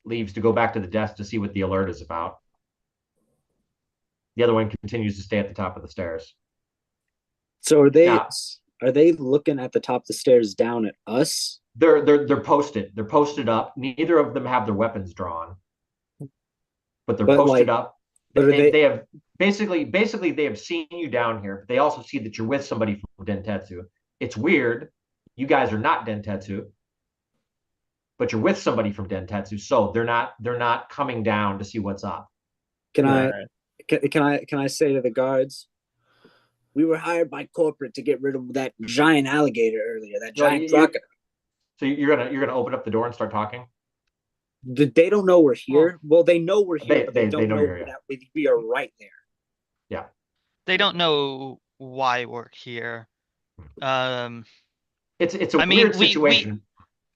leaves to go back to the desk to see what the alert is about. The other one continues to stay at the top of the stairs. So are they Yeah. looking at the top of the stairs down at us? They're posted. They're posted up. Neither of them have their weapons drawn, but they're But, posted like, up. but are They have basically they have seen you down here, but they also see that you're with somebody from Dentetsu. It's weird. You guys are not Dentetsu, but you're with somebody from Dentetsu, so they're not coming down to see what's up. Can I Alright. can I say to the guards, we were hired by corporate to get rid of that giant alligator earlier, that No, giant crocodile. So you're gonna open up the door and start talking. They don't know we're here. Well, they know we're here, They- but they they don't know know you're here. that we are right there. They don't know why we're here. It's a I mean, weird we- situation.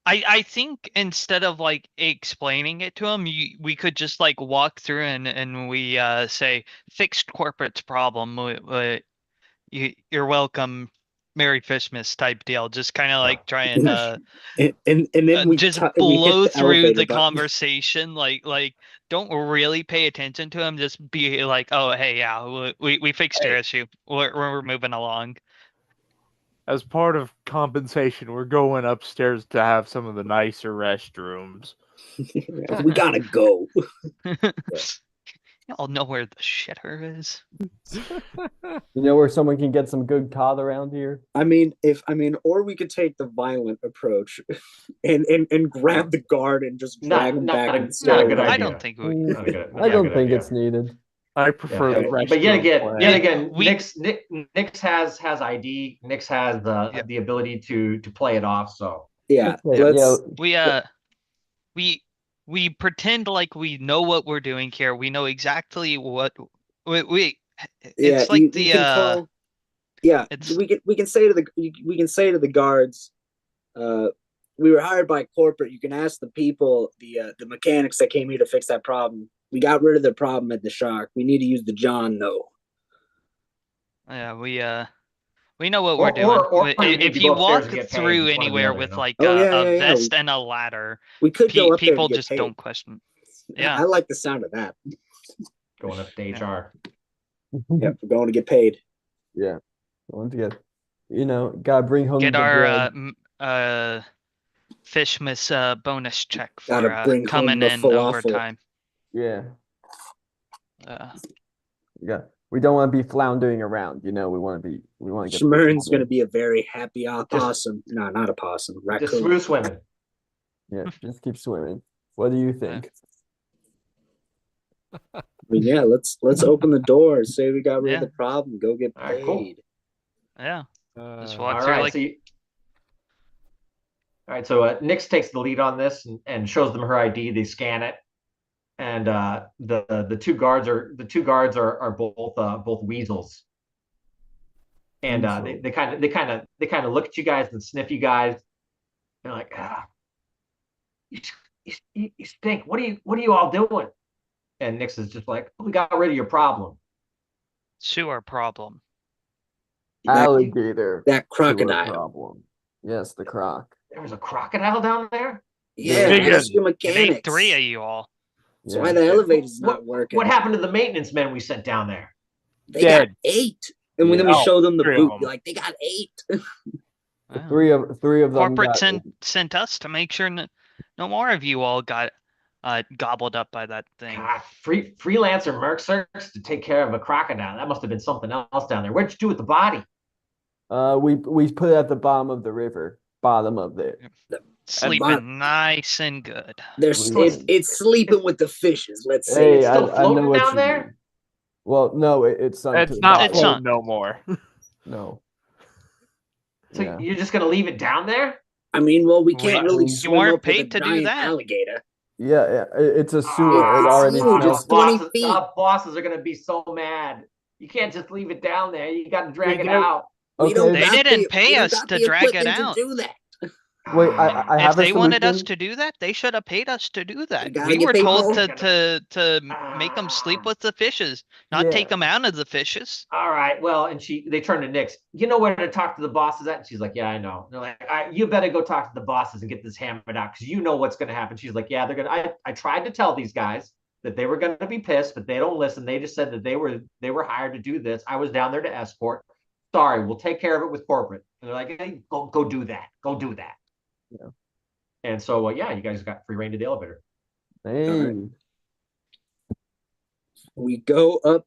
I think instead of like explaining it to them, we could just like walk through and we say fixed corporate's problem. You're welcome, Merry Christmas type deal. Just kind of like try and And then we just we hit blow the through elevator the button. conversation. Like don't really pay attention to them. Just be like, oh hey yeah, we fixed your Hey. issue. We're moving along. As part of compensation, we're going upstairs to have some of the nicer restrooms. We gotta go. Y'all know where the shitter is. You know where someone can get some good cod around here? Or we could take the violent approach and grab the guard and just drag him back and not a good I idea. don't think we. I don't think it's needed. I prefer the rest. But yet again, We- Nix has ID. Nix has the ability to play it off. So yeah, we pretend like we know what we're doing here. We know exactly what we it's like you the can call. Yeah, it's- we can say to the guards, we were hired by corporate. You can ask the people, the mechanics that came here to fix that problem. We got rid of the problem at the shark. We need to use the John though. yeah, we know what we're doing. or you need If to you go upstairs walk and get paid. through It's one or the anywhere other, with you know? like Oh, yeah, a yeah. vest and a ladder, We could go up there people and get just paid. don't question. Yeah. I like the sound of that. Going up to HR. Yep, we're going to get paid. Yeah. Going to get, gotta bring home Get the our bread. fish miss bonus check Gotta for bring home coming the in falafel. overtime. Yeah. Uh, Yeah. We don't want to be floundering around, we want to get. Shmurn's going to be a very happy opossum. No, not opossum. Just Raccoon. smooth swimming. Yeah, just keep swimming. What do you think? I mean, yeah, let's open the door. Say we got rid of Yeah. the problem. Go get All right, cool. paid. yeah. Just Uh, walk All through right. like All right. So Nix takes the lead on this and shows them her ID. They scan it, and the two guards are both weasels. And they kind of look at you guys and sniff you guys. They're like, you stink. What are you all doing? And Nix is just like, we got rid of your problem. sewer problem. Alligator. That sewer crocodile. problem. Yes, the croc. There was a crocodile down there. Yeah, Big ask your It mechanics. ain't three of you all. That's Yeah. why the elevator's not working. What happened to the maintenance men we sent down there? They got Dead. 8. And then we Yeah. show them the 3 of boot. them. You're like, they got 8. Wow. Three of them Corporate got sent us to make sure no more of you all got gobbled up by that thing. God, freelancer merc search to take care of a crocodile. That must have been something else down there. What'd you do with the body? We put it at the bottom of the river. Bottom of it. Sleeping nice and good. It's sleeping with the fishes. Let's say Hey, it's still I know floating what down you there? mean. Well, no, it's sunk to it's the not bottom. It's floating not. no more. No. So Yeah. you're just gonna leave it down there? I mean, well, we can't really You swim weren't up with a paid to do giant that. alligator. Yeah, it's a sewer. It it's already huge. smells. It's 20 feet. Bosses are gonna be so mad. You can't just leave it down there. You got to drag it Speaking of- out. We don't They got didn't the- pay we don't us got to the drag it equipment out. to do that. Wait, I If have a they wanted us solution. to do that, they should have paid us to do that. gotta We get were paid told more. to make them sleep with the fishes, not Yeah. take them out of the fishes. All right. Well, and they turn to Nix. You know where to talk to the bosses at? And she's like, yeah, I know. And they're like, all right, you better go talk to the bosses and get this hammered out because you know what's going to happen. She's like, yeah, they're gonna. I tried to tell these guys that they were going to be pissed, but they don't listen. They just said that they were hired to do this. I was down there to escort. Sorry, we'll take care of it with corporate. And they're like, hey, go do that. Go do that. Yeah. And so, yeah, you guys got free reign to the elevator. Hey, We go up.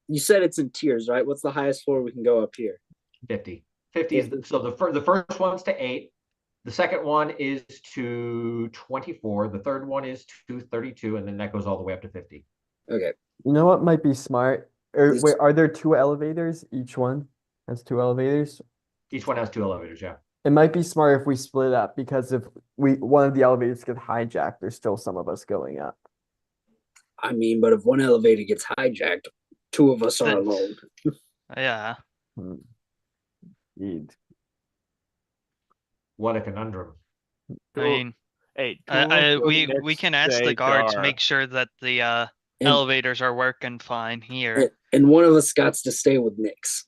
You said it's in tiers, right? What's the highest floor we can go up here? 50. 50 is so the first one's to 8. The second one is to 24. The third one is to 32, and then that goes all the way up to 50. Okay. you know what might be smart? Is- Wait, are there 2 elevators? Each one has 2 elevators. Each one has 2 elevators, yeah. It might be smart if we split up because if one of the elevators gets hijacked, there's still some of us going up. I mean, but if one elevator gets hijacked, 2 of us are Then- alone. Yeah. Indeed. What a conundrum. I mean, Hey, we can ask the guards, make sure that the And- elevators are working fine here. And one of us got to stay with Nix.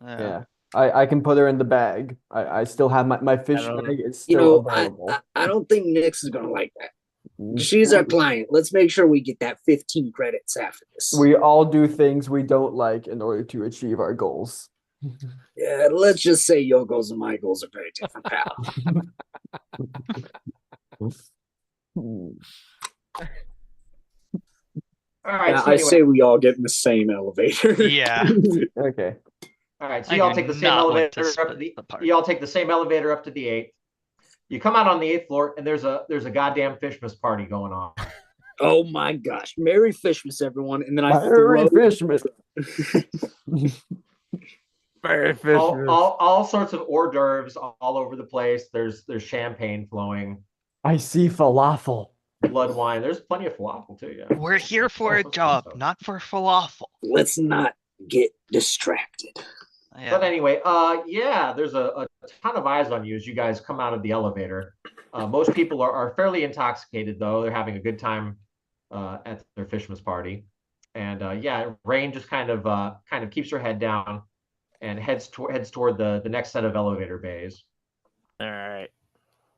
Yeah. I can put her in the bag. I still have my fish don't- bag is You still know, I available. don't think Nix is gonna like that. She's our client. Let's make sure we get that 15 credits after this. We all do things we don't like in order to achieve our goals. Yeah, let's just say your goals and my goals are very different, pal. All right. So I anyway, say we all get in the same elevator. Yeah. Okay. all right. So I you all do take the same not want to elevator up to split the. apart. You all take the same elevator up to the 8th. You come out on the 8th floor, and there's a goddamn Fishmas party going on. Oh my gosh. Merry Fishmas, everyone. And then I Merry throw Fishmas. Very all, fishness. all sorts of hors d'oeuvres all over the place. There's champagne flowing, I see falafel. blood wine. There's plenty of falafel too. Yeah. We're here for All a sorts of job, stuff. not for falafel. Let's not get distracted. Yeah. But anyway, yeah, there's a ton of eyes on you as you guys come out of the elevator. Most people are fairly intoxicated, though. They're having a good time at their Fishmas party. And yeah, Rain just kind of keeps her head down and heads toward the next set of elevator bays. All right,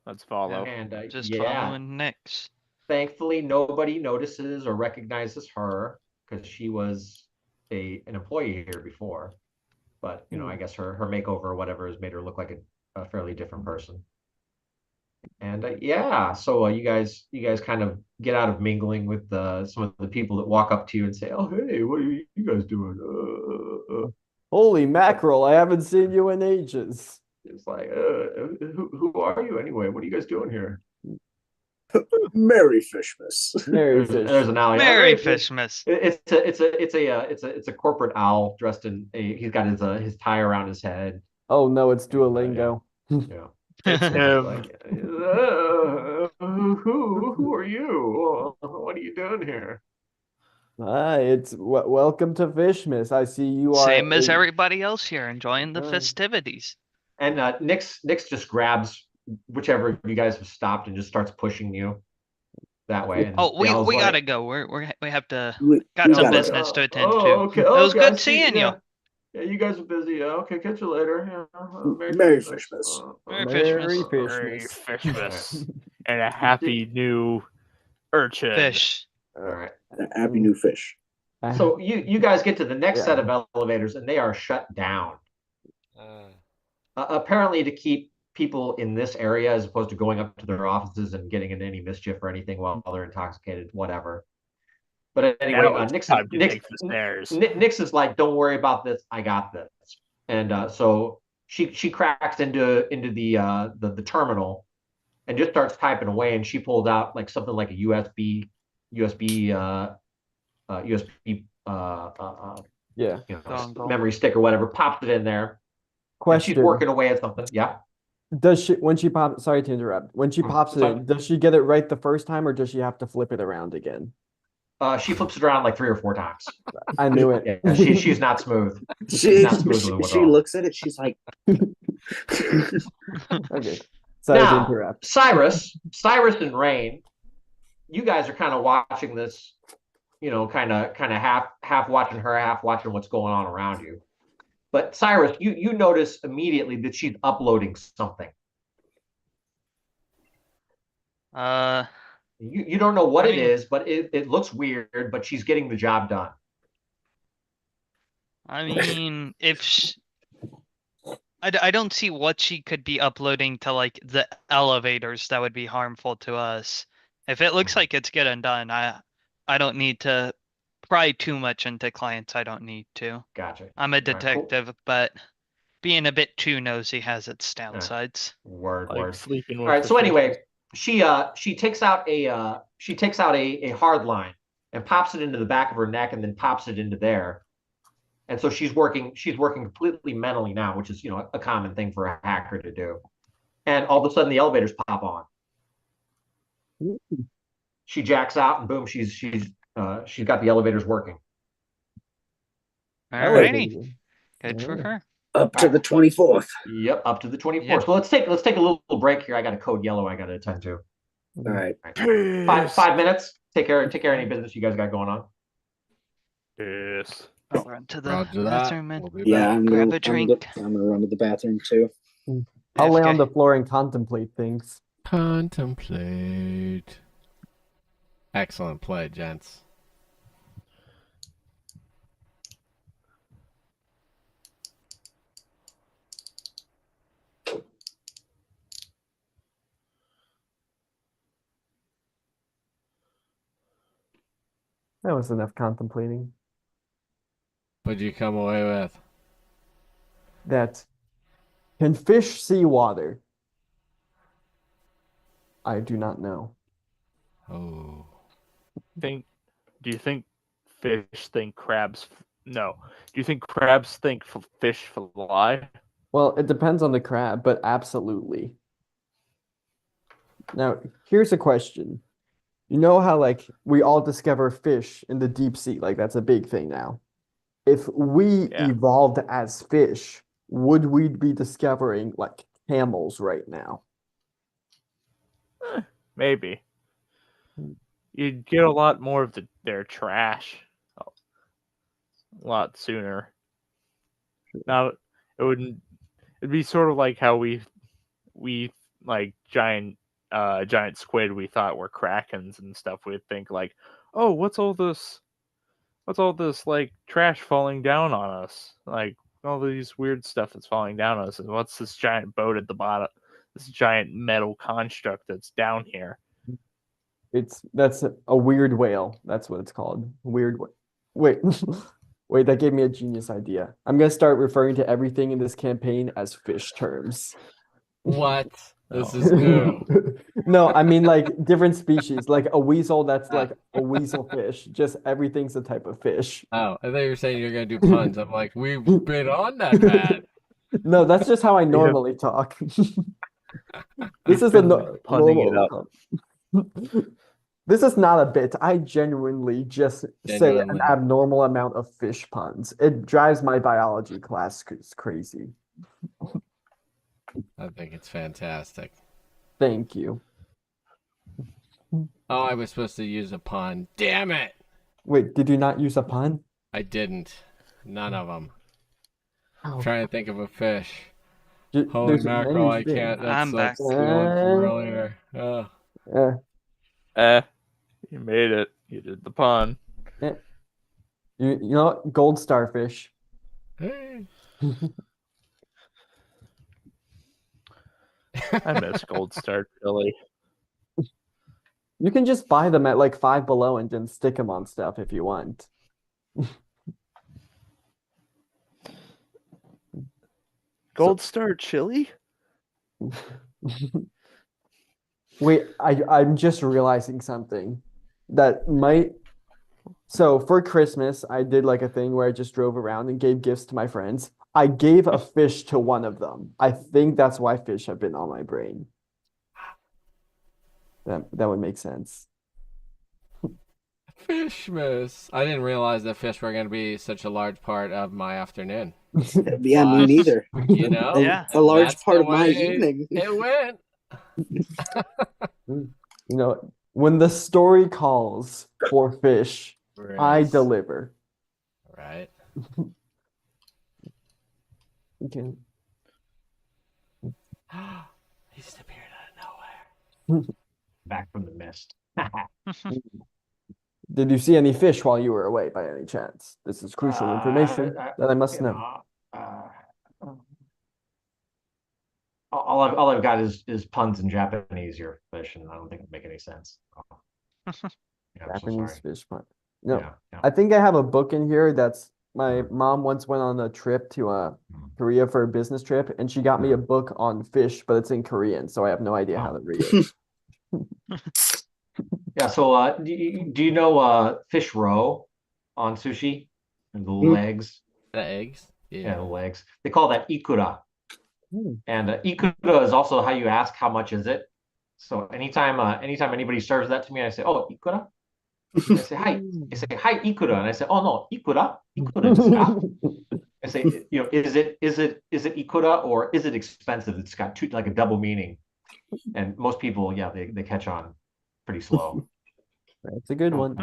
let's follow. And Just yeah, following Nyx. thankfully nobody notices or recognizes her because she was an employee here before. But I guess her makeover or whatever has made her look like a fairly different person. And yeah, so you guys kind of get out of mingling with some of the people that walk up to you and say, "Oh, hey, what are you guys doing?" Holy mackerel, I haven't seen you in ages. It's like, who are you anyway? What are you guys doing here? Merry Fishmas. Merry There's Fish. an owl. Merry It's Fishmas. it's a corporate owl dressed he's got his tie around his head. Oh no, it's Duolingo. Yeah. It's It's him. like, who are you? What are you doing here? It's welcome to Fishmas. I see you are Same as everybody else here, enjoying the Right. festivities. And Nyx just grabs whichever of you guys have stopped and just starts pushing you that way. And Oh, the owl's we like, gotta go. We have to We got some gotta business to attend oh, to. okay, It was okay, good I see, seeing you. yeah. Yeah, you guys are busy. Yeah, okay, catch you later. Yeah, Merry Fishmas. Merry Merry Fishmas. Merry Fishmas. Fishmas. And a happy new urchin. Fish. All right. Happy new fish. So you guys get to the next Yeah. set of elevators and they are shut down. Apparently to keep people in this area as opposed to going up to their offices and getting into any mischief or anything while they're intoxicated, whatever. But anyway, Now it's time to take the stairs. Nyx is like, "Don't worry about this. I got this." And so she cracks into the terminal and just starts typing away. And she pulls out like something like a USB Yeah. Dongle. memory stick or whatever, pops it in there. And she's Question. working away at something. Yeah. Does she when she pops sorry to interrupt. When she pops it Sorry. in, does she get it right the first time or does she have to flip it around again? She flips it around like 3 or 4 times. I knew it. Yeah, she's not smooth. She Not smooth with it she all. looks at it. She's like, Okay. Sorry to Now, interrupt. Cyrus and Rain, you guys are kind of watching this, kind of half watching her, half watching what's going on around you. But Cyrus, you notice immediately that she's uploading something. You don't know what I it mean- is, but it looks weird, but she's getting the job done. I mean, I don't see what she could be uploading to like the elevators that would be harmful to us. If it looks like it's getting done, I don't need to pry too much into clients I don't need to. Gotcha. I'm a All right, cool. detective, but being a bit too nosy has its downsides. Word. Like sleeping All with right. the So anyway, fishes. she takes out a hard line and pops it into the back of her neck and then pops it into there. And so she's working completely mentally now, which is a common thing for a hacker to do. And all of a sudden the elevators pop on. She jacks out and boom, she's got the elevators working. Alrighty, good for her. up to the 24th. Yep, up to the 24th. Yep. So let's take a little break here. I got a code yellow I got to attend to. All right. Five minutes. Take care of any business you guys got going on. Yes. I'll run to the Roger that. bathroom and We'll be Yeah, back. I'm grab gonna, a drink. I'm gonna run to the bathroom too. I'll lay on AFK. the floor and contemplate things. Contemplate. Excellent play, gents. That was enough contemplating. What'd you come away with? That can fish see water? I do not know. Oh. Do you think fish think crabs? No. Do you think crabs think fish fly? Well, it depends on the crab, but absolutely. Now, here's a question. You know how like we all discover fish in the deep sea, like that's a big thing now. If we Yeah. evolved as fish, would we be discovering like camels right now? Maybe. You'd get a lot more of their trash a lot sooner. Now it wouldn't. It'd be sort of like how we like giant squid we thought were krakens and stuff. We'd think like, oh, what's all this? What's all this like trash falling down on us? Like all these weird stuff that's falling down on us. And what's this giant boat at the bottom? This giant metal construct that's down here. That's a weird whale. That's what it's called. Weird whale. Wait, wait, that gave me a genius idea. I'm gonna start referring to everything in this campaign as fish terms. What? This No. is new. No, I mean like different species, like a weasel that's like a weasel fish. Just everything's a type of fish. Oh, I thought you were saying you're gonna do puns. I'm like, we've been on that path. No, that's just how I normally talk. This is a punning it normal. up. This is not a bit. I genuinely just say an Genuinely. abnormal amount of fish puns. It drives my biology class crazy. I think it's fantastic. Thank you. Oh, I was supposed to use a pun. Damn it! Wait, did you not use a pun? I didn't. None of them. I'm Oh, trying to think of a fish. there's Holy many mackerel, I things. can't. I'm That's back. the one from earlier. You made it. You did the pun. You know what? Gold starfish. Hey. I miss Gold Star Chili. You can just buy them at like Five Below and then stick them on stuff if you want. Gold Star Chili? Wait, I'm just realizing something that might. So for Christmas, I did like a thing where I just drove around and gave gifts to my friends. I gave a fish to one of them. I think that's why fish have been on my brain. That would make sense. Fishmas. I didn't realize that fish were going to be such a large part of my afternoon. Yeah, me neither. You know? Yeah. A large That's part the of my way evening. It went. You know, when the story calls for fish, I Right. deliver. Right. Okay. He just appeared out of nowhere. Back from the mist. Did you see any fish while you were away by any chance? This is crucial information that I must know. All I've got is puns in Japanese here, fish, and I don't think it make any sense. Yeah, I'm so Japanese sorry. fish pun. No, Yeah. I think I have a book in here that's my mom once went on a trip to Korea for a business trip, and she got me a book on fish, but it's in Korean, so I have no idea how to read it. Yeah. So, do you know fish roe on sushi? And the legs. The eggs? Yeah, the legs. They call that ikura. Hmm. And ikura is also how you ask how much is it. So anytime anybody serves that to me, I say, "Oh, ikura." I say, "Hi." I say, "Hi, ikura," and I say, "Oh no, ikura desu ka?" I say, is it ikura or is it expensive? It's got like a double meaning, and most people, yeah, they catch on pretty slow. That's a good one.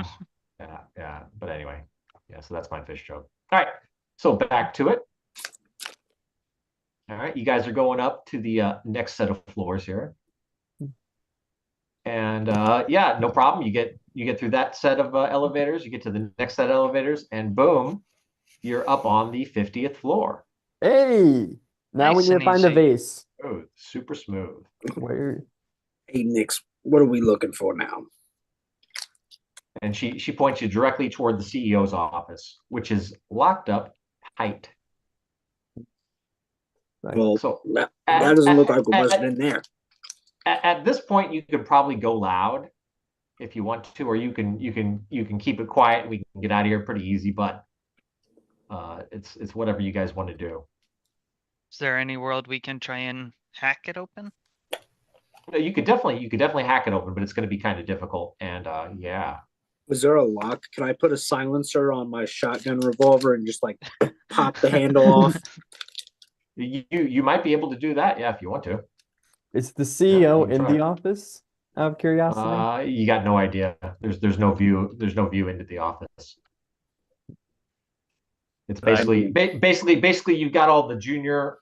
Yeah. But anyway, yeah. So that's my fish joke. All right. So back to it. All right, you guys are going up to the next set of floors here, and yeah, no problem. You get through that set of elevators. You get to the next set of elevators, and boom, you're up on the 50th floor. Hey, now we Nice need to and find a easy. vase. Oh, super smooth. Where? Hey, Nix, what are we looking for now? And she points you directly toward the CEO's office, which is locked up tight. Well, So that doesn't look like we're busting in there. At this point, you could probably go loud if you want to, or you can keep it quiet and we can get out of here pretty easy. But it's whatever you guys want to do. Is there any world we can try and hack it open? No, you could definitely hack it open, but it's going to be kind of difficult. And yeah. Was there a lock? Can I put a silencer on my shotgun revolver and just like pop the handle off? You might be able to do that, yeah, if you want to. Is the CEO you in try. the office? Out of curiosity. You got no idea. There's no view. There's no view into the office. It's basically you've got all the junior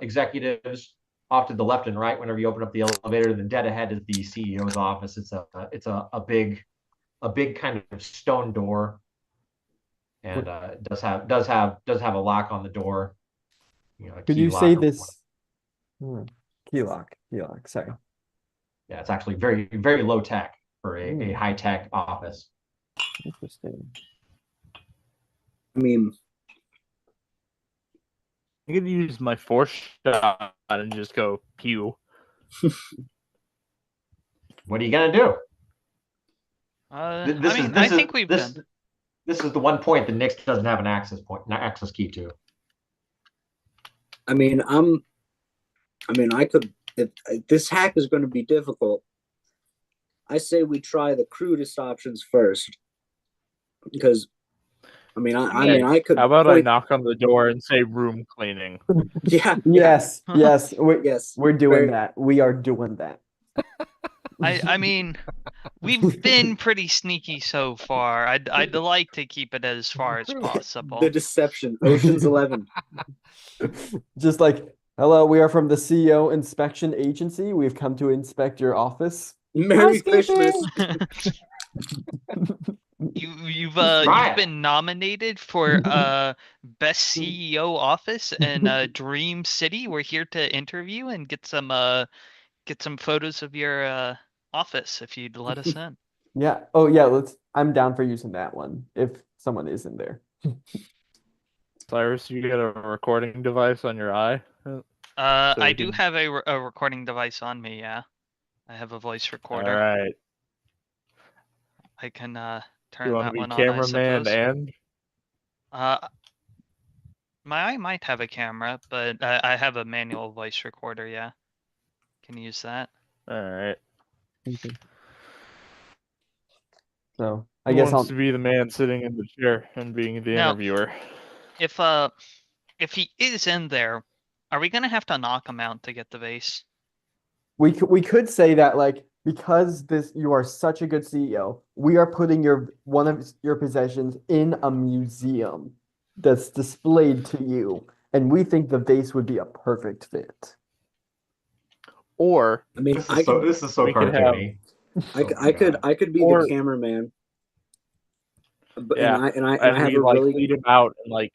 executives off to the left and right. Whenever you open up the elevator, then dead ahead is the CEO's office. It's a big kind of stone door, and it does have a lock on the door. Could you say this? Key lock. Sorry. Yeah, it's actually very very low tech for a high tech office. Interesting. I mean, I could use my force shot and just go pew. What are you gonna do? I think we've been. This is the one point that Nix doesn't have an access key to. I mean, I could. If this hack is going to be difficult, I say we try the crudest options first, because I could. How about I knock on the door and say room cleaning? Yeah. Yes. Yes. We're doing Very- that. We are doing that. I mean, we've been pretty sneaky so far. I'd like to keep it as far as possible. The deception, Ocean's 11. Just like, hello, we are from the CEO Inspection Agency. We've come to inspect your office. Merry Christmas. You've been nominated for best CEO office in Dream City. We're here to interview and get some photos of your office if you'd let us in. Yeah. Oh yeah, I'm down for using that one if someone is in there. Cyrus, you get a recording device on your eye? I do have a recording device on me, yeah. I have a voice recorder. All right. I can turn You want that to be one on, cameraman I and? I might have a camera, but I have a manual voice recorder, yeah. Can use that. All right. So I guess wants to be the man sitting in the chair and being the interviewer. If he is in there, are we gonna have to knock him out to get the vase? We could say that, like, because you are such a good CEO, we are putting one of your possessions in a museum that's displayed to you, and we think the vase would be a perfect fit. Or I mean, this is so cartoony. I could be the cameraman. Yeah, and I have a really lead him out and like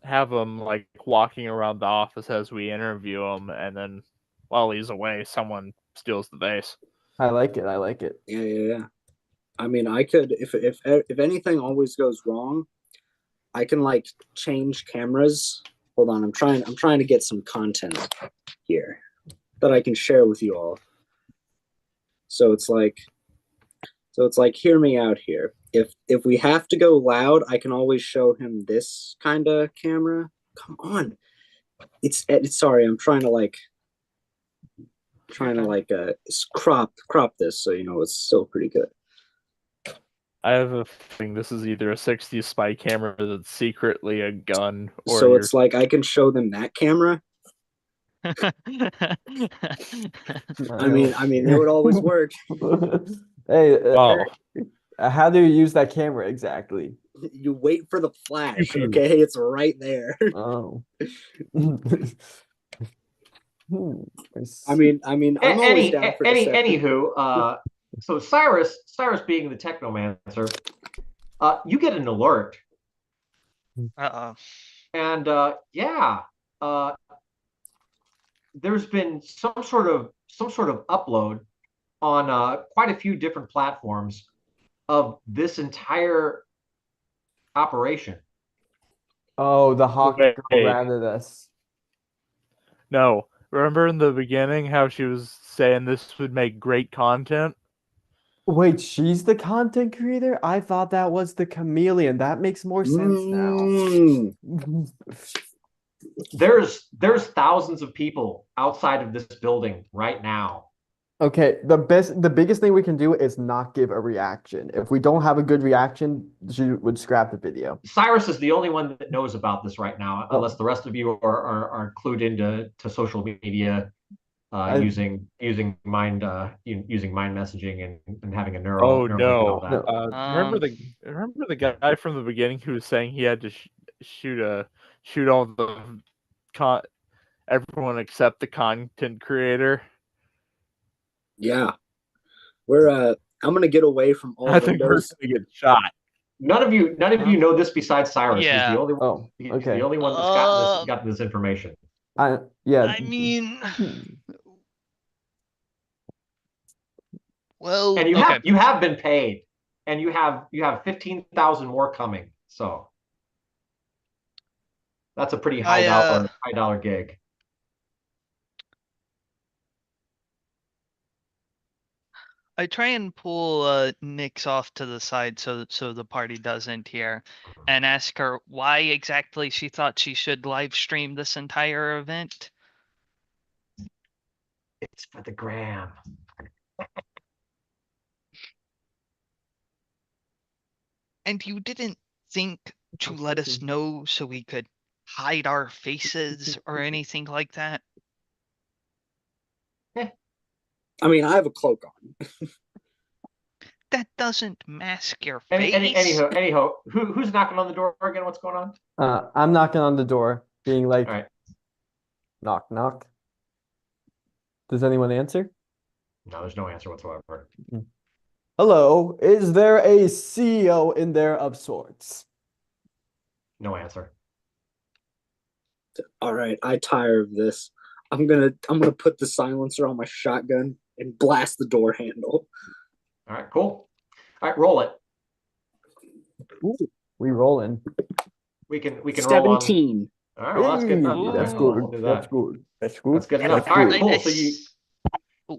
have him like walking around the office as we interview him, and then while he's away, someone steals the vase. I like it. Yeah. I mean, I could if anything always goes wrong, I can like change cameras. Hold on, I'm trying to get some content here that I can share with you all. So it's like, hear me out here. If we have to go loud, I can always show him this kind of camera. Come on, it's sorry, I'm trying to crop this so it's still pretty good. I have a feeling this is either a 60s spy camera that's secretly a gun, or so it's like I can show them that camera. I mean, it would always work. Hey, how do you use that camera exactly? You wait for the flash, okay? It's right there. Oh. I mean, I'm always down for anywho, so Cyrus being the technomancer, you get an alert. And there's been some sort of upload on quite a few different platforms of this entire operation. Oh, the hawk girl Wait. ratted us. No. Remember in the beginning how she was saying this would make great content? Wait, she's the content creator? I thought that was the chameleon. That makes more sense now. There's thousands of people outside of this building right now. Okay, the biggest thing we can do is not give a reaction. If we don't have a good reaction, she would scrap the video. Cyrus is the only one that knows about this right now, Oh. unless the rest of you are clued into social media using mind messaging and having a Oh neural link and all no! that. Remember the guy from the beginning who was saying he had to shoot all the everyone except the content creator. Yeah, I'm gonna get away from all I think we're windows. gonna get shot. None of you know this besides Cyrus. Yeah. He's the only one. Oh, He's okay. the only one that's gotten this information. Yeah. I mean, well, And okay. you have been paid, and you have 15,000 more coming. So that's a pretty high dollar gig. I try and pull Nyx off to the side so the party doesn't hear, and ask her why exactly she thought she should live stream this entire event. It's for the gram. And you didn't think to let us know so we could hide our faces or anything like that? I mean, I have a cloak on. That doesn't mask your Any, face. anyhow, who's knocking on the door again? What's going on? I'm knocking on the door, being like, All right. knock, knock. Does anyone answer? No, there's no answer whatsoever. Hello, is there a CEO in there of sorts? No answer. All right, I tire of this. I'm gonna put the silencer on my shotgun and blast the door handle. All right, cool. All right, roll it. Ooh, we rolling. We can roll on. 17. All right, well, that's good enough. Ooh. That's All right, good. we'll do that. That's good. That's good. That's good enough. That's All right, good. cool. So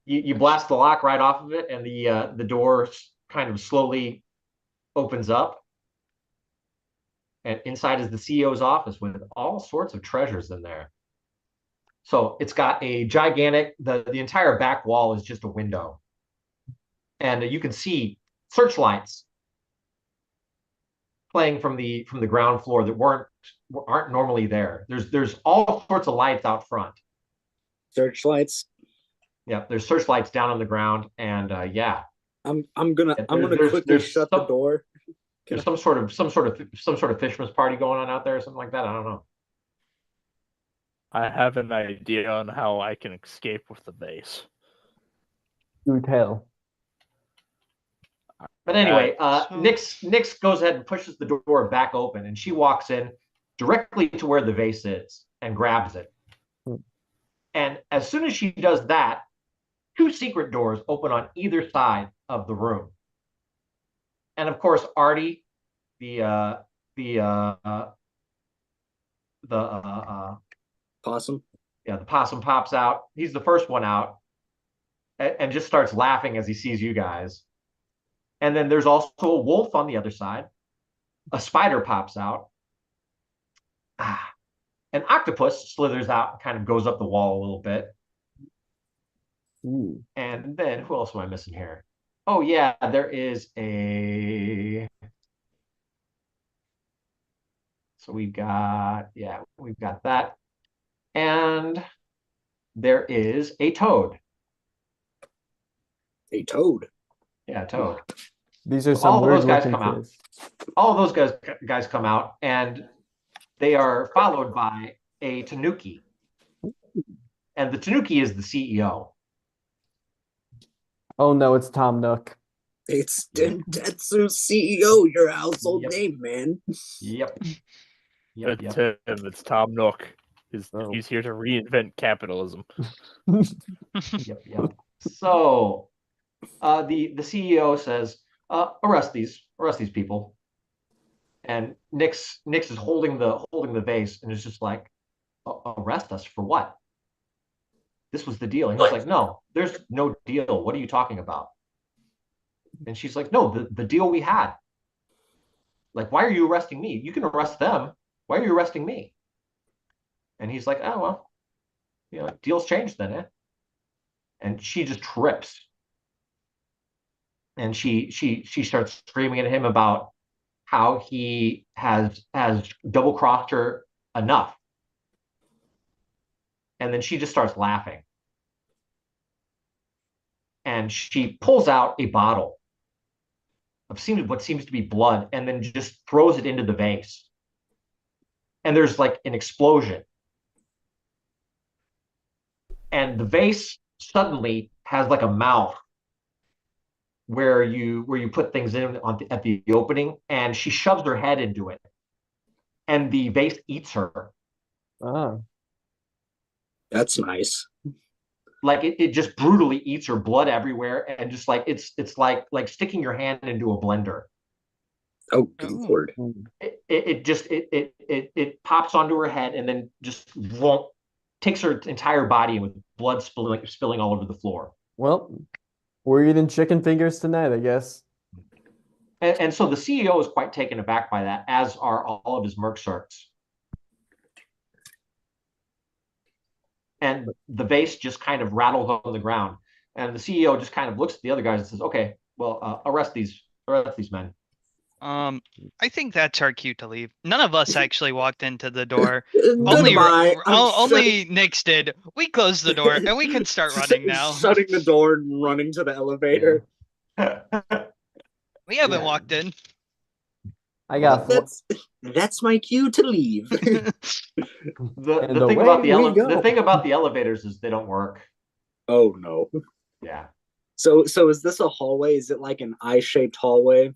you blast the lock right off of it, and the door kind of slowly opens up. And inside is the CEO's office with all sorts of treasures in there. So it's got a gigantic, the entire back wall is just a window. And you can see searchlights playing from the ground floor that aren't normally there. There's all sorts of lights out front. Searchlights. Yeah, there's searchlights down on the ground, and yeah. I'm gonna quickly shut the door. There's some sort of fisherman's party going on out there or something like that. I don't know. I have an idea on how I can escape with the base. Do tell. But anyway, so- Nyx goes ahead and pushes the door back open, and she walks in directly to where the vase is and grabs it. And as soon as she does that, two secret doors open on either side of the room. And of course, Artie, the Possum. Yeah, the possum pops out. He's the first one out, and just starts laughing as he sees you guys. And then there's also a wolf on the other side. A spider pops out. An octopus slithers out and kind of goes up the wall a little bit. Ooh. And then who else am I missing here? Oh yeah, there is a. So we've got that. And there is a toad. A toad. Yeah, toad. These are So some all of weird those guys looking come out. fish. All of those guys come out, and they are followed by a tanuki. And the tanuki is the CEO. Oh no, it's Tom Nook. It's Dentetsu CEO, your household Yep. name, man. Yep. It's him. It's Tom Nook. He's here to reinvent capitalism. Yep. So the CEO says, arrest these people. And Nix is holding the vase and is just like, arrest us for what? This was the deal. And he's like, no, there's no deal. What are you talking about? And she's like, no, the deal we had. Like, why are you arresting me? You can arrest them. Why are you arresting me? And he's like, oh, well, deals changed then, eh? And she just trips. And she starts screaming at him about how he has double crossed her enough. And then she just starts laughing. And she pulls out a bottle of what seems to be blood and then just throws it into the vase. And there's like an explosion. And the vase suddenly has like a mouth where you put things in at the opening, and she shoves her head into it. And the vase eats her. Ah. That's nice. Like it just brutally eats her, blood everywhere, and just like it's like sticking your hand into a blender. Oh, good lord! It pops onto her head and then just takes her entire body with blood spilling all over the floor. Well, we're eating chicken fingers tonight, I guess. And so the CEO is quite taken aback by that, as are all of his merc circs. And the vase just kind of rattles on the ground. And the CEO just kind of looks at the other guys and says, okay, well, arrest these men. I think that's our cue to leave. None of us actually walked into the door. Goodbye. Only Nyx did. We closed the door and we can start running now. Shutting the door and running to the elevator. We haven't walked in. I got that's my cue to leave. The thing about the elevators is they don't work. Oh no. Yeah. So is this a hallway? Is it like an eye-shaped hallway?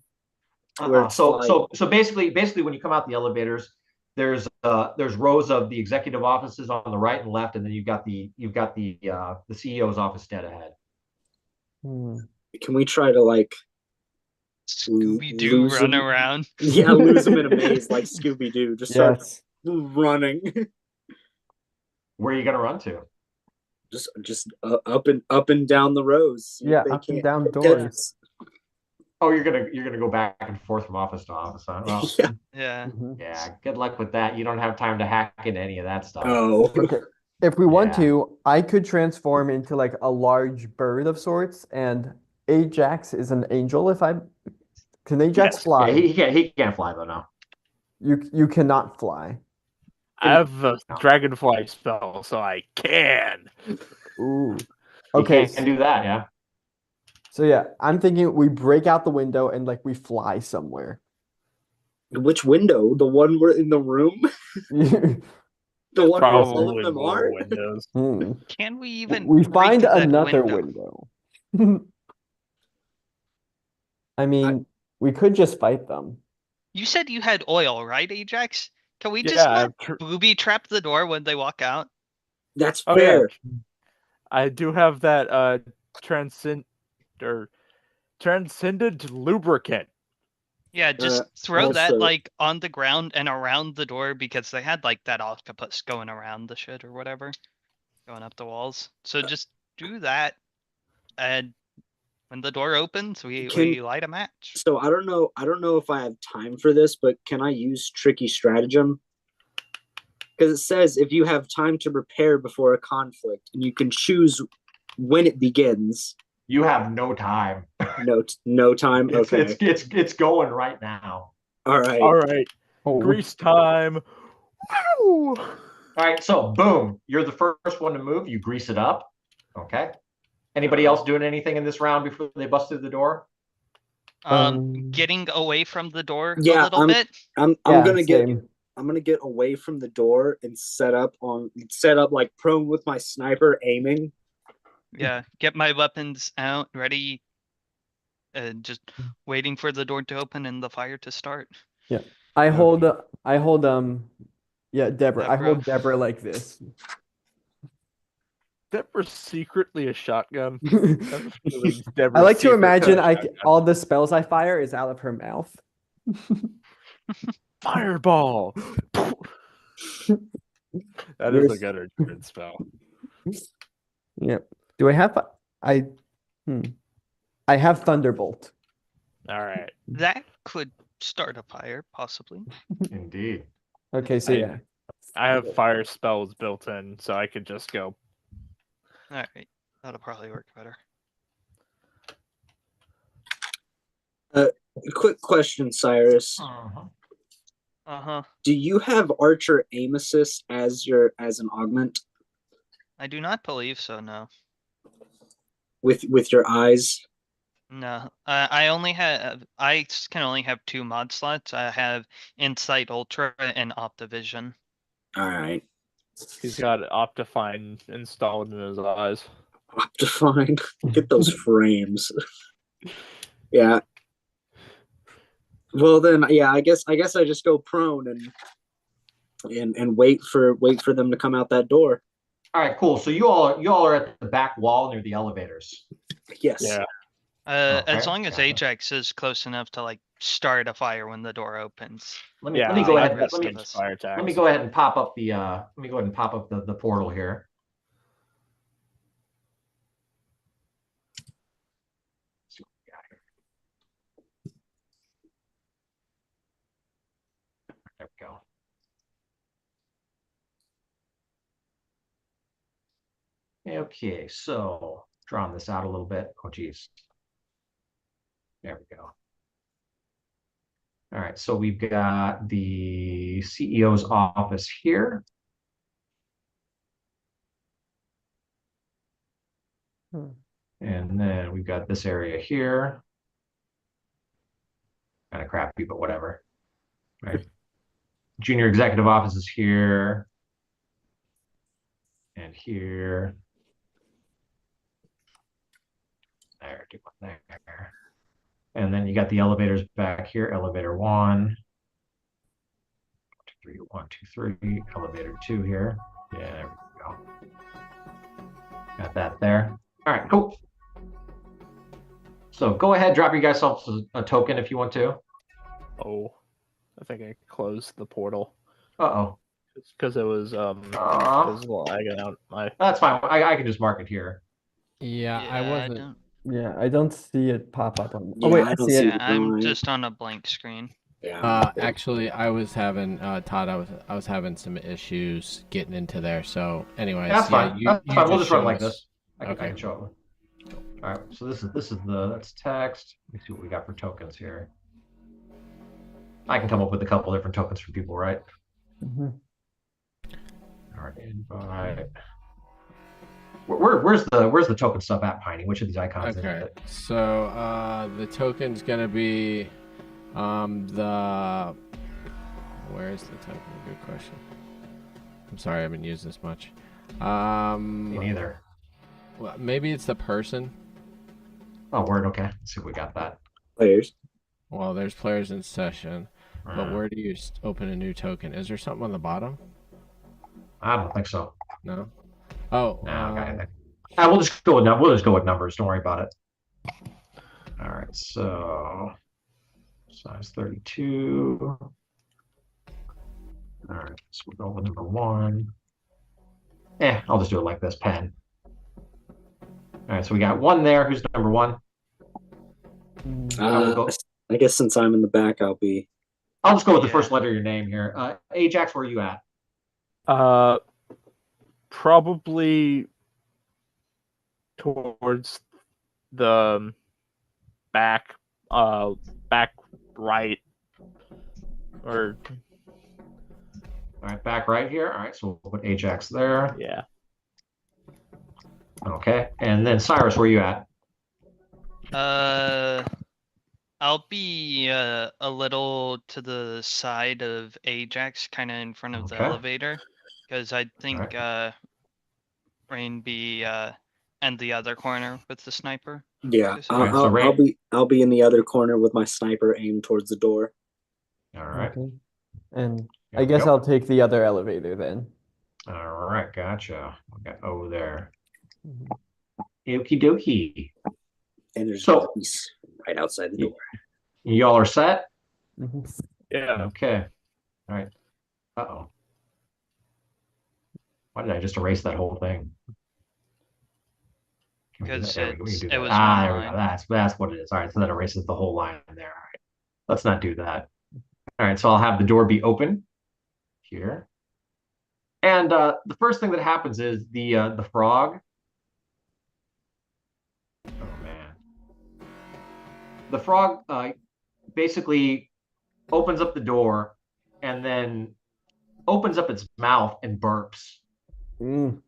So basically when you come out the elevators, there's rows of the executive offices on the right and left, and then you've got the CEO's office dead ahead. Can we try to like Scooby-Doo run around? Yeah, lose them in a maze like Scooby-Doo. Just start running. Where are you gonna run to? Just up and down the rows. Yeah, up and down doors. Oh, you're gonna go back and forth from office to office, huh? Well, yeah. Yeah. Good luck with that. You don't have time to hack into any of that stuff. Oh. Okay. If we want to, I could transform into like a large bird of sorts, and Ajax is an angel. Can Ajax fly? Yeah, he can't fly though. No. You cannot fly. I have a dragonfly spell, so I can. Ooh. Okay. You can do that, yeah. So yeah, I'm thinking we break out the window and like we fly somewhere. Which window? The one we're in the room? The one where all of them are? Windows. Can we even we find another window? I mean, we could just fight them. You said you had oil, right, Ajax? Can we just let booby trap the door when they walk out? That's fair. Yeah. I do have that transcendent lubricant. Yeah, just throw that like on the ground and around the door, because they had like that octopus going around the shit or whatever, going up the walls. So just do that, and when the door opens, we light a match. So I don't know if I have time for this, but can I use tricky stratagem? Because it says if you have time to prepare before a conflict, and you can choose when it begins. You have no time. No time. Okay. It's going right now. All right. Grease time. Woo! All right. So boom, you're the first one to move. You grease it up. Okay. Anybody else doing anything in this round before they bust through the door? Getting away from the door a little bit. I'm gonna get away from the door and set up like prone with my sniper aiming. Yeah, get my weapons out, ready, and just waiting for the door to open and the fire to start. Yeah, I hold Deborah. I hold Deborah like this. never secretly a shotgun? I have a feeling he's I never like to secretly imagine a shotgun. all the spells I fire is out of her mouth. Fireball. That is a good spell. Yep. Do I have I I have Thunderbolt. All right. That could start a fire, possibly. Indeed. Okay, so yeah. I have fire spells built in, so I could just go. All right, that'll probably work better. Quick question, Cyrus. Uh-huh. Do you have Archer Aim Assist as an augment I do not believe so. No. with your eyes? No, I can only have 2 mod slots. I have Insight Ultra and Optivision. All right. He's got Optifine installed in his eyes. Optifine. Get those frames. Yeah. Well then, yeah. I guess I just go prone and wait for them to come out that door. All right, cool. So you all are at the back wall near the elevators. Yes. Yeah. As Okay, long as gotcha. Ajax is close enough to like start a fire when the door opens. Let me Yeah, go I've ahead. rest Let me of us. fire attacks. let me go ahead and pop up the the portal here. See what we got here. There we go. Okay, so drawing this out a little bit. Oh, geez. There we go. All right, so we've got the CEO's office here. And then we've got this area here. Kind of crappy, but whatever. Right. Junior executive office is here. And here. There, do one there. And then you got the elevators back here. Elevator 1, 2, 3, 1, 2, 3. Elevator 2 here. Yeah, there we go. Got that there. All right, cool. So go ahead, drop you guys a token if you want to. Oh, I think I closed the portal. Uh-oh. It's because it was lagging out. That's fine. I can just mark it here. Yeah, I wasn't. don't. Yeah, I don't see it pop up on. Yeah, Oh wait, I I don't see see it. it. I'm just on a blank screen. Yeah. Actually, I was having Todd. I was having some issues getting into there. So, anyways, That's yeah, fine. you That's fine. We'll just just run showed like us. this. I Okay. can show it. All right. So this is that's text. Let me see what we got for tokens here. I can come up with a couple different tokens for people, right? Mhm. All right. Invite. Where's the token stuff at, Piney? Which of these icons? Okay, Is it? so the token's gonna be the where's the token? Good question. I'm sorry, I haven't used this much. Me neither. Well, maybe it's the person. Oh, word. Okay. Let's see if we got that. Players. Well, there's players in session, but where do you open a new token? Is there something on the bottom? I don't think so. No. Oh. No, okay. We'll just go with numbers. Don't worry about it. All right. So size 32. All right. So we'll go with number 1. I'll just do it like this. Pen. All right. So we got 1 there. Who's number 1? I guess since I'm in the back, I'll just go with the first letter of your name here. Ajax, where are you at? Probably towards the back right, or All right, back right here. All right, so we'll put Ajax there. Yeah. Okay, and then Cyrus, where are you at? I'll be a little to the side of Ajax, kind of in front of the elevator, because I think Rain be in the other corner with the sniper. Yeah, so I'll be in the other corner with my sniper aimed towards the door. All right. Okay. And I guess I'll take the other elevator then. All right, gotcha. We got O there. Okie dokie. And there's So- police right outside the door. Y'all are set? Yeah. Okay. All right. Uh-oh. Why did I just erase that whole thing? Can we do Because that? There we go. We can do it that. was Ah, one there we go. line. That's what it is. All right. So that erases the whole line there. All right. Let's not do that. All right. So I'll have the door be open here. And the first thing that happens is the frog. Oh man. The frog basically opens up the door and then opens up its mouth and burps. Mm.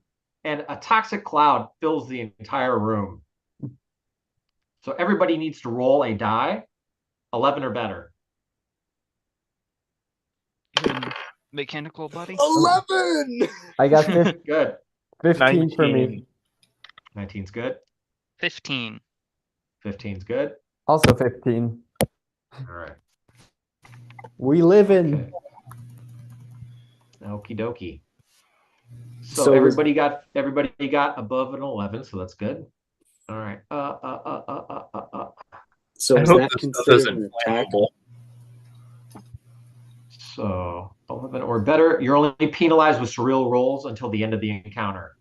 And a toxic cloud fills the entire room. So everybody needs to roll a die, 11 or better. Even mechanical body. 11! I got Good. 15 for me. 19. 19's good. 15. 15's good. Also 15. All right. We live in. Okay. Okie dokie. So So everybody got above an 11, so that's good. All right. So I is hope that this stuff considered isn't an attack? flammable. So 11 or better. You're only penalized with surreal rolls until the end of the encounter.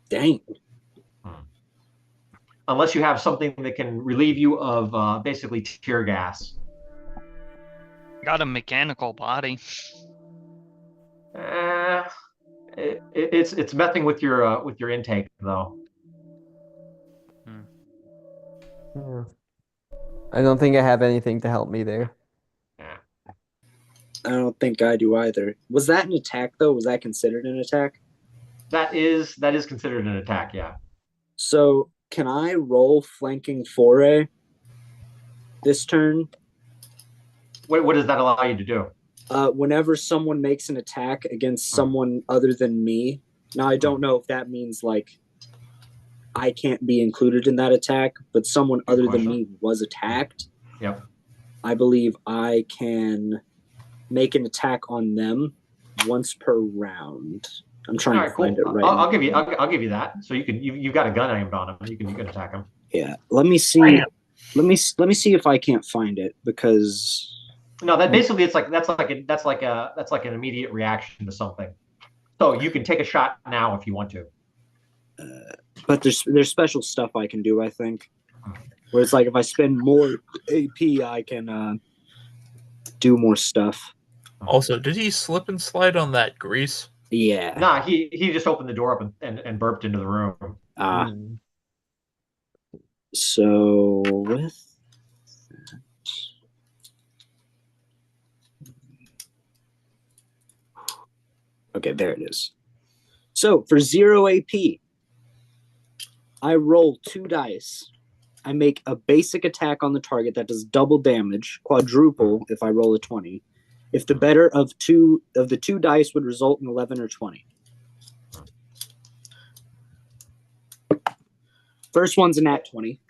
Dang. Unless you have something that can relieve you of basically tear gas. Got a mechanical body. It's messing with your intake though. Yeah. I don't think I have anything to help me there. Yeah. I don't think I do either. Was that an attack, though? Was that considered an attack? That is considered an attack, yeah. So can I roll flanking foray this turn? What does that allow you to do? Whenever someone makes an attack against someone other than me. Now, I don't know if that means like I can't be included in that attack, but someone other than me was attacked. Yep. I believe I can make an attack on them once per round. I'm trying All right, to find cool. it right I'll now. give you that. So you've got a gun aimed on him. You can attack him. Yeah, let me see. Let me see if I can't find it because No, that basically that's like an immediate reaction to something. So you can take a shot now if you want to. but there's special stuff I can do. I think where it's like if I spend more AP, I can do more stuff. Also, did he slip and slide on that grease? Yeah. Nah, he just opened the door up and burped into the room. Mm. So with okay, there it is. So for 0 AP, I roll 2 dice. I make a basic attack on the target that does double damage, quadruple if I roll a 20. If the better of the two dice would result in 11 or 20. First one's a nat 20.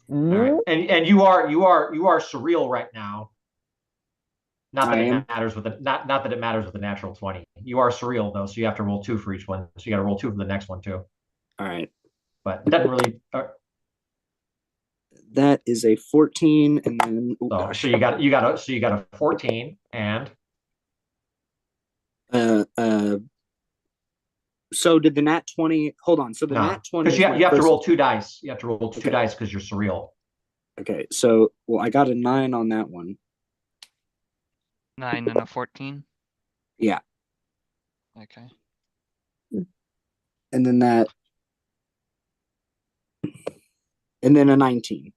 All right. And you are surreal right now. Not that it matters with not that it matters with the natural 20. You are surreal though, so you have to roll 2 for each one. So you got to roll 2 for the next one too. All right. But it doesn't really. That is a 14, and then So you got a 14 and. So did the nat 20? Hold on. So the nat 20 because you have to roll 2 dice. You have to roll 2 dice because you're surreal. Okay. So I got a 9 on that one. 9 and a 14. Yeah. Okay. And then a 19.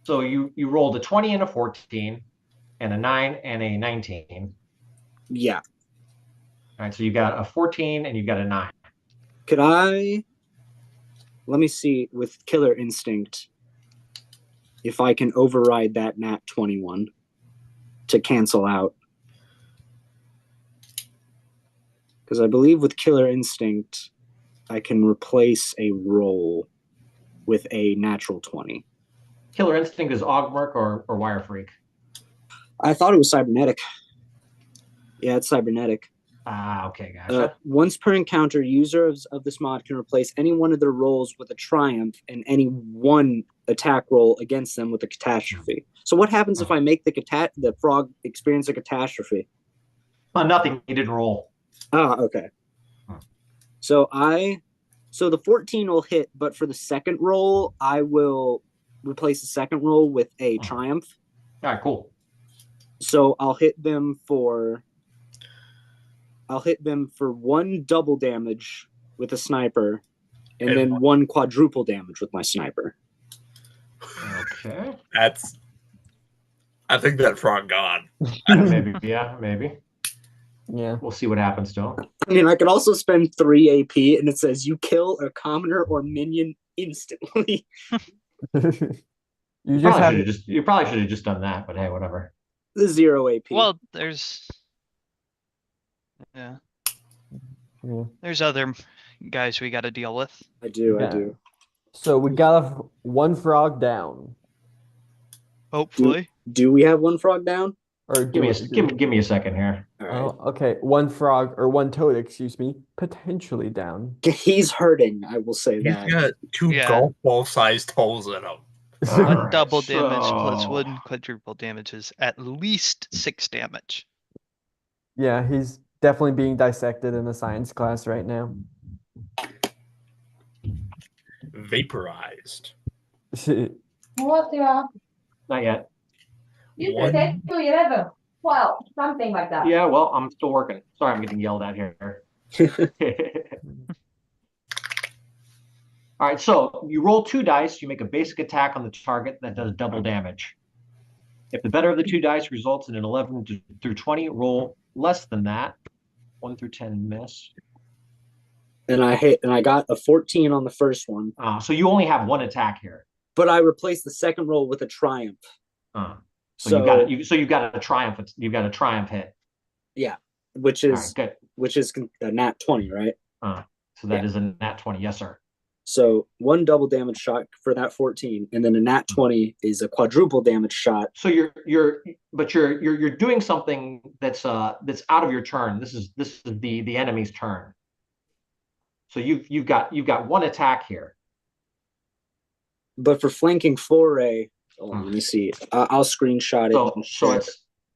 So you rolled a 20 and a 14, and a 9 and a 19. Yeah. All right. So you got a 14 and you got a 9. Could I? Let me see with Killer Instinct if I can override that nat 21 to cancel out. Because I believe with Killer Instinct, I can replace a roll with a natural 20. Killer Instinct is Augmerk or Wire Freak? I thought it was cybernetic. Yeah, it's cybernetic. Ah, okay, gotcha. Once per encounter, users of this mod can replace any one of their rolls with a triumph and any one attack roll against them with a catastrophe. So what happens if I make the frog experience a catastrophe? Nothing. You didn't roll. Ah, okay. So the 14 will hit, but for the second roll, I will replace the second roll with a triumph. All right, cool. So I'll hit them for 1 double damage with a sniper, and then 1 quadruple damage with my sniper. Okay. I think that frog gone. Maybe, yeah, maybe. Yeah. We'll see what happens to him. I mean, I could also spend 3 AP, and it says you kill a commoner or minion instantly. You probably should have just done that, but hey, whatever. The 0 AP. Well, there's other guys we got to deal with. I do. So we got one frog down. Hopefully. Do we have 1 frog down? Or Give me a second here. All right. Oh, okay. One toad, excuse me, potentially down. He's hurting, I will say that. He's got 2 golf ball sized holes in him. One double damage plus 1 quadruple damage is at least 6 damage. Yeah, he's definitely being dissected in the science class right now. Vaporized. What do you have? Not yet. You could take to 11, 12, something like that. Yeah, well, I'm still working. Sorry, I'm getting yelled at here. All right, so you roll 2 dice. You make a basic attack on the target that does double damage. If the better of the 2 dice results in an 11 through 20, roll less than that. 1 through 10 miss. And I got a 14 on the first one. So you only have 1 attack here. But I replaced the second roll with a triumph. So you've got a triumph. You've got a triumph hit. Yeah, which is right, good. Which is a nat 20, right? So that is a nat 20, yes, sir. So 1 double damage shot for that 14, and then a nat 20 is a quadruple damage shot. So you're doing something that's out of your turn. This is the enemy's turn. So you've got 1 attack here. But for flanking foray, let me see. I'll screenshot it.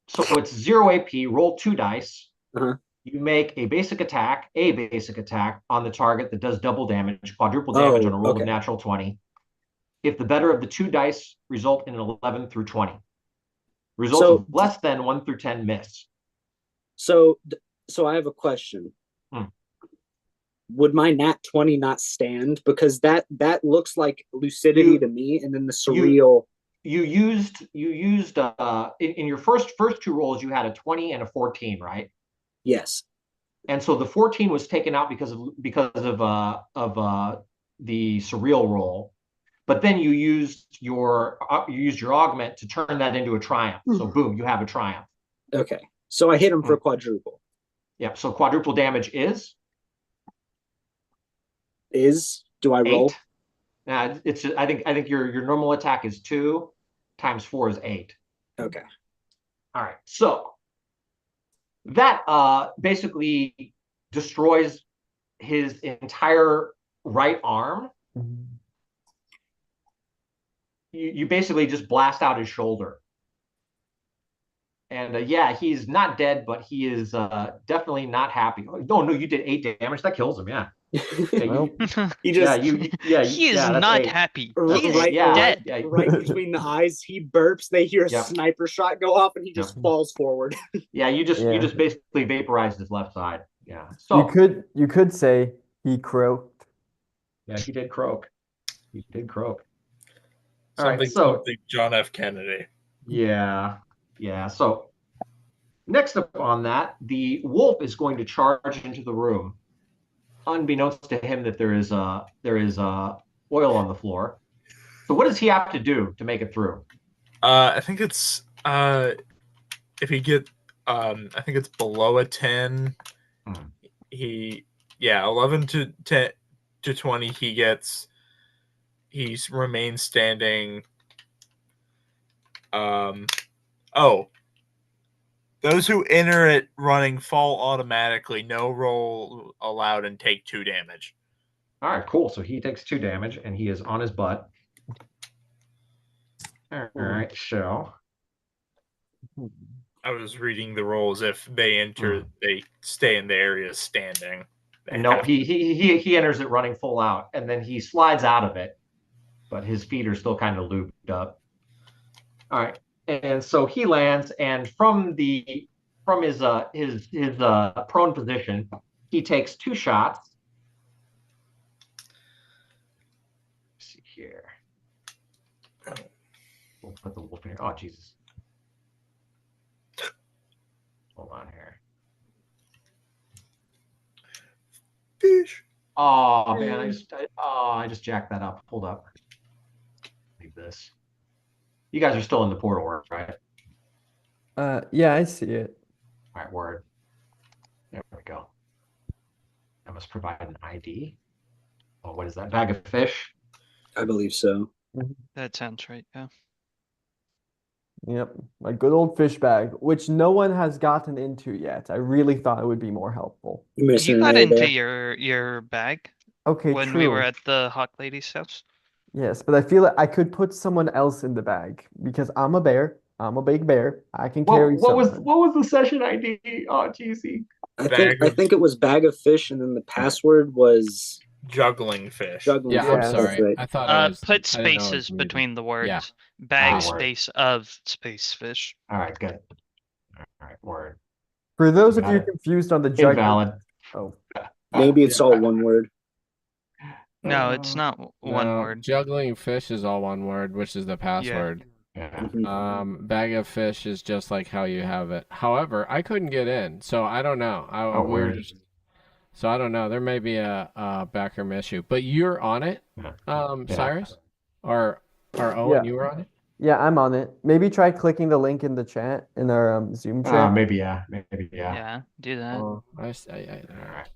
So it's 0 AP. Roll 2 dice. Uh-huh. You make a basic attack on the target that does double damage, quadruple damage on a roll of natural 20. If the better of the 2 dice result in an 11 through 20. Results of less than 1 through 10 miss. So I have a question. Would my nat 20 not stand? Because that looks like lucidity to me, and then the surreal. You used in your first 2 rolls, you had a 20 and a 14, right? Yes. And so the 14 was taken out because of the surreal roll, but then you used your augment to turn that into a triumph. So boom, you have a triumph. Okay. So I hit him for quadruple. Yep. So quadruple damage is do I roll? 8. It's I think your normal attack is 2 times 4 is 8. Okay. All right. So that basically destroys his entire right arm. You basically just blast out his shoulder. And he's not dead, but he is definitely not happy. No, you did 8 damage. That kills him. Yeah. He is not 8. happy. He is dead. Right between the eyes, he burps. They hear a sniper shot go off, and he just falls forward. You just basically vaporized his left side. Yeah. So you could say he croaked. Yeah, he did croak. Something John F. Kennedy. Yeah. So next up on that, the wolf is going to charge into the room, unbeknownst to him that there is oil on the floor. So what does he have to do to make it through? I think it's if he get I think it's below a 10. He 11 to 10 to 20. He remains standing. Those who enter it running fall automatically. No roll allowed and take 2 damage. All right, cool. So he takes 2 damage and he is on his butt. All right, so I was reading the rolls. If they enter, they stay in the area standing. no, he enters it running full out, and then he slides out of it, but his feet are still kind of looped up. All right, and so he lands, and from his prone position, he takes 2 shots. Let's see here. We'll put the wolf in here. Oh Jesus! Hold on here. Fish. Oh man, I just jacked that up. Hold up. Leave this. You guys are still in the portal, right? Yeah, I see it. All right, word. There we go. I must provide an ID. Oh, what is that? Bag of fish? I believe so. That sounds right. Yeah. Yep, my good old fish bag, which no one has gotten into yet. I really thought it would be more helpful. You're missing You got an A into there. your bag Okay, when true. we were at the Hawk Lady's house. Yes, but I feel like I could put someone else in the bag because I'm a bear. I'm a big bear. I can carry something. What was the session ID? Oh, GC. I think it was bag of fish, and then the password was Juggling fish. juggling Yeah, fish. I'm Yeah. That's sorry. right. I thought it was. Put I didn't know it was spaces muted. between the words. Yeah. Bag Ah, word. space of space fish. All right, good. All right, word. For those of Got you it. confused on the juggling, Invalid. oh, Maybe it's all one word. No, it's not one No, word. juggling fish is all one word, which is the password. Yeah. Mhm. Bag of fish is just like how you have it. However, I couldn't get in, so I don't know. Oh, We were word. just, so I don't know. There may be a backroom issue, but you're on it, Yeah. Cyrus, or Owen, you were on it. yeah, I'm on it. Maybe try clicking the link in the chat in our Zoom chat. Maybe yeah. Yeah, do that. Oh, All right.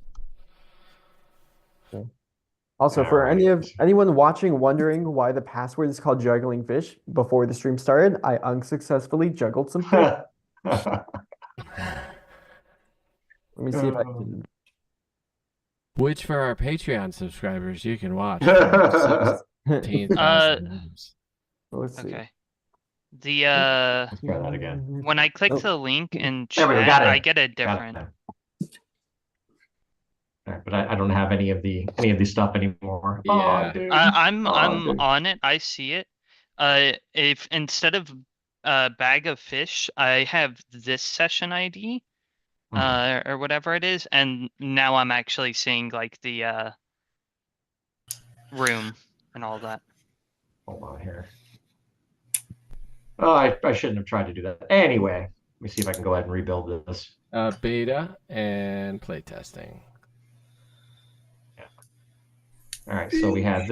Also, for anyone watching wondering why the password is called juggling fish, before the stream started, I unsuccessfully juggled some fish. Let me see if I can. Which for our Patreon subscribers, you can watch. Let's 16,000 see. Okay. The Let's try that again. when I click Oh. the link in There we go. chat, Got it. I get a Got different. it. All right, but I don't have any of the stuff anymore. Yeah. Oh, dude. I'm dude. on it. I see it. If instead of bag of fish, I have this session ID, or whatever it is, and now I'm actually seeing like the room and all that. Hold on here. Oh, I shouldn't have tried to do that. Anyway, let me see if I can go ahead and rebuild this. Beta and playtesting. All right, so we had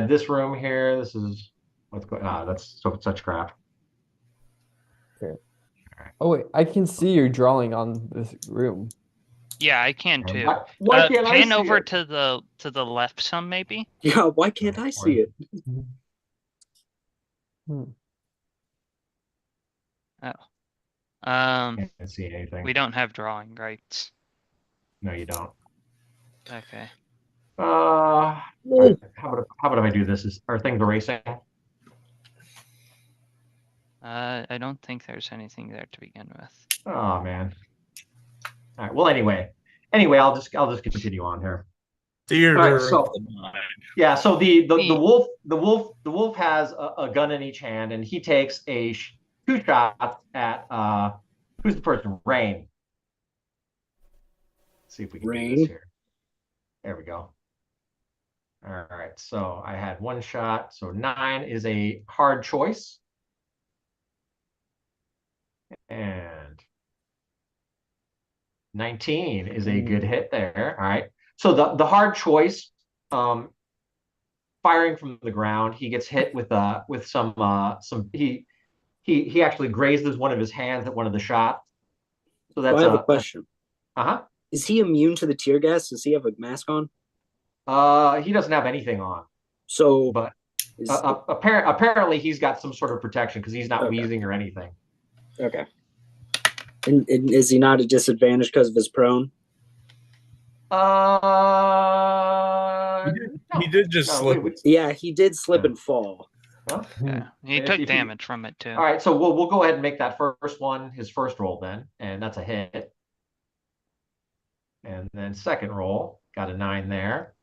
this room here. This is what's going on. That's such crap. Oh wait, I can see your drawing on this room. Yeah, I can too. Why can't I Pan see over it? to the left some maybe. Yeah, why can't I see it? Um, Can't see anything. we don't have drawing rights. No, you don't. Okay. How about if I do this? Are things erasing? I don't think there's anything there to begin with. Oh man. All right. Well, anyway, I'll just continue on here. Theater. All right, so yeah, so the Me. wolf has a gun in each hand, and he takes 2 shots at who's the person? Rain. Let's see if we can do this Rain. here. There we go. All right, so I had 1 shot, so 9 is a hard choice, and 19 is a good hit there. All right, so the hard choice, firing from the ground, he gets hit with some he actually grazes one of his hands at one of the shots. So that's I have a question. Uh-huh. Is he immune to the tear gas? Does he have a mask on? He doesn't have anything on. So, but apparently he's got some sort of protection because he's not Okay. wheezing or anything. Okay. And is he not at disadvantage because of his prone? He did just slip. Yeah, he did slip and fall. Well, Yeah, he took damage from it too. all right, so we'll go ahead and make that first one his first roll then, and that's a hit. And then second roll, got a 9 there.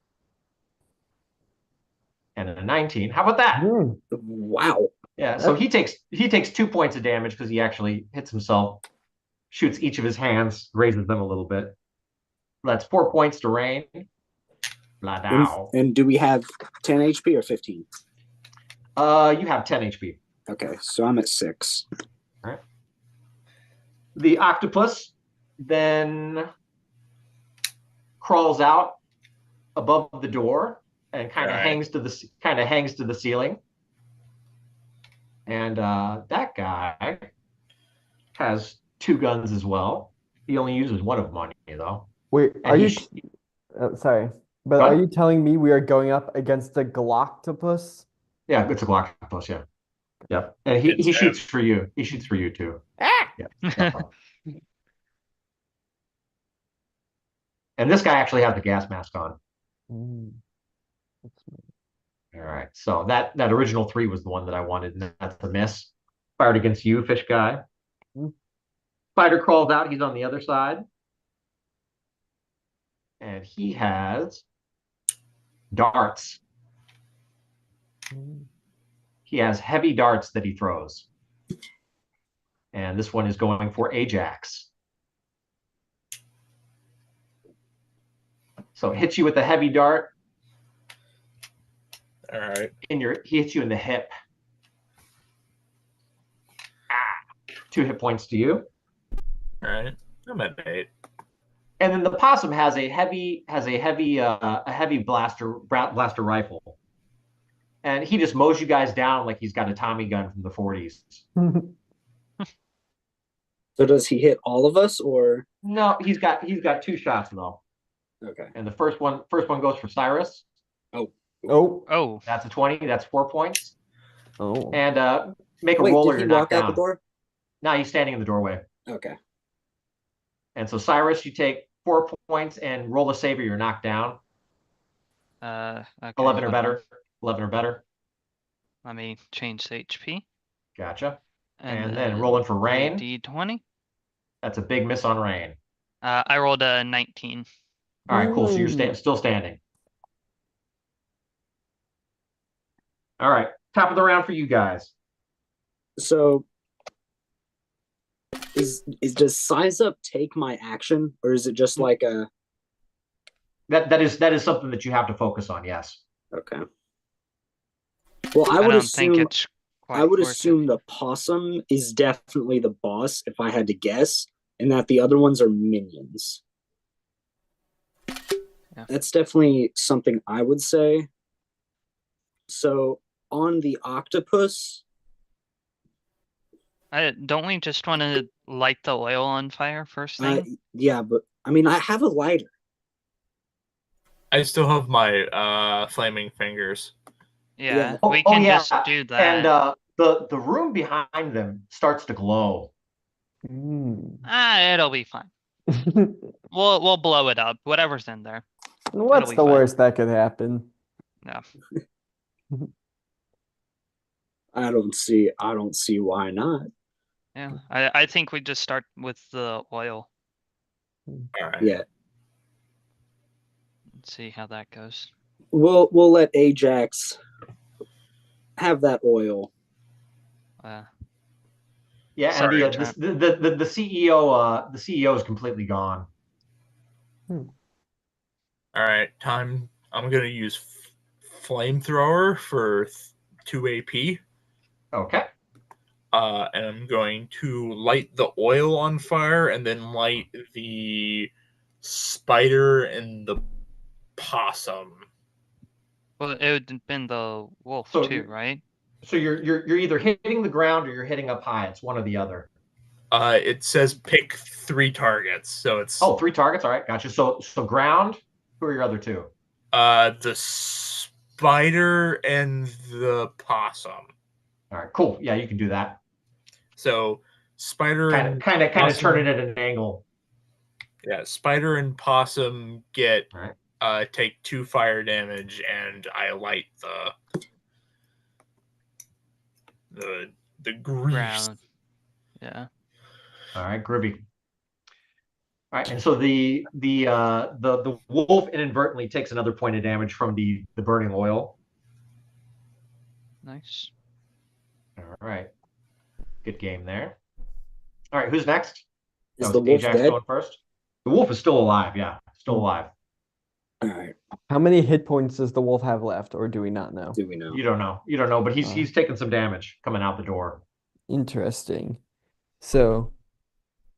And a 19. How about that? Wow. Yeah, so he takes 2 points of damage because he actually hits himself, shoots each of his hands, raises them a little bit. That's 4 points to Rain. And do we have 10 HP or 15? You have 10 HP. Okay, so I'm at 6. All right. The octopus then crawls out above the door and kind of hangs to the ceiling. And that guy has 2 guns as well. He only uses one of them on you, though. Wait, And sorry, but are you telling me we are going up against a Galactopus? Yeah, it's a Galactopus, yeah. Yep. And he shoots for you. He shoots for you, too. Yeah. And this guy actually has the gas mask on. All right. So that original 3 was the one that I wanted, and that's the miss. Fired against you, fish guy. Spider crawls out. He's on the other side. And he has darts. He has heavy darts that he throws. And this one is going for Ajax. So it hits you with a heavy dart. All right. He hits you in the hip. 2 hit points to you. All right. I'm at 8. And then the possum has a heavy blaster rifle. And he just mows you guys down like he's got a Tommy gun from the 40s. So does he hit all of us, or? No, he's got 2 shots though. Okay. And the first one goes for Cyrus. Oh. That's a 20. That's 4 points. Oh. And make a roll or you're knocked down. Out the door? No, he's standing in the doorway. Okay. And so Cyrus, you take 4 points and roll a save or you're knocked down. Okay, 11 or better. 11 or better. Let me change the HP. Gotcha. And then rolling for Rain. D20. That's a big miss on Rain. I rolled a 19. All right, cool. So you're still standing. All right, top of the round for you guys. So does size up take my action, or is it just like a? That is something that you have to focus on. Yes. Okay. Well, I would assume assume the possum is definitely the boss if I had to guess, and that the other ones are minions. Yeah. That's definitely something I would say. So on the octopus, don't we just want to light the oil on fire first thing? Yeah, but I mean, I have a lighter. I still have my flaming fingers. Yeah, we can just do that. And the room behind them starts to glow. It'll be fine. We'll blow it up. Whatever's in there. What's the worst that could happen? Yeah. I don't see why not. Yeah, I think we just start with the oil. All right. Yeah. Let's see how that goes. We'll let Ajax have that oil. Yeah, Sorry, and the CEO is completely gone. All right, time. I'm gonna use flamethrower for 2 AP. Okay. And I'm going to light the oil on fire and then light the spider and the possum. Well, it would have been the wolf too, right? So you're either hitting the ground or you're hitting up high. It's one or the other. It says pick 3 targets, so it's 3 targets. All right, gotcha. So ground. Who are your other 2? The spider and the possum. All right, cool. Yeah, you can do that. So Spider and Kind of possum, turn it at an angle. Yeah, Spider and Possum get Right. take 2 fire damage, and I light the grease. Ground. Yeah. All right, groovy. All right, and so the wolf inadvertently takes another point of damage from the burning oil. Nice. All right, good game there. All right, who's next? Is That the was wolf Ajax dead? going first. The wolf is still alive. Yeah, still alive. All right. How many hit points does the wolf have left, or do we not know? Do we know? You don't know, but he's taking some damage coming out the door. Interesting. So,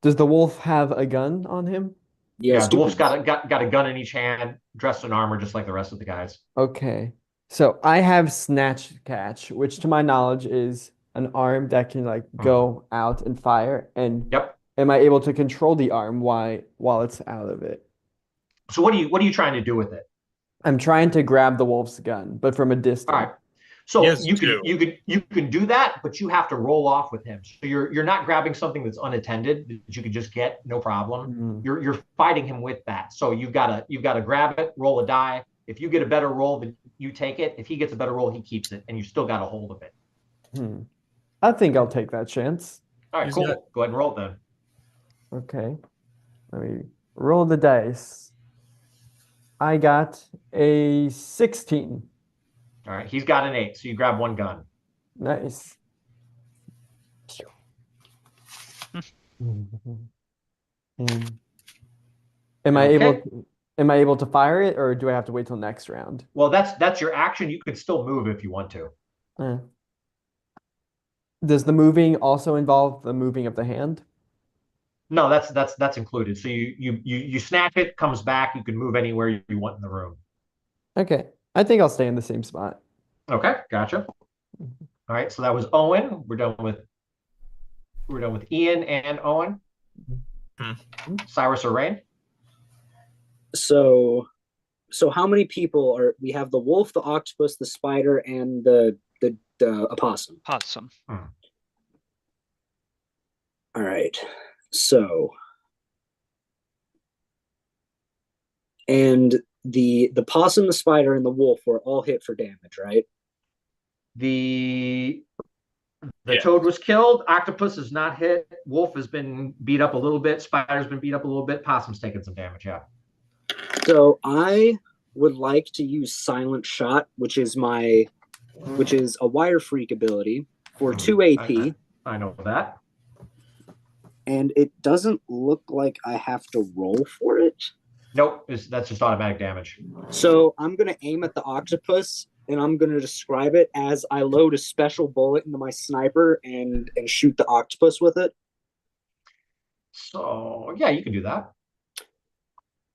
does the wolf have a gun on him? Yeah, the wolf's got a gun in each hand, dressed in armor, just like the rest of the guys. Okay. So I have snatch catch, which to my knowledge is an arm that can like go out and fire. And Yep. am I able to control the arm while it's out of it? So what are you trying to do with it? I'm trying to grab the wolf's gun, but from a distance. All right. So Yes, you can do that, but you have to roll off with him. So you're not grabbing something that's unattended that you could just get, no problem. You're fighting him with that. So you've got to grab it, roll a die. If you get a better roll, then you take it. If he gets a better roll, he keeps it, and you still got a hold of it. I think I'll take that chance. All right, cool. Go ahead and roll it then. Okay. Let me roll the dice. I got a 16. All right, he's got an 8, so you grab one gun. Nice. Am I able to fire it, or do I have to wait till next round? Well, that's your action. You could still move if you want to. Does the moving also involve the moving of the hand? No, that's included. So you snatch it, comes back. You can move anywhere you want in the room. Okay, I think I'll stay in the same spot. Okay, gotcha. All right, so that was Owen. We're done with Ian and Owen. Cyrus or Rain? So how many people are we have? The wolf, the octopus, the spider, and the opossum. Possum. All right. So, and the possum, the spider, and the wolf were all hit for damage, right? The toad was killed. Octopus is not hit. Wolf has been beat up a little bit. Spider's been beat up a little bit. Possum's taken some damage. Yeah. So I would like to use Silent Shot, which is a Wire Freak ability for 2 AP. I know that. And it doesn't look like I have to roll for it. Nope, that's just automatic damage. So I'm going to aim at the octopus, and I'm going to describe it as I load a special bullet into my sniper and shoot the octopus with it. So, yeah, you can do that.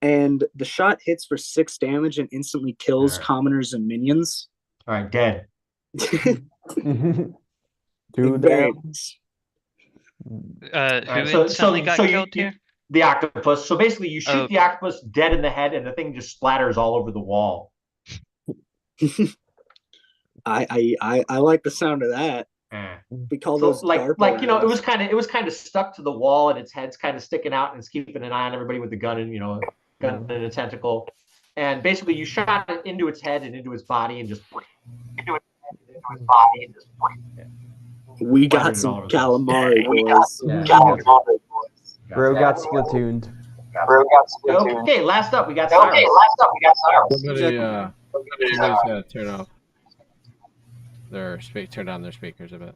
And the shot hits for 6 damage and instantly kills commoners and minions. All right, dead. 2 down. Who instantly got killed here? The octopus. So basically, you shoot the octopus dead in the head, and the thing just splatters all over the wall. I like the sound of that. We call those like it was kind of stuck to the wall, and its head's kind of sticking out, and it's keeping an eye on everybody with the gun and gun and a tentacle. And basically, you shot it into its head and into its body, and just we got some calamari, boys. Bro got splatooned. Okay, last up we got Cyrus. Somebody's got to turn off turn down their speakers a bit.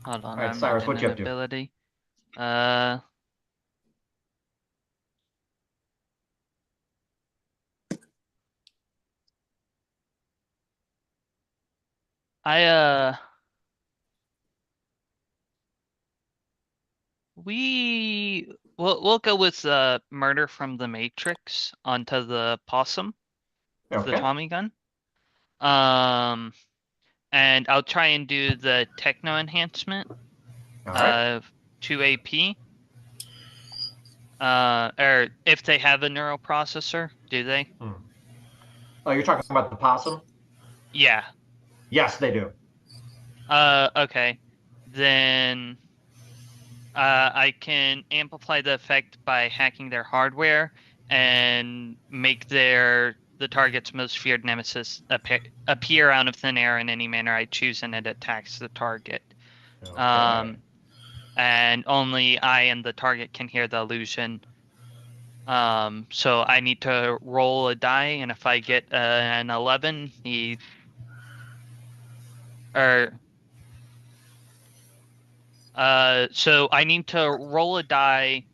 Hold on. All right, Cyrus, what you up to? Ability. We'll go with murder from the Matrix onto the possum, the Tommy gun. And I'll try and do the techno enhancement of 2 AP. Or if they have a neural processor, do they? Oh, you're talking about the possum? Yeah. Yes, they do. Okay. then I can amplify the effect by hacking their hardware and make the target's most feared nemesis appear out of thin air in any manner I choose, and it attacks the target. Okay. And only I and the target can hear the illusion. So I need to roll a die, and if I get an 11, so I need to roll a die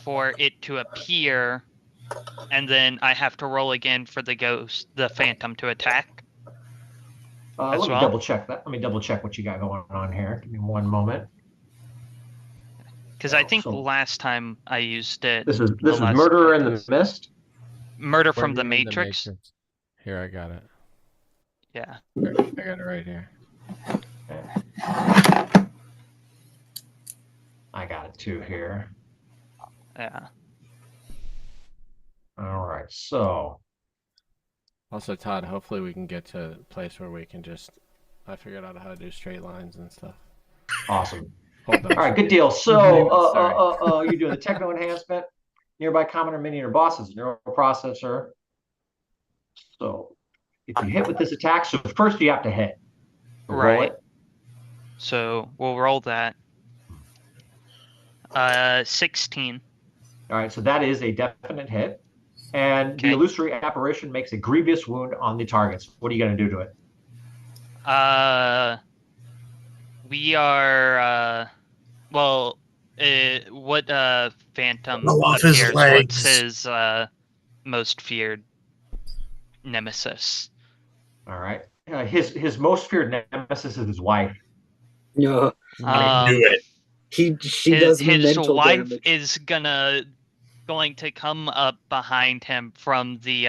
for it to appear, and then I have to roll again for the phantom to attack as Let me well. double check that. Let me double check what you got going on here. Give me one moment. Because I think last time I used it. This is Murderer in the Mist. Murder from the Matrix. Here, I got it. Yeah. I got it right here. Okay. I got it too here. Yeah. All right. So. Also, Todd, hopefully we can get to a place where we can just. I figured out how to do straight lines and stuff. Awesome. Hold on. All right, good deal. So, you're doing the techno enhancement, nearby common or minion or bosses, neural processor. So, if you hit with this attack, so first you have to hit. Roll it. So we'll roll that. 16. All right, so that is a definite hit. And the illusory apparition makes a grievous wound on the targets. What are you going to do to it? We are what phantom off his appears? legs. What's his most feared nemesis? All right. His most feared nemesis is his wife. No, I knew it. She does his mental wife damage. is going to come up behind him from the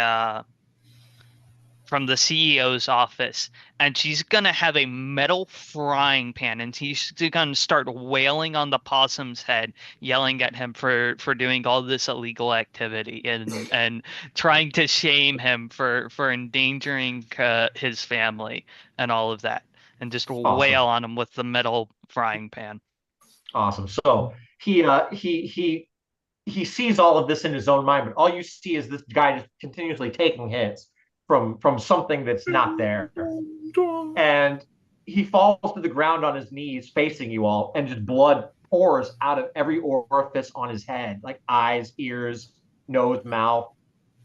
CEO's office, and she's gonna have a metal frying pan, and she's gonna start wailing on the possum's head, yelling at him for doing all this illegal activity and trying to shame him for endangering his family and all of that, and just wail on him with the metal frying pan. Awesome. So he sees all of this in his own mind, but all you see is this guy just continuously taking hits from something that's not there. And he falls to the ground on his knees facing you all, and just blood pours out of every orifice on his head, like eyes, ears, nose, mouth,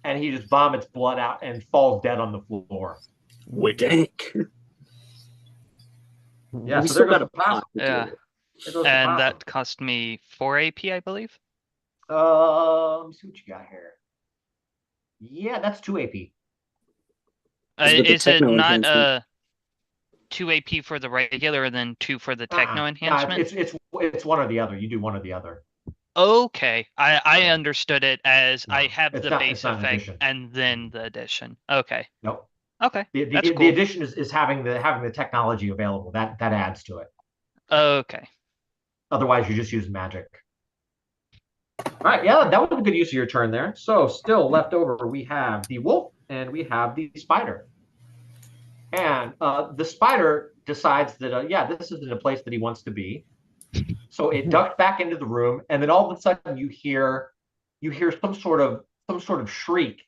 and he just vomits blood out and falls dead on the floor. Wicked. Yeah, so there goes the pop. Yeah. And that cost me 4 AP, I believe. Let me see what you got here. Yeah, that's 2 AP. Is it not 2 AP for the regular and then 2 for the techno enhancement? It's one or the other. You do one or the other. Okay, I understood it as I have the base effect an and then the addition. Okay. Nope. Okay. The addition is having the technology available. That adds to it. Okay. Otherwise, you're just using magic. All right, yeah, that was a good use of your turn there. So still left over, we have the wolf and we have the spider. And the spider decides that, this isn't a place that he wants to be. So it ducks back into the room, and then all of a sudden you hear some sort of shriek,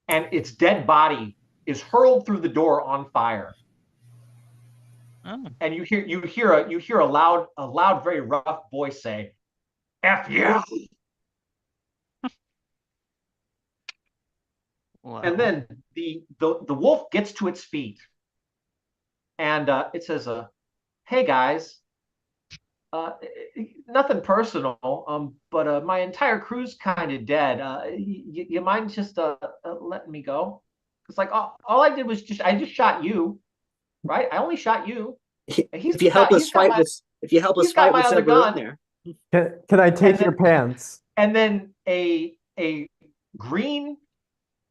and its dead body is hurled through the door on fire. Oh. And you hear a loud, very rough voice say, "F you!" Wow. And then the wolf gets to its feet, and it says, "Hey guys, nothing personal, but my entire crew's kind of dead. You mind just letting me go? It's like all I did was I just shot you, right? I only shot you. If you help us fight whatever in there. Can I take your pants?" And then a green,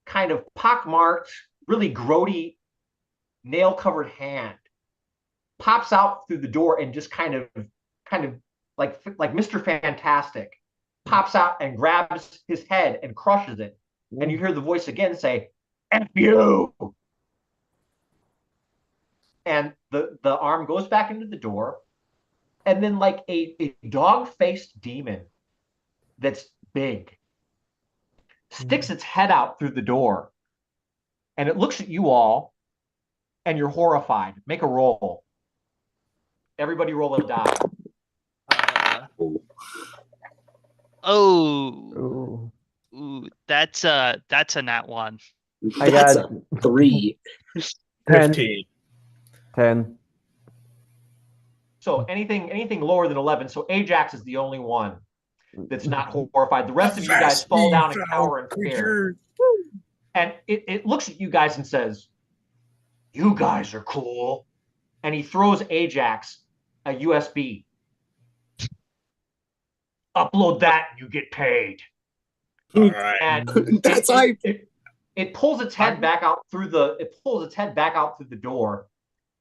kind of pockmarked, really grody, nail-covered hand pops out through the door and just kind of like Mr. Fantastic pops out and grabs his head and crushes it. And you hear the voice again say, "F you!" and the arm goes back into the door, and then like a dog-faced demon that's big sticks its head out through the door, and it looks at you all, and you're horrified. Make a roll. Everybody roll a die. Oh, Ooh. that's a nat one. I That's got a 3. 10. 15. 10. So anything lower than 11. So Ajax is the only one that's not horrified. The rest of you guys fall down and cower in fear. And it looks at you guys and says, "You guys are cool." And he throws Ajax a USB. Upload that and you get paid. All right. And That's it pulls its head back out through the door,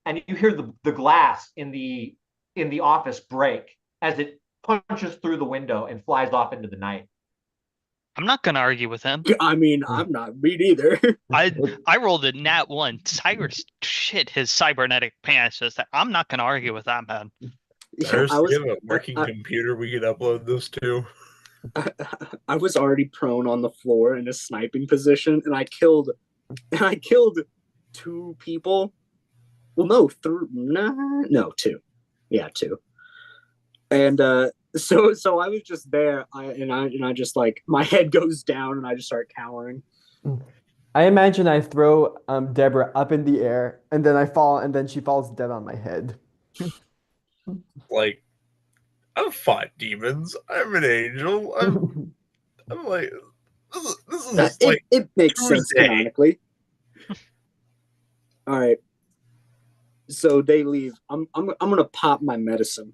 and you hear the glass in the office break as it punches through the window and flies off into the night. I'm not gonna argue with him. I mean, I'm not beat either. I rolled a nat one. Cyrus shit his cybernetic pants. Just I'm not gonna argue with that, man. There's a working computer we could upload this to. I was already prone on the floor in a sniping position, and I killed 2 people. Well, no, 2. Yeah, 2. And so I was just there, and I just like my head goes down, and I just start cowering. I imagine I throw Deborah up in the air, and then I fall, and then she falls dead on my head. Like, I've fought demons. I'm an angel. I'm like, this is like it makes sense canonically. All right. So they leave. I'm gonna pop my medicine.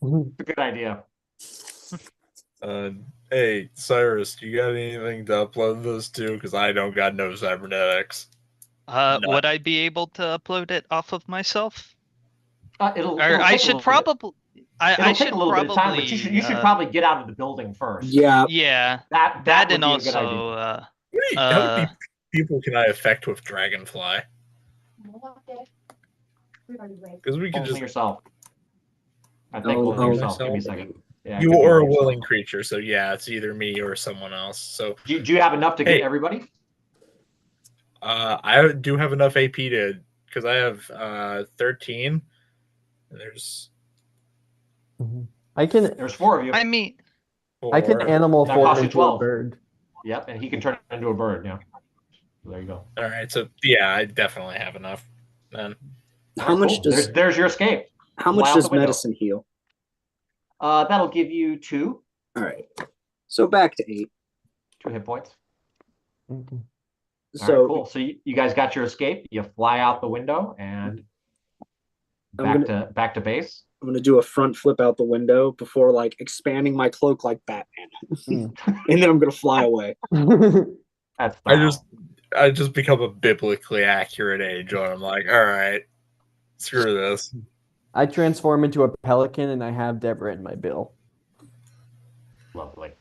Good idea. Hey, Cyrus, you got anything to upload this to? Because I don't got no cybernetics. Would I be able to upload it off of myself? It'll I should probably. It'll take a little bit of time, but you should probably get out of the building first. Yeah. Yeah. That and would be also. a good idea. How many people can I affect with Dragonfly? Because we can Only just yourself. I think only yourself. Give me a second. Yeah, you or a willing creature, so yeah, it's either me or someone else. So do you have enough to get everybody? I do have enough AP to because I have 13. And there's There's 4 of you. I mean, I can animal form into a bird. Yep, and he can turn into a bird. Yeah. So there you go. All right, so yeah, I definitely have enough. Then how much does there's your escape? How much does medicine heal? That'll give you 2. All right. So back to 8. 2 hit points. So right, cool. So you guys got your escape. You fly out the window and back to base. I'm gonna do a front flip out the window before like expanding my cloak like Batman, and then I'm gonna fly away. I just become a biblically accurate angel. I'm like, all right, screw this. I transform into a pelican and I have Deborah in my bill. Lovely.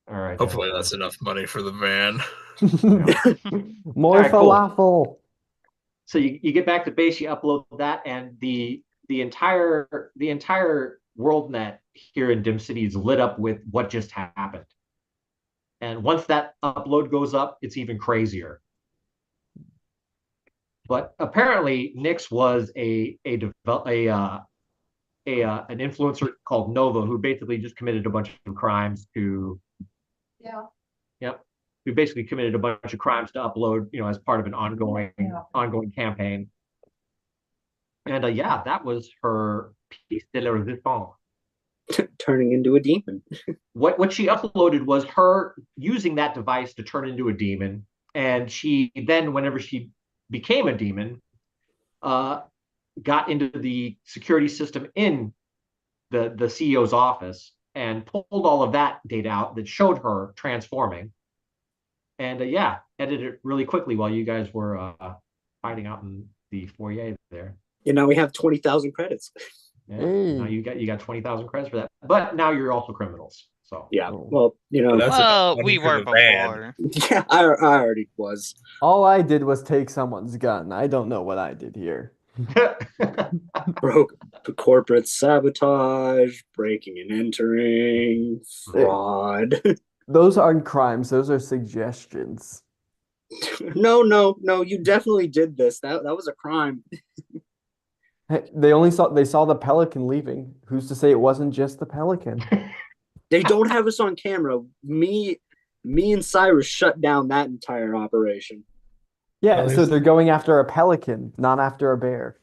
All right. Hopefully that's enough money for the van. More right, falafel. Cool. So you get back to base, you upload that, and the entire world net here in Dimm City is lit up with what just happened. And once that upload goes up, it's even crazier. But apparently, Nyx was an influencer called Nova who basically just committed a bunch of crimes to. Yeah. Yep. Who basically committed a bunch of crimes to upload, as part of an ongoing campaign. And that was her piece de la resistance. Turning into a demon. What she uploaded was her using that device to turn into a demon, and she then, whenever she became a demon, got into the security system in the CEO's office and pulled all of that data out that showed her transforming. And edited it really quickly while you guys were hiding out in the foyer there. And now we have 20,000 credits. Yeah. Now you got 20,000 credits for that. But now you're also criminals. So yeah, well, we were before. Yeah, I already was. All I did was take someone's gun. I don't know what I did here. Broke corporate sabotage, breaking and entering, fraud. Those aren't crimes. Those are suggestions. No, you definitely did this. That was a crime. Hey, they saw the pelican leaving. Who's to say it wasn't just the pelican? They don't have us on camera. Me and Cyrus shut down that entire operation. Yeah, Well, so they're going after a pelican, not after a bear.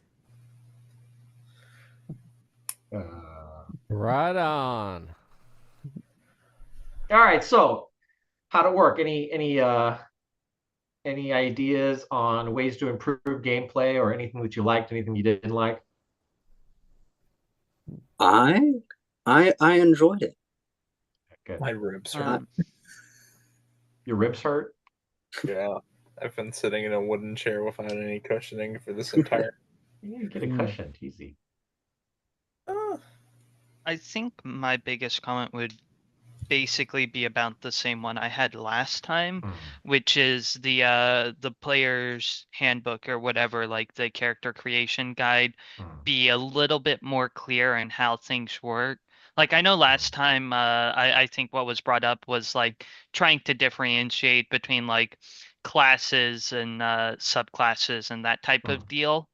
Right on. All right, so how'd it work? Any ideas on ways to improve gameplay or anything that you liked, anything you didn't like? I I enjoyed it. Good. My ribs hurt. Um, Your ribs hurt? Yeah. I've been sitting in a wooden chair without any cushioning for this entire. You get a cushion, easy. I think my biggest comment would basically be about the same one I had last time, which is the player's handbook or whatever, like the character creation guide, be a little bit more clear in how things work. Like I know last time, I think what was brought up was like trying to differentiate between like classes and subclasses and that type of deal.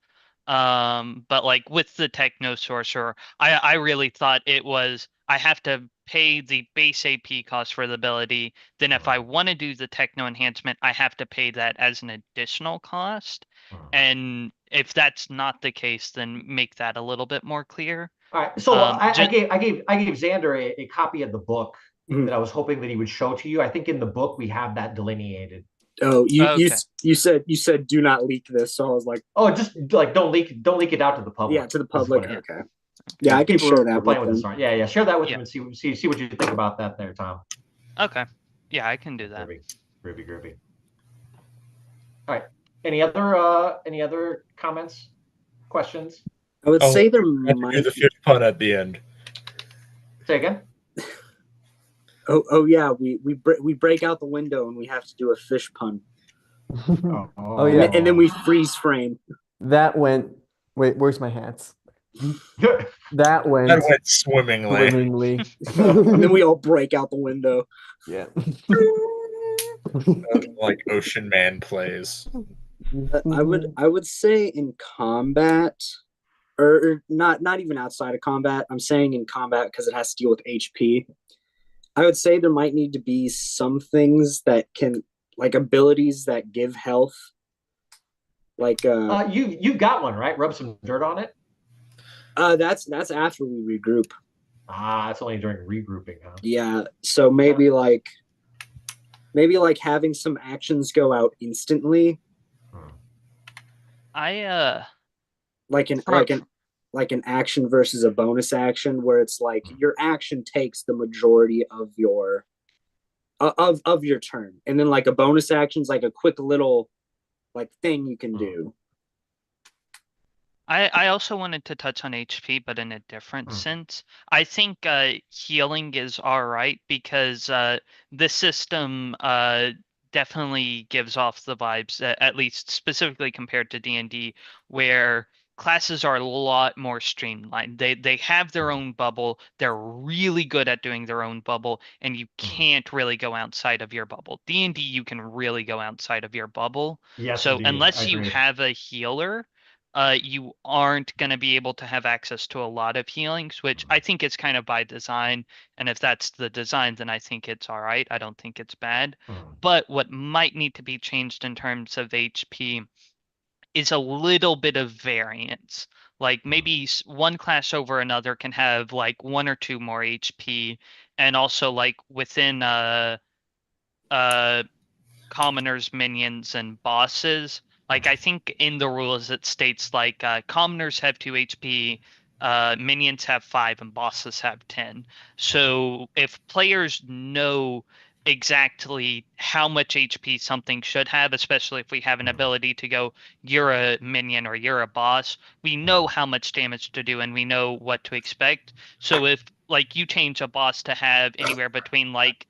But like with the Techno Sorcerer, I really thought it was I have to pay the base AP cost for the ability. Then if I want to do the techno enhancement, I have to pay that as an additional cost. And if that's not the case, then make that a little bit more clear. All right, so Just I gave Xander a copy of the book Mhm. that I was hoping that he would show to you. I think in the book we have that delineated. Oh, okay. you said do not leak this, so I was like, Oh, just like don't leak it out to the public. yeah, to the This is public. what it- Okay. Yeah, I can People share are that playing with with them. this. Yeah, share that with Yeah. them and see what you think about that there, Tom. Okay. Yeah, I can do that. Groovy. All right. Any other comments, questions? I would Oh, say there I have to do might the fish pun at the end. Say again. Oh yeah, we break out the window and we have to do a fish pun. Oh, yeah. And then we freeze frame. That went. Wait, where's my hats? That went That went swimmingly. swimmingly. And then we all break out the window. Yeah. Like Ocean Man plays. I would say in combat, or not even outside of combat. I'm saying in combat because it has to deal with HP. I would say there might need to be some things that can, like abilities that give health. Like you've got one, right? Rub some dirt on it. That's after we regroup. It's only during regrouping, huh? Yeah, so maybe like having some actions go out instantly, like an action versus a bonus action, where it's like your action takes the majority of your turn, and then like a bonus action's like a quick little like thing you can do. I also wanted to touch on HP, but in a different sense. I think healing is all right because the system definitely gives off the vibes, at least specifically compared to D&D, where classes are a lot more streamlined. They have their own bubble. They're really good at doing their own bubble, and you can't really go outside of your bubble. D&D, you can really go outside of your bubble. Yes, So indeed. I unless you agree. have a healer, you aren't going to be able to have access to a lot of healings, which I think is kind of by design. And if that's the design, then I think it's all right. I don't think it's bad. But what might need to be changed in terms of HP is a little bit of variance. Like maybe one class over another can have like 1 or 2 more HP, and also like within uh commoners, minions, and bosses. Like I think in the rules it states like commoners have 2 HP, minions have 5, and bosses have 10. So if players know exactly how much HP something should have, especially if we have an ability to go, you're a minion or you're a boss, we know how much damage to do and we know what to expect. So if like you change a boss to have anywhere between like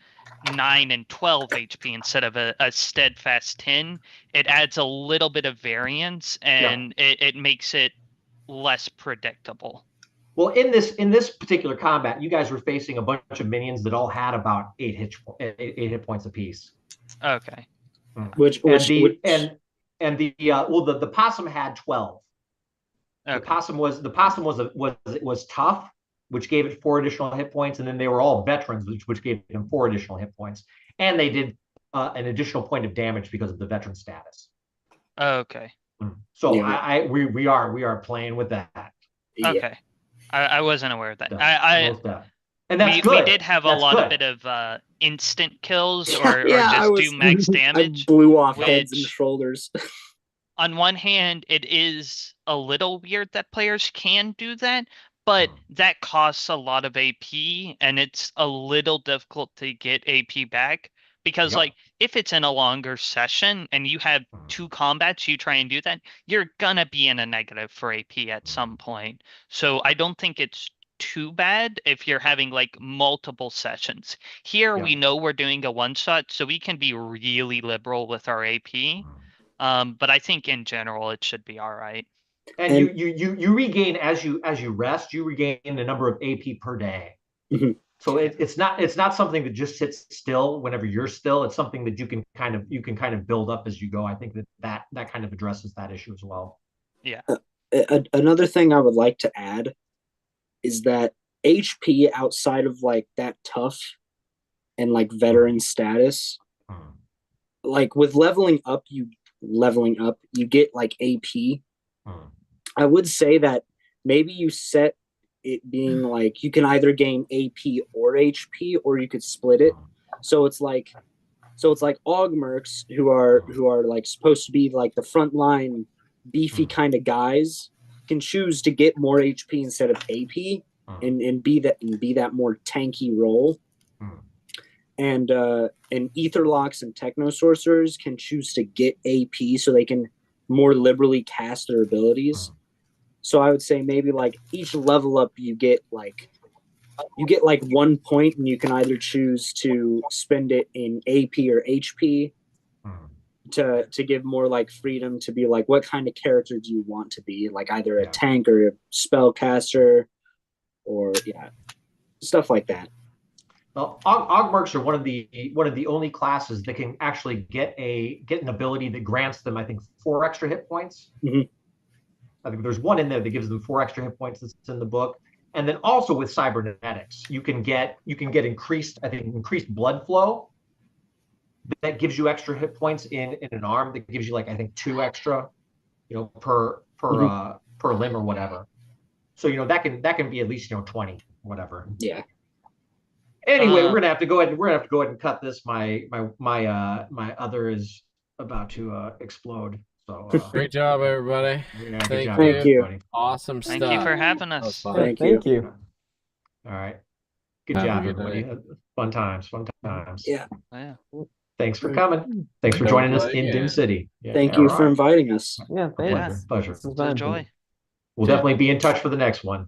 9 and 12 HP instead of a steadfast 10, it adds a little bit of variance and it makes it less predictable. Well, in this particular combat, you guys were facing a bunch of minions that all had about 8 hit points apiece. Okay. The possum had 12. Okay. The possum was tough, which gave it 4 additional hit points, and then they were all veterans, which gave them 4 additional hit points, and they did an additional point of damage because of the veteran status. Okay. So we are playing with that. Okay. I wasn't aware of that. And that's good. We did have a bit of instant kills or just do max damage. I blew off heads and shoulders. On one hand, it is a little weird that players can do that, but that costs a lot of AP, and it's a little difficult to get AP back. Because, like, if it's in a longer session and you have 2 combats, you try and do that, you're gonna be in a negative for AP at some point. So I don't think it's too bad if you're having, like, multiple sessions. Here, we know we're doing a one-shot, so we can be really liberal with our AP. But I think in general, it should be all right. And you regain as you rest, you regain the number of AP per day. Mm-hmm. So it's not something that just sits still whenever you're still. It's something that you can kind of build up as you go. I think that kind of addresses that issue as well. Yeah. Another thing I would like to add is that HP outside of like that tough and like veteran status, like with leveling up, you get like AP. I would say that maybe you set it being like you can either gain AP or HP, or you could split it. So it's like augmerks who are like supposed to be like the frontline beefy kind of guys can choose to get more HP instead of AP and be that more tanky role. And Etherlocks and Techno Sorcerers can choose to get AP so they can more liberally cast their abilities. So I would say maybe like each level up you get like 1 point, and you can either choose to spend it in AP or HP to give more like freedom to be like, what kind of character do you want to be? Like either a tank or a spellcaster or stuff like that. Well, augmerks are one of the only classes that can actually get an ability that grants them, I think, 4 extra hit points. I think there's one in there that gives them 4 extra hit points that's in the book. And then also with cybernetics, you can get increased blood flow that gives you extra hit points in an arm that gives you like, I think, 2 extra, per limb or whatever. So that can be at least 20, whatever. Yeah. Anyway, we're gonna have to go ahead and cut this. My other is about to explode. So great job, everybody. Thank you. Everybody. Awesome stuff. Thank you for having us. Thank you. All right. Good Have a job, good everybody. day. Fun times. Yeah. Thanks for coming. Thanks for joining us in Dimm City. Yeah, Thank you for inviting us. Yeah, thanks. Pleasure. This is It's a fun. joy. We'll definitely be in touch for the next one.